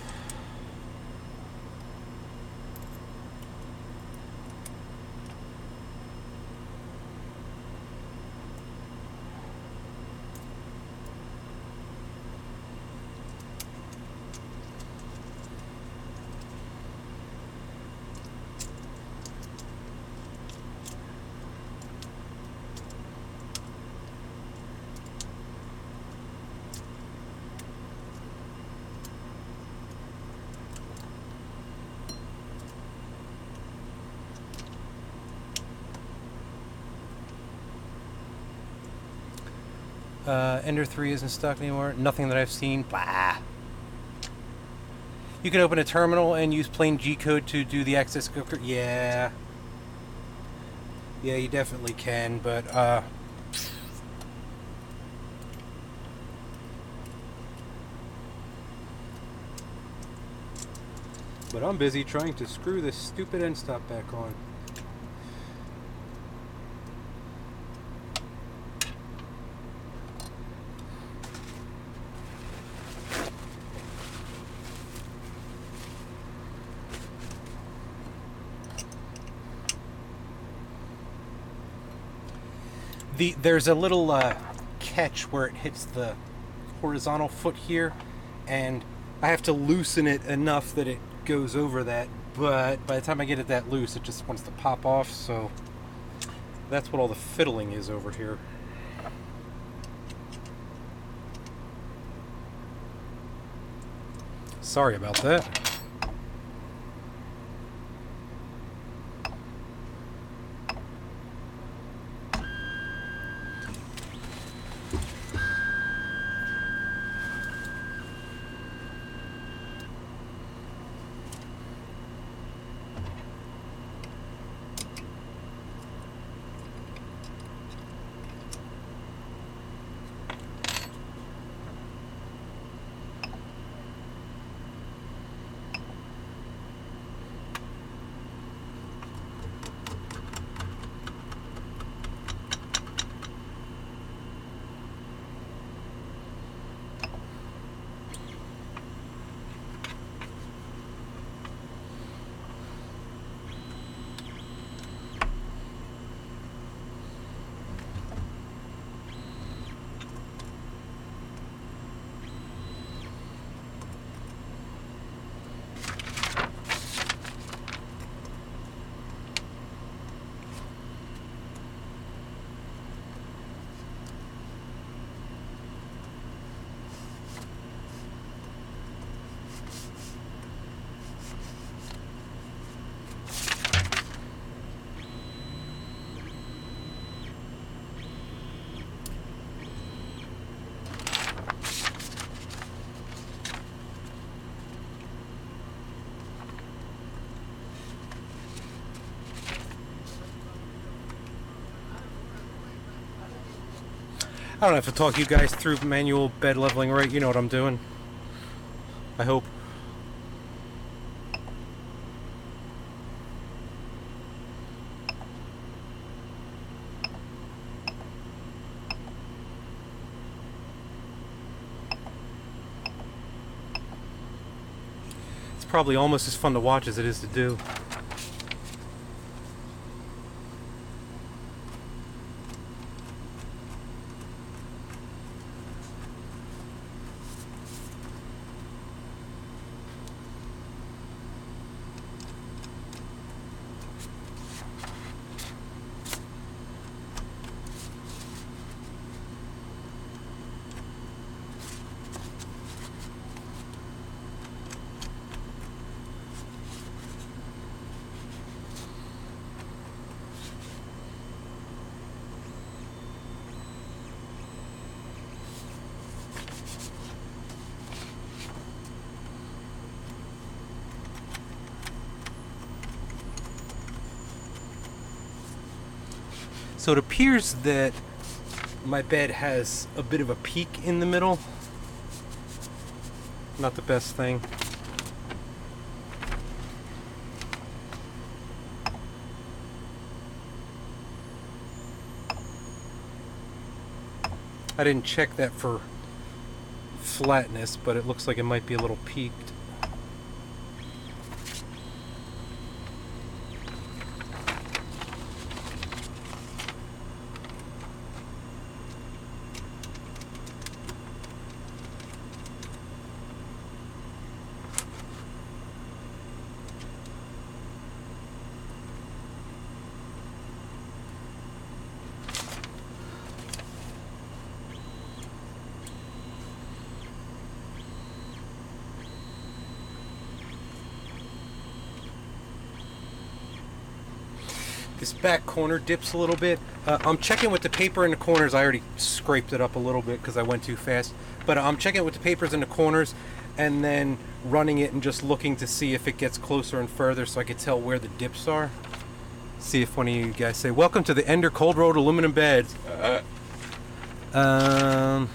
Ender 3 isn't stock anymore. Nothing that I've seen. Blah. You can open a terminal and use plain G code to do the access cooker. Yeah. Yeah, you definitely can, but I'm busy trying to screw this stupid end stop back on. There's a little catch where it hits the horizontal foot here, and I have to loosen it enough that it goes over that, but by the time I get it that loose, it just wants to pop off, so that's what all the fiddling is over here. Sorry about that. I don't have to talk you guys through manual bed leveling, right? You know what I'm doing. I hope. It's probably almost as fun to watch as it is to do. So it appears that my bed has a bit of a peak in the middle. Not the best thing. I didn't check that for flatness, but it looks like it might be a little peaked. This back corner dips a little bit. I'm checking with the paper in the corners. I already scraped it up a little bit because I went too fast. But I'm checking with the papers in the corners and then running it and just looking to see if it gets closer and further so I can tell where the dips are. See if one of you guys say, "Welcome to the Ender Cold Road Aluminum Beds." I'm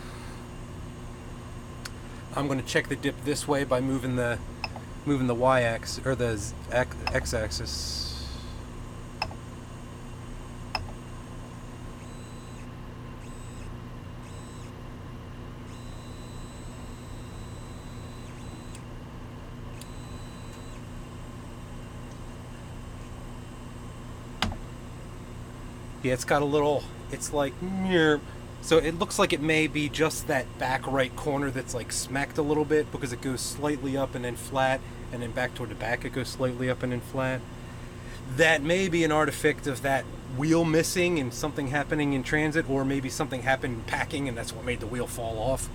going to check the dip this way by moving the y-axis or the x-axis. Yeah, it's got a little, it's like So it looks like it may be just that back right corner that's like smacked a little bit, because it goes slightly up and then flat, and then back toward the back it goes slightly up and then flat. That may be an artifact of that wheel missing and something happening in transit, or maybe something happened packing and that's what made the wheel fall off.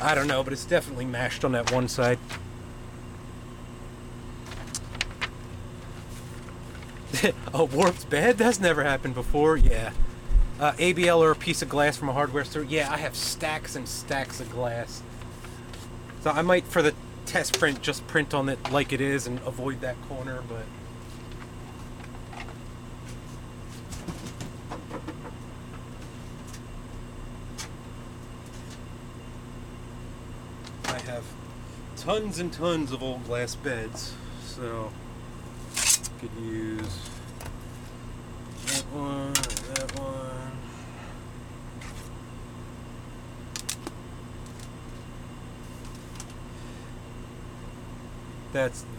I don't know, but it's definitely mashed on that one side. A warped bed? That's never happened before. Yeah. ABL or a piece of glass from a hardware store. Yeah, I have stacks and stacks of glass. So I might, for the test print, just print on it like it is and avoid that corner, but... I have tons and tons of old glass beds, so could use that one and that one.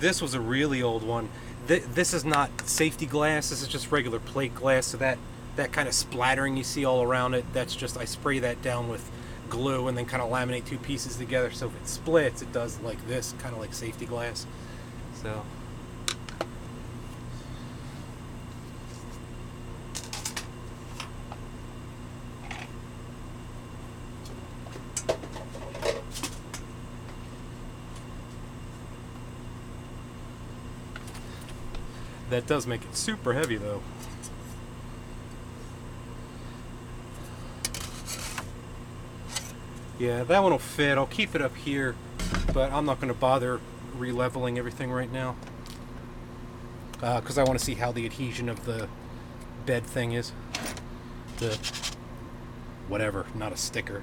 This was a really old one. This is not safety glass, this is just regular plate glass, so that kind of splattering you see all around it, that's just, I spray that down with glue and then kind of laminate two pieces together, so if it splits it does like this, kind of like safety glass. So that does make it super heavy though. Yeah, that one will fit. I'll keep it up here, but I'm not going to bother re-leveling everything right now, because I want to see how the adhesion of the bed thing is. The whatever, not a sticker.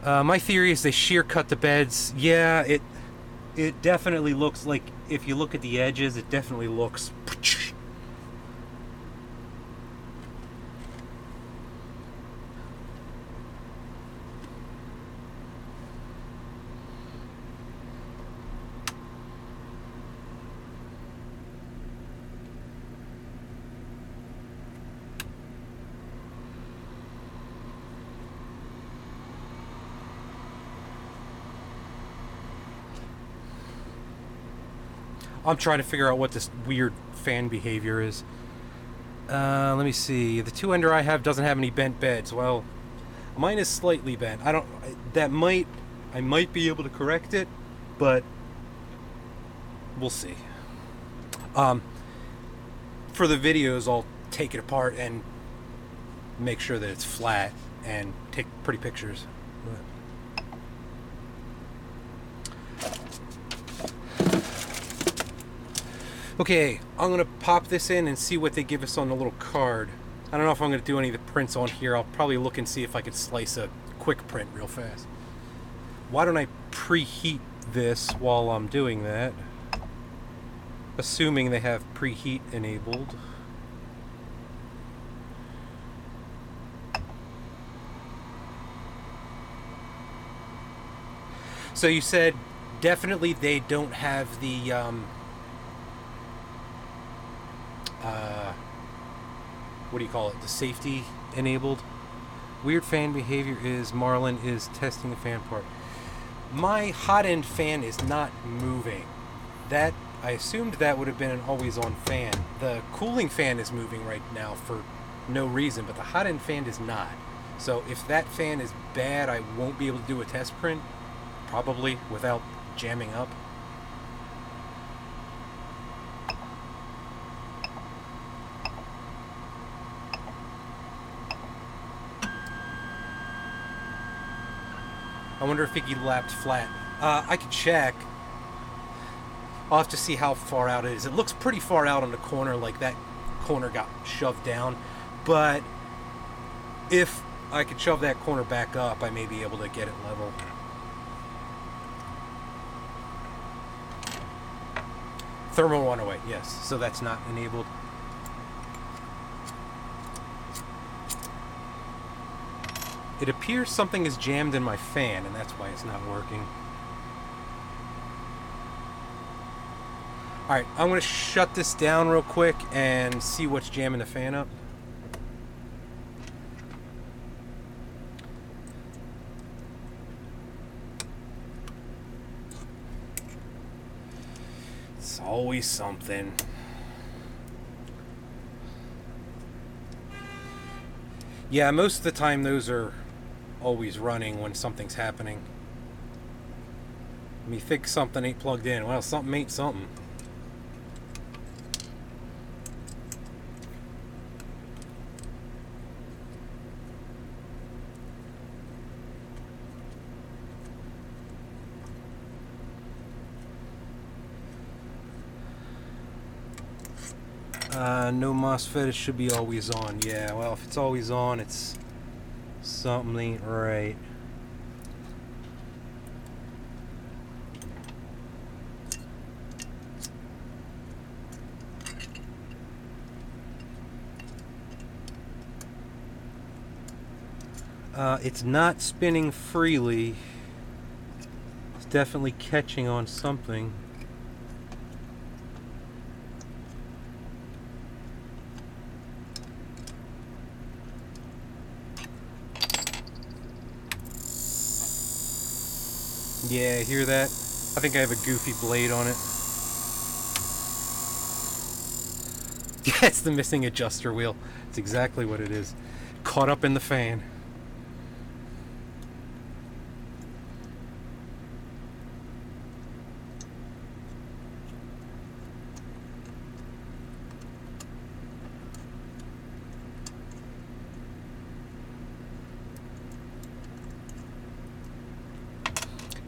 My theory is they shear cut the beds. Yeah, it definitely looks like, if you look at the edges, it definitely looks... I'm trying to figure out what this weird fan behavior is. Let me see. The two-ender I have doesn't have any bent beds. Well, mine is slightly bent. I might be able to correct it, but we'll see. For the videos, I'll take it apart and make sure that it's flat and take pretty pictures. Okay, I'm going to pop this in and see what they give us on the little card. I don't know if I'm going to do any of the prints on here. I'll probably look and see if I could slice a quick print real fast. Why don't I preheat this while I'm doing that? Assuming they have preheat enabled. So you said definitely they don't have the... what do you call it? The safety enabled. Weird fan behavior is Marlin is testing the fan part. My hot end fan is not moving. That, I assumed that would have been an always on fan. The cooling fan is moving right now for no reason, but the hot end fan is not. So if that fan is bad, I won't be able to do a test print, probably, without jamming up. I wonder if it lapped flat. I could check. I'll have to see how far out it is. It looks pretty far out on the corner, like that corner got shoved down. But if I could shove that corner back up, I may be able to get it level. Thermal runaway, yes. So that's not enabled. It appears something is jammed in my fan, and that's why it's not working. Alright, I'm going to shut this down real quick and see what's jamming the fan up. It's always something. Yeah, most of the time those are always running when something's happening. You think something ain't plugged in. Well, something ain't something. No MOSFET, it should be always on. Yeah, well, if it's always on, it's something ain't right. It's not spinning freely. It's definitely catching on something. Yeah, hear that? I think I have a goofy blade on it. Yeah, it's the missing adjuster wheel. It's exactly what it is. Caught up in the fan.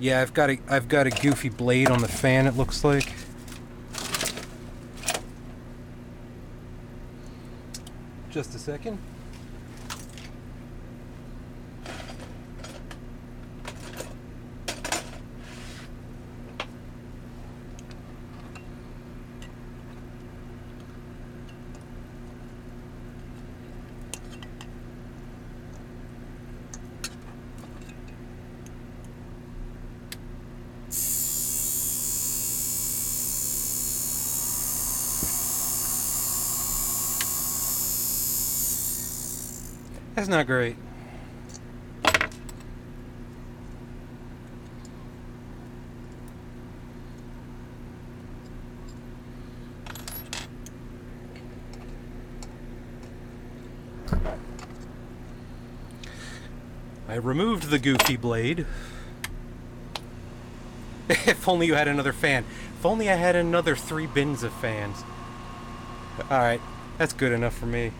Yeah, I've got a goofy blade on the fan, it looks like. Just a second. That's not great. I removed the goofy blade. If only you had another fan. If only I had another 3 bins of fans. Alright, that's good enough for me.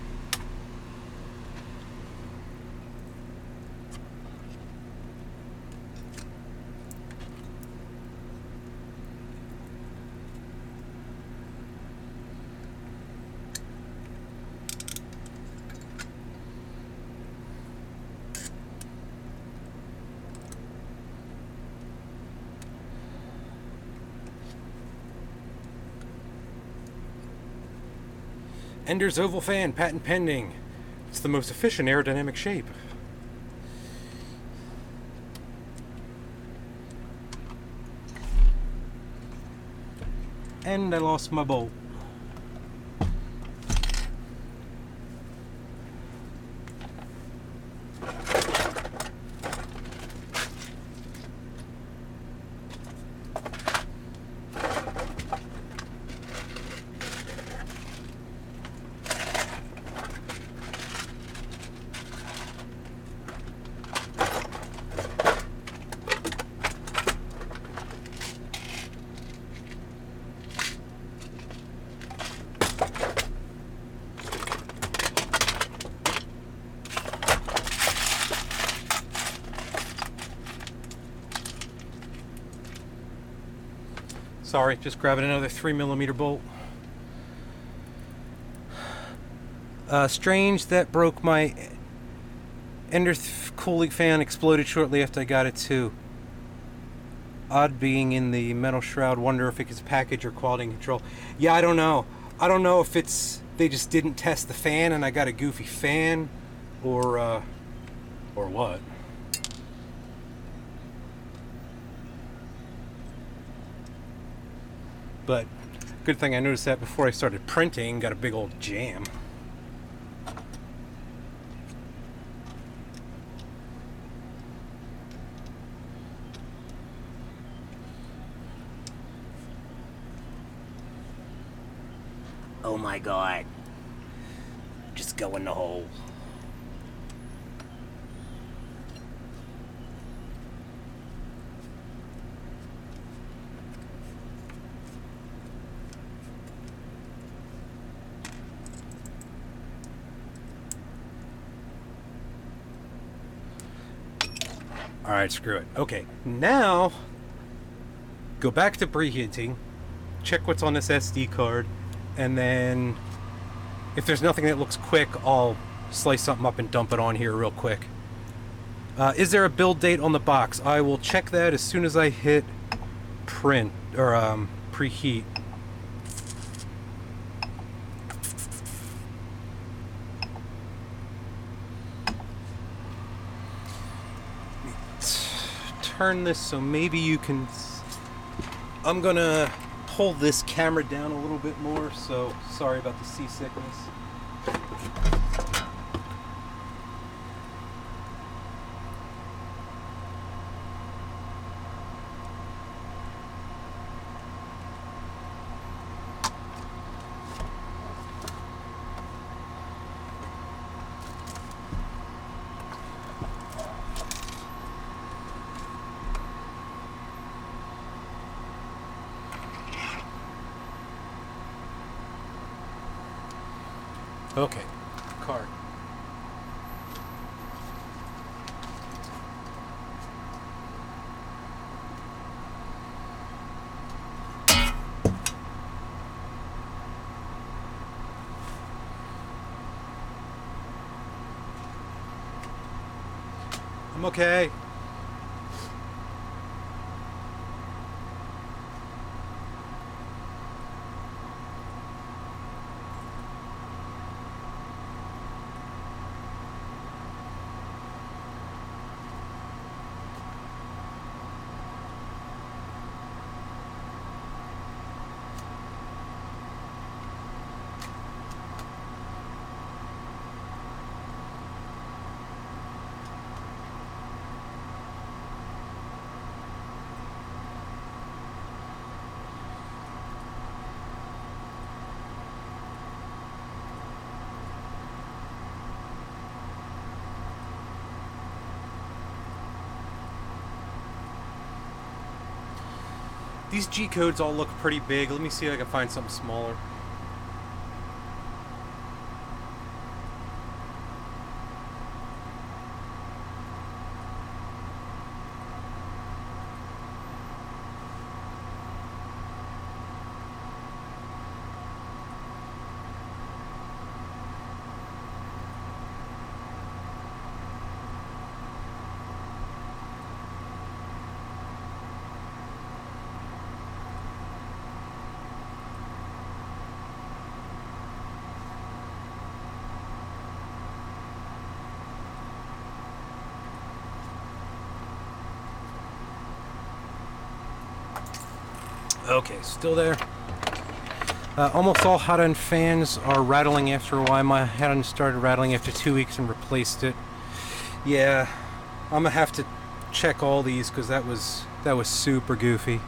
Ender's oval fan, patent pending. It's the most efficient aerodynamic shape. And I lost my bolt. Sorry, just grabbing another 3mm bolt. Strange, that broke my Ender cooling fan, exploded shortly after I got it too. Odd being in the metal shroud, wonder if it's package or quality control. Yeah, I don't know. I don't know if it's they just didn't test the fan and I got a goofy fan or what. But good thing I noticed that before I started printing. Got a big old jam. my god. Just go in the hole. Alright, screw it. Okay, now go back to preheating, check what's on this SD card, and then if there's nothing that looks quick, I'll slice something up and dump it on here real quick. Is there a build date on the box? I will check that as soon as I hit print, or preheat. Turn this so maybe you can. I'm gonna pull this camera down a little bit more, so sorry about the seasickness. Okay, card. I'm okay. These G codes all look pretty big. Let me see if I can find something smaller. Okay, still there. Almost all hot end fans are rattling after a while. My hot end started rattling after 2 weeks and replaced it. Yeah, I'm gonna have to check all these because that was super goofy.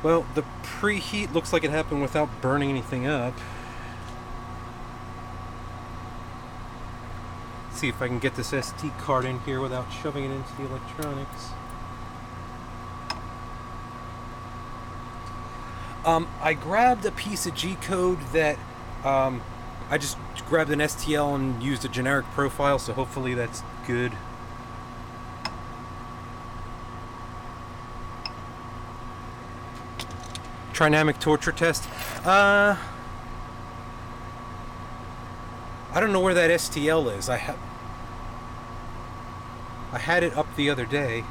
Well, the preheat looks like it happened without burning anything up. Let's see if I can get this SD card in here without shoving it into the electronics. I grabbed a piece of G-code that I just grabbed an STL and used a generic profile, so hopefully that's good. Trinamic torture test. I don't know where that STL is. I had it up the other day.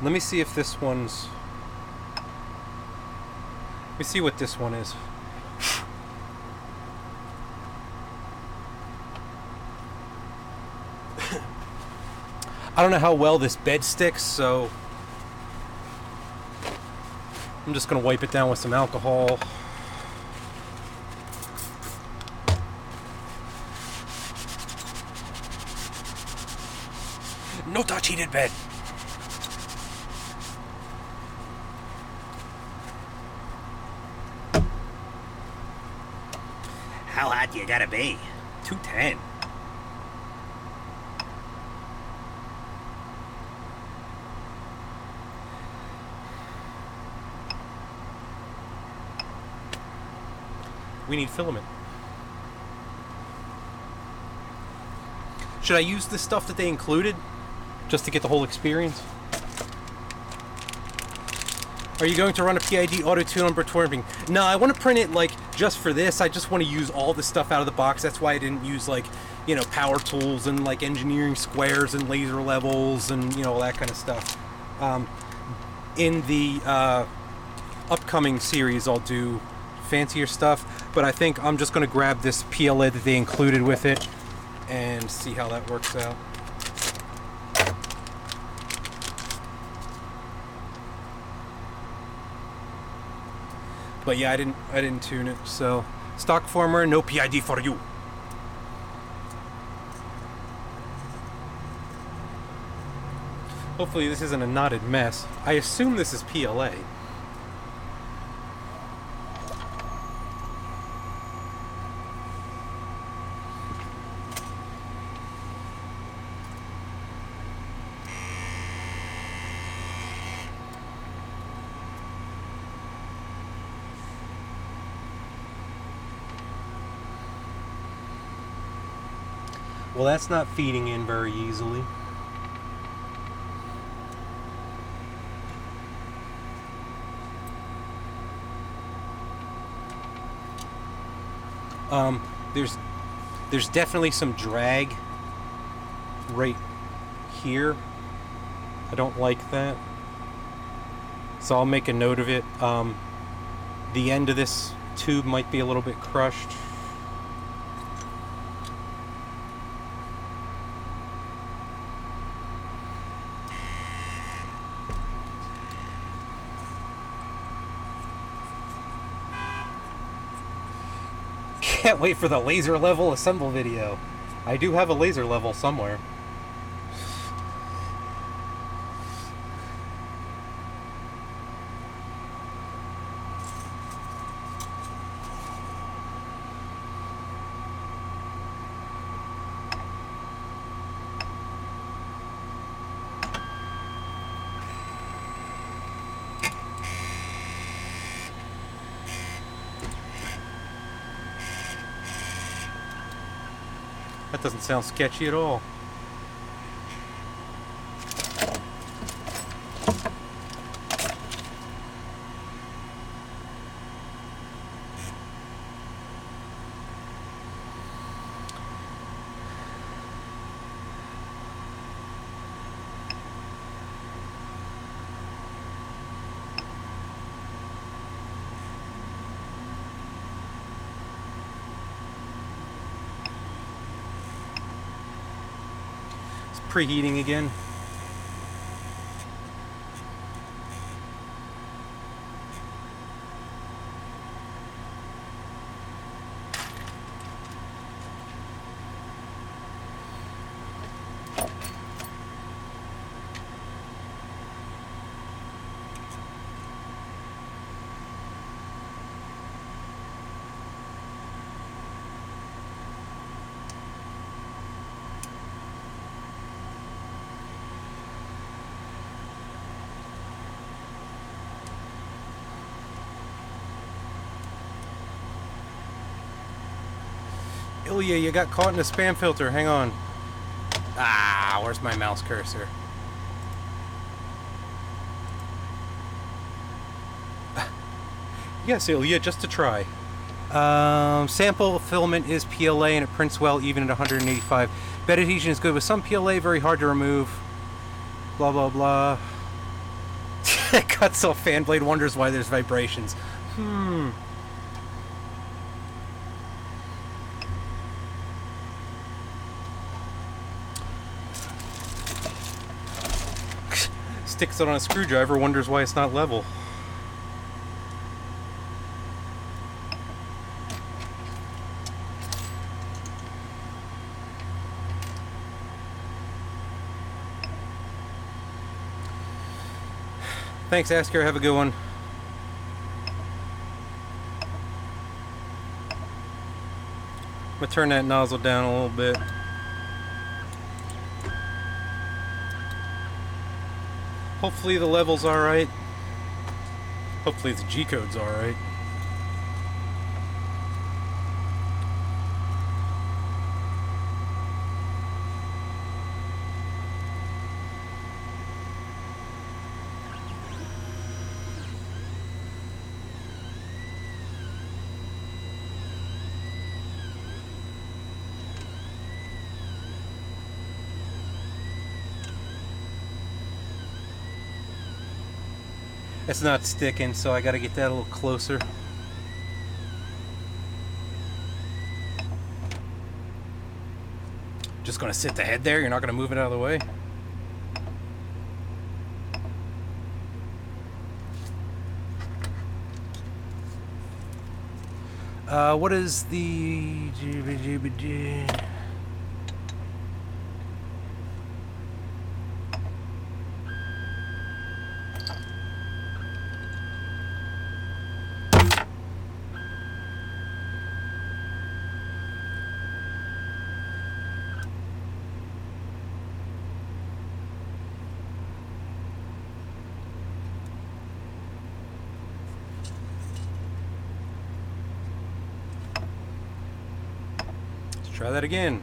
Let me see if this one's... Let me see what this one is. I don't know how well this bed sticks, so I'm just gonna wipe it down with some alcohol. No touch heated bed. How hot do you gotta be? 210. We need filament. Should I use the stuff that they included just to get the whole experience? Are you going to run a PID auto tune on Bertorping? No, I want to print it like just for this. I just want to use all the stuff out of the box. That's why I didn't use like, you know, power tools and like engineering squares and laser levels and, you know, all that kind of stuff. In the upcoming series, I'll do fancier stuff, but I think I'm just going to grab this PLA that they included with it and see how that works out. But yeah, I didn't tune it. So stock former, no PID for you. Hopefully this isn't a knotted mess. I assume this is PLA. Well, that's not feeding in very easily. There's definitely some drag right here. I don't like that. So I'll make a note of it. The end of this tube might be a little bit crushed. Can't wait for the laser level assemble video. I do have a laser level somewhere. That doesn't sound sketchy at all. Preheating again. Ilya, you got caught in a spam filter. Hang on. Ah, where's my mouse cursor? Yes, Ilya, just to try. Sample filament is PLA and it prints well even at 185. Bed adhesion is good with some PLA, very hard to remove. Blah, blah, blah. Cuts off fan blade, wonders why there's vibrations. Sticks it on a screwdriver, wonders why it's not level. Thanks, Asker. Have a good one. I'm gonna turn that nozzle down a little bit. Hopefully the level's alright. Hopefully the G-code's alright. It's not sticking, so I gotta get that a little closer. Just gonna sit the head there, you're not gonna move it out of the way? What is the... Try that again.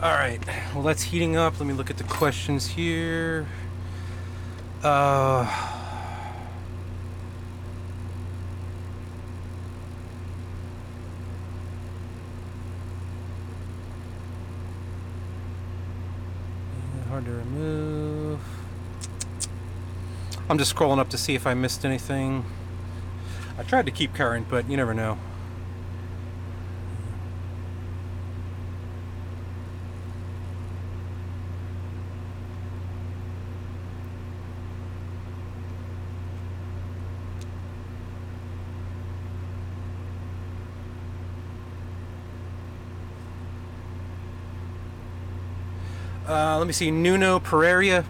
All right, well, that's heating up. Let me look at the questions here. Hard to remove. I'm just scrolling up to see if I missed anything. I tried to keep current, but you never know. Let me see, Nuno Pereira,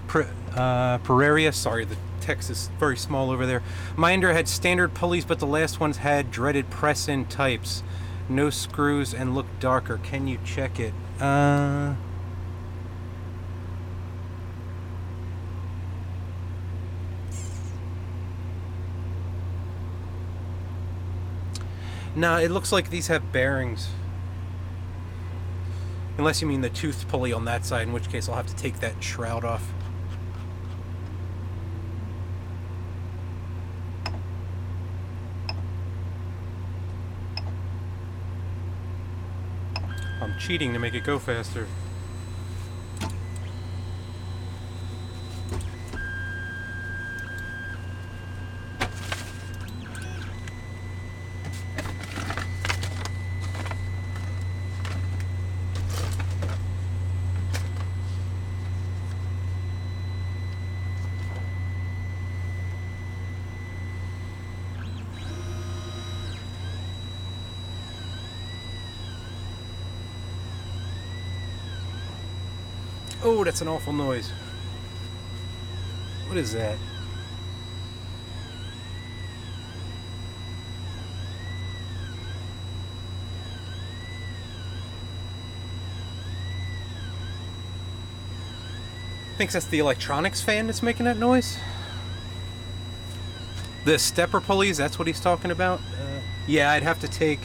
sorry, the text is very small over there. Minder had standard pulleys, but the last ones had dreaded press-in types. No screws and look darker. Can you check it? No, it looks like these have bearings. Unless you mean the tooth pulley on that side, in which case I'll have to take that shroud off. I'm cheating to make it go faster. Oh, that's an awful noise. What is that? Thinks that's the electronics fan that's making that noise? The stepper pulleys, that's what he's talking about? Yeah, I'd have to take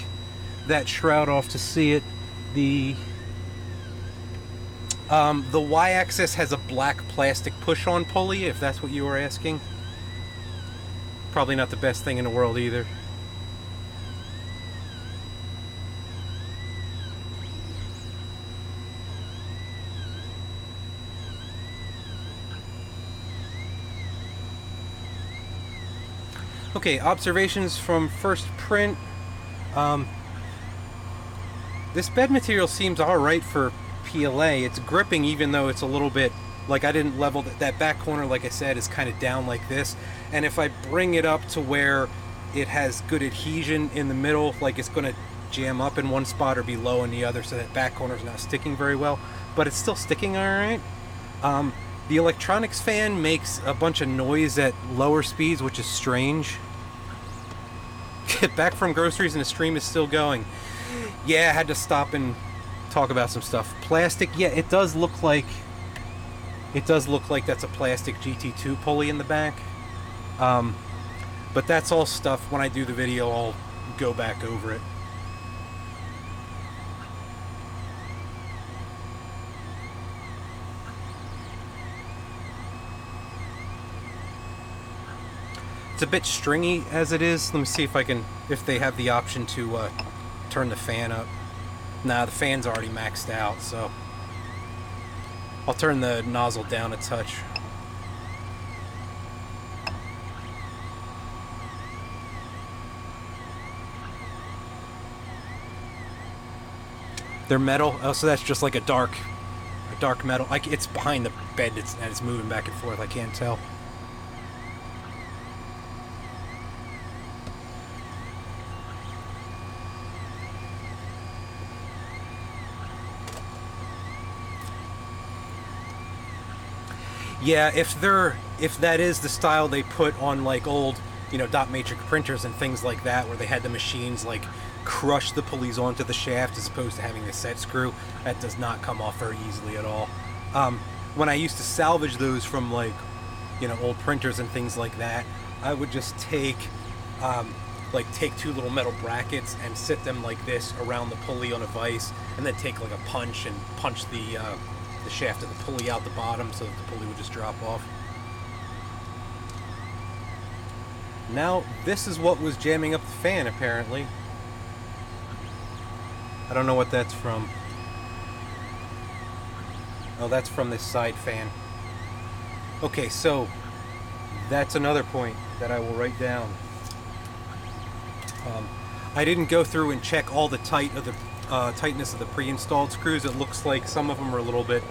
that shroud off to see it. The Y-axis has a black plastic push-on pulley, if that's what you were asking. Probably not the best thing in the world either. Okay, observations from first print. This bed material seems alright for PLA. It's gripping even though it's a little bit, like I didn't level that back corner, like I said, is kind of down like this. And if I bring it up to where it has good adhesion in the middle, like it's going to jam up in one spot or be low in the other, so that back corner is not sticking very well, but it's still sticking all right. The electronics fan makes a bunch of noise at lower speeds, which is strange. Get back from groceries and the stream is still going. Yeah, I had to stop and talk about some stuff. Plastic, yeah, it does look like that's a plastic GT2 pulley in the back. But that's all stuff. When I do the video, I'll go back over it. It's a bit stringy as it is. Let me see if they have the option to turn the fan up. Nah, the fan's already maxed out, so I'll turn the nozzle down a touch. They're metal. Oh, so that's just like a dark metal. Like it's behind the bed and it's moving back and forth. I can't tell. Yeah, if that is the style they put on like old, dot matrix printers and things like that, where they had the machines like crush the pulleys onto the shaft as opposed to having the set screw, that does not come off very easily at all. When I used to salvage those from like, old printers and things like that, I would just take two little metal brackets and sit them like this around the pulley on a vise, and then take like a punch and punch the shaft of the pulley out the bottom so that the pulley would just drop off. Now, this is what was jamming up the fan, apparently. I don't know what that's from. Oh, that's from this side fan. Okay, so that's another point that I will write down. I didn't go through and check all the tightness of the pre-installed screws. It looks like some of them are a little bit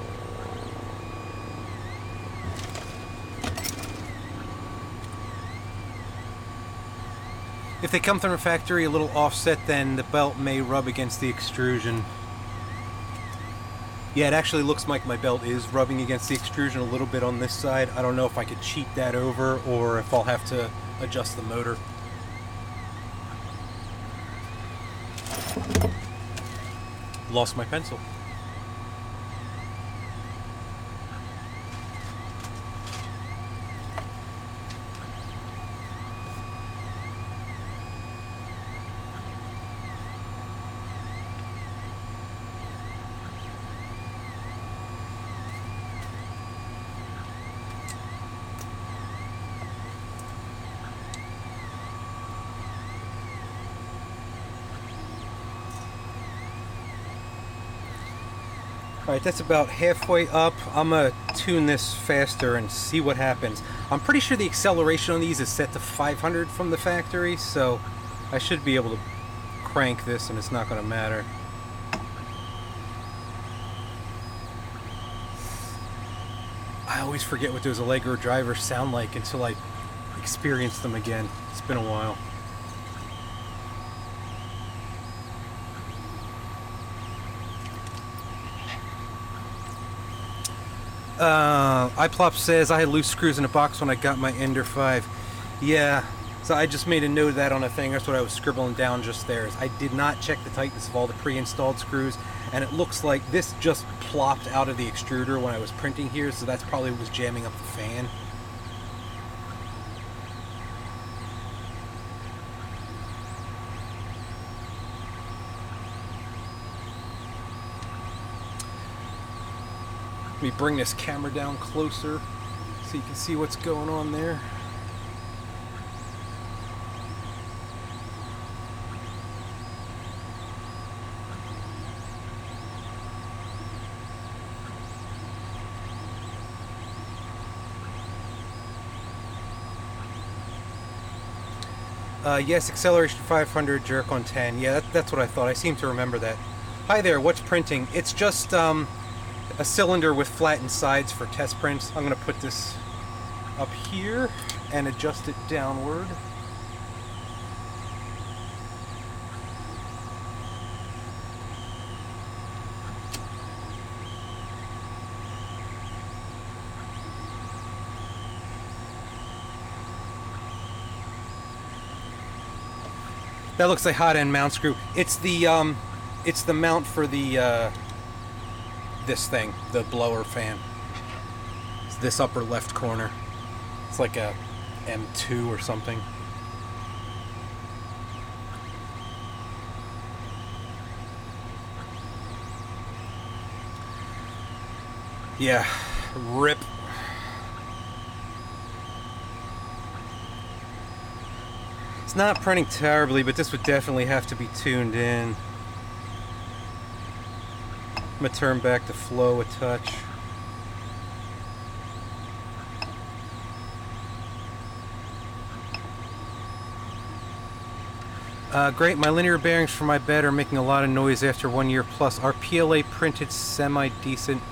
if they come from a factory a little offset, then the belt may rub against the extrusion. Yeah, it actually looks like my belt is rubbing against the extrusion a little bit on this side. I don't know if I could cheat that over or if I'll have to adjust the motor. Lost my pencil. Alright, that's about halfway up. I'm going to tune this faster and see what happens. I'm pretty sure the acceleration on these is set to 500 from the factory, so I should be able to crank this and it's not going to matter. I always forget what those Allegro drivers sound like until I experience them again. It's been a while. iPlop says I had loose screws in a box when I got my Ender 5. Yeah, so I just made a note of that on a thing. That's what I was scribbling down just there. I did not check the tightness of all the pre-installed screws, and it looks like this just plopped out of the extruder when I was printing here, so that's probably what was jamming up the fan. Let me bring this camera down closer so you can see what's going on there. Yes, acceleration 500, jerk on 10. Yeah, that's what I thought. I seem to remember that. Hi there, what's printing? It's just a cylinder with flattened sides for test prints. I'm going to put this up here and adjust it downward. That looks like hot end mount screw. It's the mount for the this thing, the blower fan. It's this upper left corner. It's like a M2 or something. Yeah, rip. It's not printing terribly, but this would definitely have to be tuned in. I'm gonna turn back the flow a touch. Great, my linear bearings for my bed are making a lot of noise after 1 year plus. Are PLA printed semi-decent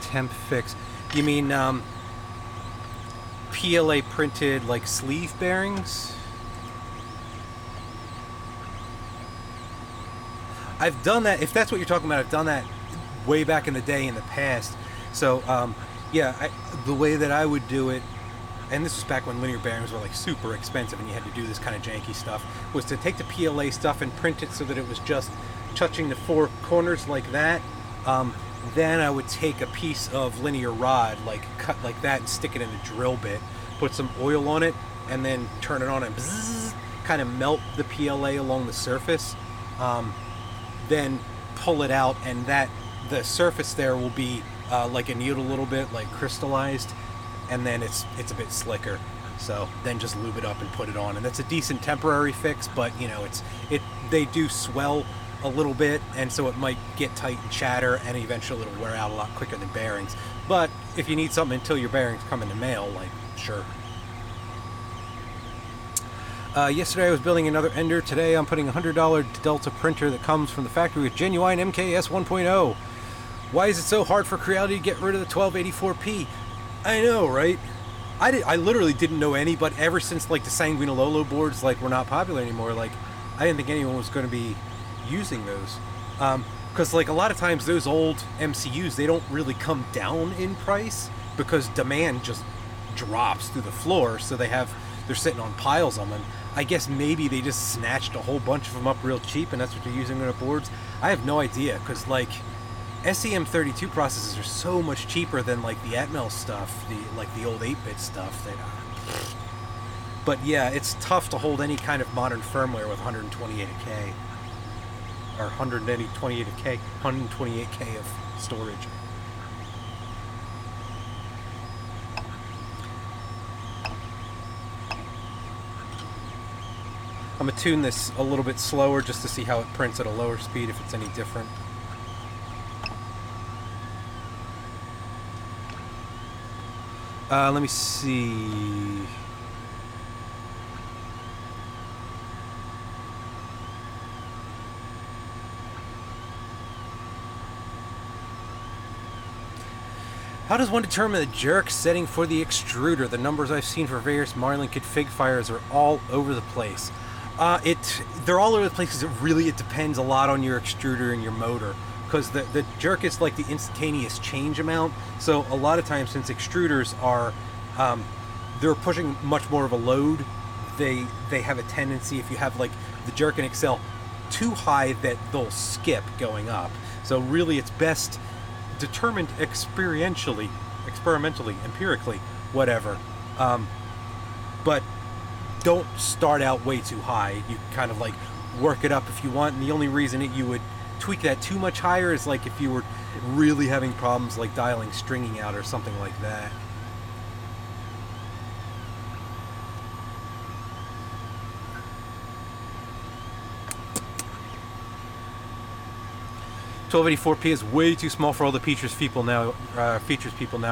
temp fix? You mean PLA printed like sleeve bearings? I've done that. If that's what you're talking about, I've done that way back in the day in the past. So yeah, the way that I would do it, and this was back when linear bearings were like super expensive and you had to do this kind of janky stuff, was to take the PLA stuff and print it so that it was just touching the four corners like that. Then I would take a piece of linear rod, like cut like that, and stick it in a drill bit, put some oil on it, and then turn it on and bzzz, kind of melt the PLA along the surface. Then pull it out, and the surface there will be like annealed a little bit, like crystallized, and then it's a bit slicker. So then just lube it up and put it on, and that's a decent temporary fix. But you know, they do swell a little bit, and so it might get tight and chatter, and eventually it'll wear out a lot quicker than bearings. But if you need something until your bearings come in the mail, like, sure. Yesterday I was building another Ender. Today I'm putting a $100 Delta printer that comes from the factory with genuine MKS 1.0. Why is it so hard for Creality to get rid of the 1284p? I know, right? I literally didn't know any, but ever since like the Sanguinalolo boards like were not popular anymore, like I didn't think anyone was going to be using those, because like a lot of times those old MCUs, they don't really come down in price because demand just drops through the floor, so they're sitting on piles of them. I guess maybe they just snatched a whole bunch of them up real cheap and that's what they're using on their boards. I have no idea, because like SEM32 processors are so much cheaper than like the Atmel stuff, the old 8-bit stuff. But yeah, it's tough to hold any kind of modern firmware with 128K. Or 128K of storage. I'm going to tune this a little bit slower just to see how it prints at a lower speed, if it's any different. Let me see. How does one determine the jerk setting for the extruder? The numbers I've seen for various Marlin config fires are all over the place. They're all over the place because it depends a lot on your extruder and your motor. Because the jerk is like the instantaneous change amount. So a lot of times, since extruders are, they're pushing much more of a load, they have a tendency, if you have like the jerk in Excel too high, that they'll skip going up. So really it's best determined experimentally, empirically, whatever. But don't start out way too high. You kind of like work it up if you want, and the only reason you would tweak that too much higher is like if you were really having problems like dialing stringing out or something like that. $1284p is way too small for all the features people now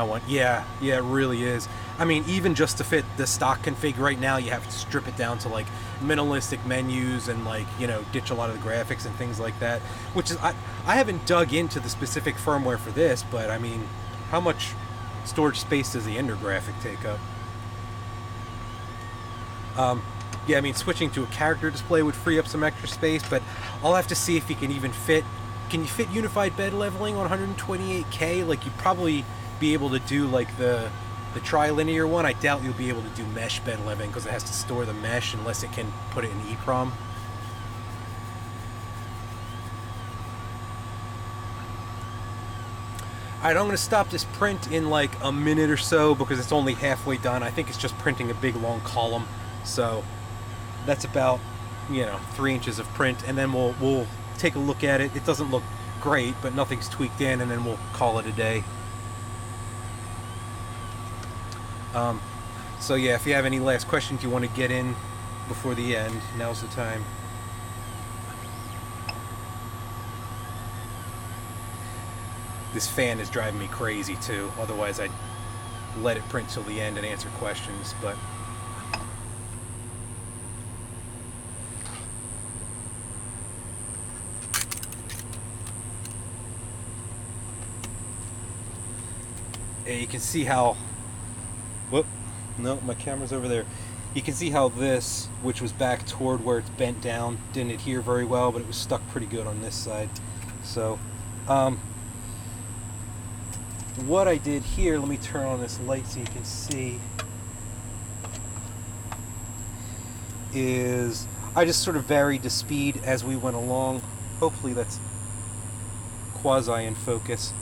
want. Yeah, it really is. I mean, even just to fit the stock config right now, you have to strip it down to like minimalistic menus and like, you know, ditch a lot of the graphics and things like that. Which is, I haven't dug into the specific firmware for this, but I mean, how much storage space does the Ender graphic take up? Yeah, I mean, switching to a character display would free up some extra space, but I'll have to see if you can even fit. Can you fit unified bed leveling on 128K? Like, you'd probably be able to do like the The trilinear one, I doubt you'll be able to do mesh bed leveling because it has to store the mesh unless it can put it in EEPROM. Alright, I'm going to stop this print in like a minute or so because it's only halfway done. I think it's just printing a big long column. So that's about, you know, 3 inches of print, and then we'll take a look at it. It doesn't look great, but nothing's tweaked in, and then we'll call it a day. So yeah, if you have any last questions you want to get in before the end, now's the time. This fan is driving me crazy too, otherwise I'd let it print till the end and answer questions, but yeah, you can see how, whoop, no, my camera's over there. You can see how this, which was back toward where it's bent down, didn't adhere very well, but it was stuck pretty good on this side. So, what I did here, let me turn on this light so you can see, is I just sort of varied the speed as we went along. Hopefully that's quasi in focus.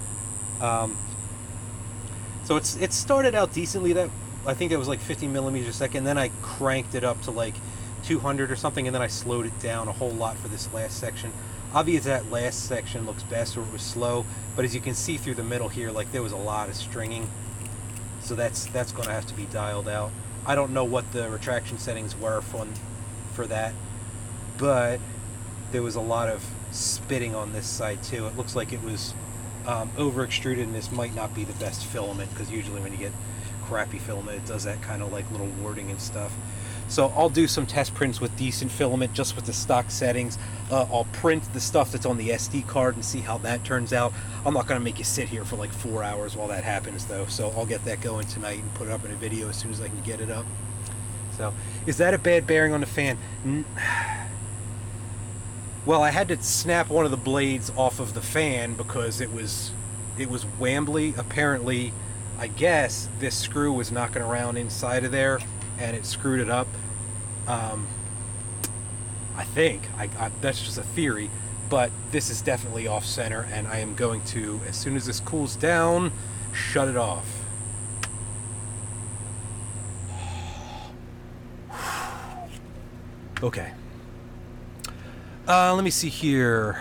So it started out decently. That I think that was like 50 millimeters a second. Then I cranked it up to like 200 or something, and then I slowed it down a whole lot for this last section. Obviously that last section looks best where it was slow, but as you can see through the middle here, like there was a lot of stringing. So that's going to have to be dialed out. I don't know what the retraction settings were for that, but there was a lot of spitting on this side too. It looks like it was over extruded, and this might not be the best filament, because usually when you get crappy filament it does that kind of like little warding and stuff. So I'll do some test prints with decent filament just with the stock settings. I'll print the stuff that's on the SD card and see how that turns out. I'm not going to make you sit here for like 4 hours while that happens though, so I'll get that going tonight and put it up in a video as soon as I can get it up. So, is that a bad bearing on the fan? Well, I had to snap one of the blades off of the fan because it was wambly. Apparently, I guess this screw was knocking around inside of there and it screwed it up. I think that's just a theory, but this is definitely off center, and I am going to, as soon as this cools down, shut it off. Okay. Let me see here.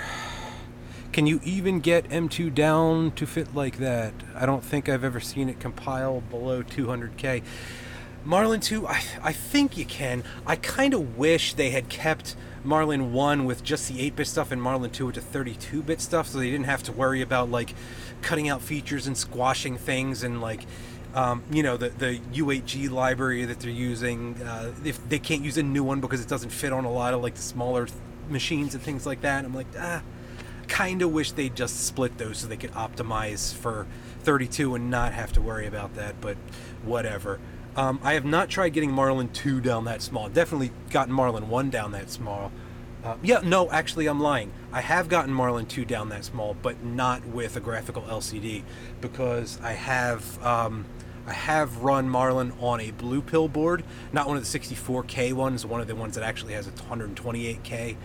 Can you even get M2 down to fit like that? I don't think I've ever seen it compile below 200K. Marlin 2, I think you can. I kind of wish they had kept Marlin 1 with just the 8-bit stuff and Marlin 2 with the 32-bit stuff, so they didn't have to worry about like cutting out features and squashing things, and like you know, the U8G library that they're using, if they can't use a new one because it doesn't fit on a lot of like the smaller machines and things like that. I'm like, kind of wish they'd just split those so they could optimize for 32 and not have to worry about that, but whatever. I have not tried getting Marlin 2 down that small. I've definitely gotten Marlin 1 down that small. Yeah, no, actually I'm lying. I have gotten Marlin 2 down that small, but not with a graphical LCD, because I have run Marlin on a blue pill board, not one of the 64K ones, one of the ones that actually has a 128K.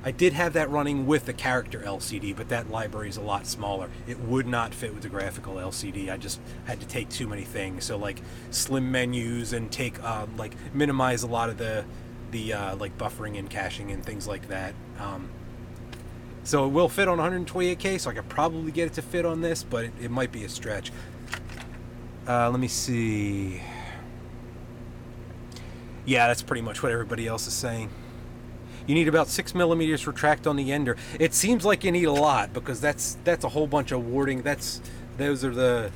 I did have that running with the character LCD, but that library is a lot smaller. It would not fit with the graphical LCD. I just had to take too many things. So like slim menus and take like minimize a lot of the like buffering and caching and things like that. So it will fit on 128K, so I could probably get it to fit on this, but it might be a stretch. Let me see. Yeah, that's pretty much what everybody else is saying. You need about 6 millimeters retract on the ender. It seems like you need a lot, because that's a whole bunch of warding. Those are the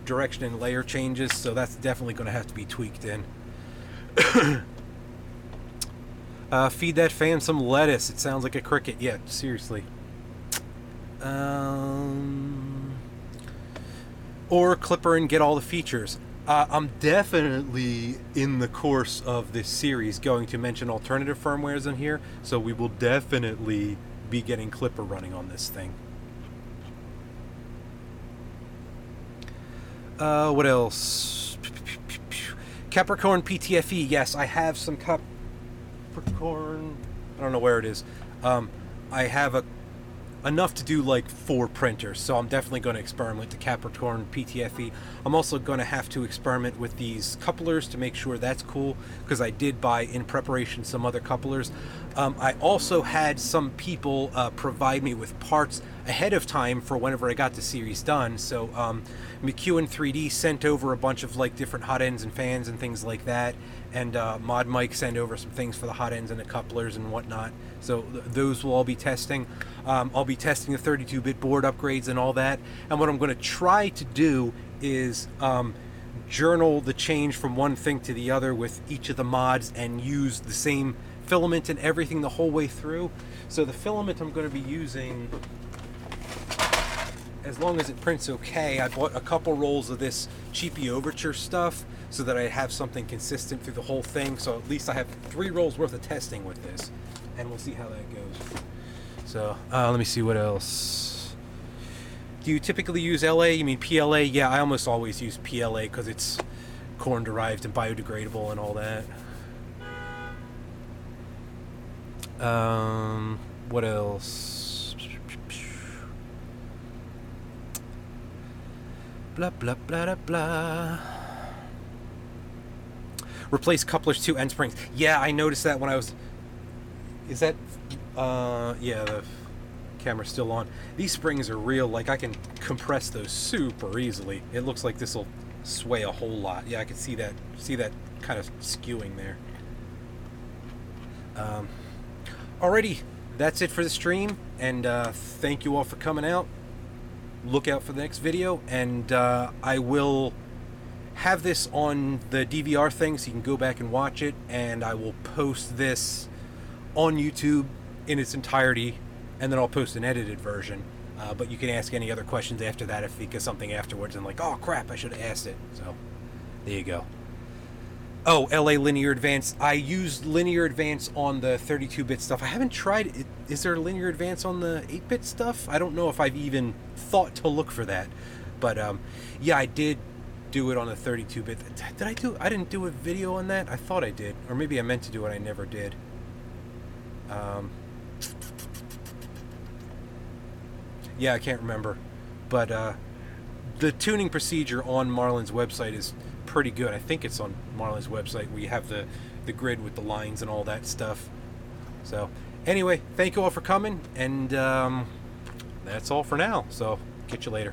direction and layer changes, so that's definitely going to have to be tweaked in. Feed that fan some lettuce. It sounds like a cricket. Yeah, seriously. Or clipper and get all the features. I'm definitely, in the course of this series, going to mention alternative firmwares in here, so we will definitely be getting clipper running on this thing. What else? Capricorn PTFE. Yes, I have some Capricorn. I don't know where it is. I have enough to do like 4 printers, so I'm definitely going to experiment with the Capricorn PTFE. I'm also going to have to experiment with these couplers to make sure that's cool, because I did buy in preparation some other couplers. I also had some people provide me with parts ahead of time for whenever I got the series done. So McEwen 3D sent over a bunch of like different hot ends and fans and things like that, and Mod Mike sent over some things for the hot ends and the couplers and whatnot. So those will all be testing. I'll be testing the 32-bit board upgrades and all that. And what I'm going to try to do is journal the change from one thing to the other with each of the mods and use the same filament and everything the whole way through. So the filament I'm going to be using, as long as it prints okay, I bought a couple rolls of this cheapy Overture stuff so that I have something consistent through the whole thing. So at least I have 3 rolls worth of testing with this, and we'll see how that goes. So let me see what else. Do you typically use LA? You mean PLA? Yeah, I almost always use PLA because it's corn derived and biodegradable and all that. What else? Blah blah blah blah blah. Replace couplers to end springs. Yeah, I noticed that when I was. Is that? Yeah, the camera's still on. These springs are real. Like, I can compress those super easily. It looks like this will sway a whole lot. Yeah, I can see that. See that kind of skewing there. Alrighty, that's it for the stream, and thank you all for coming out. Look out for the next video, and I will have this on the DVR thing so you can go back and watch it, and I will post this on YouTube in its entirety, and then I'll post an edited version. But you can ask any other questions after that if you think of something afterwards and like, oh crap, I should have asked it. So there you go. Oh, LA Linear Advance. I used Linear Advance on the 32-bit stuff. I haven't tried it. Is there a Linear Advance on the 8-bit stuff? I don't know if I've even thought to look for that. But yeah, I did do it on the 32-bit. Did I do? I didn't do a video on that. I thought I did, or maybe I meant to do it. I never did. Yeah, I can't remember. But the tuning procedure on Marlon's website is pretty good. I think it's on Marlon's website where you have the grid with the lines and all that stuff. So anyway, thank you all for coming, and that's all for now. So catch you later.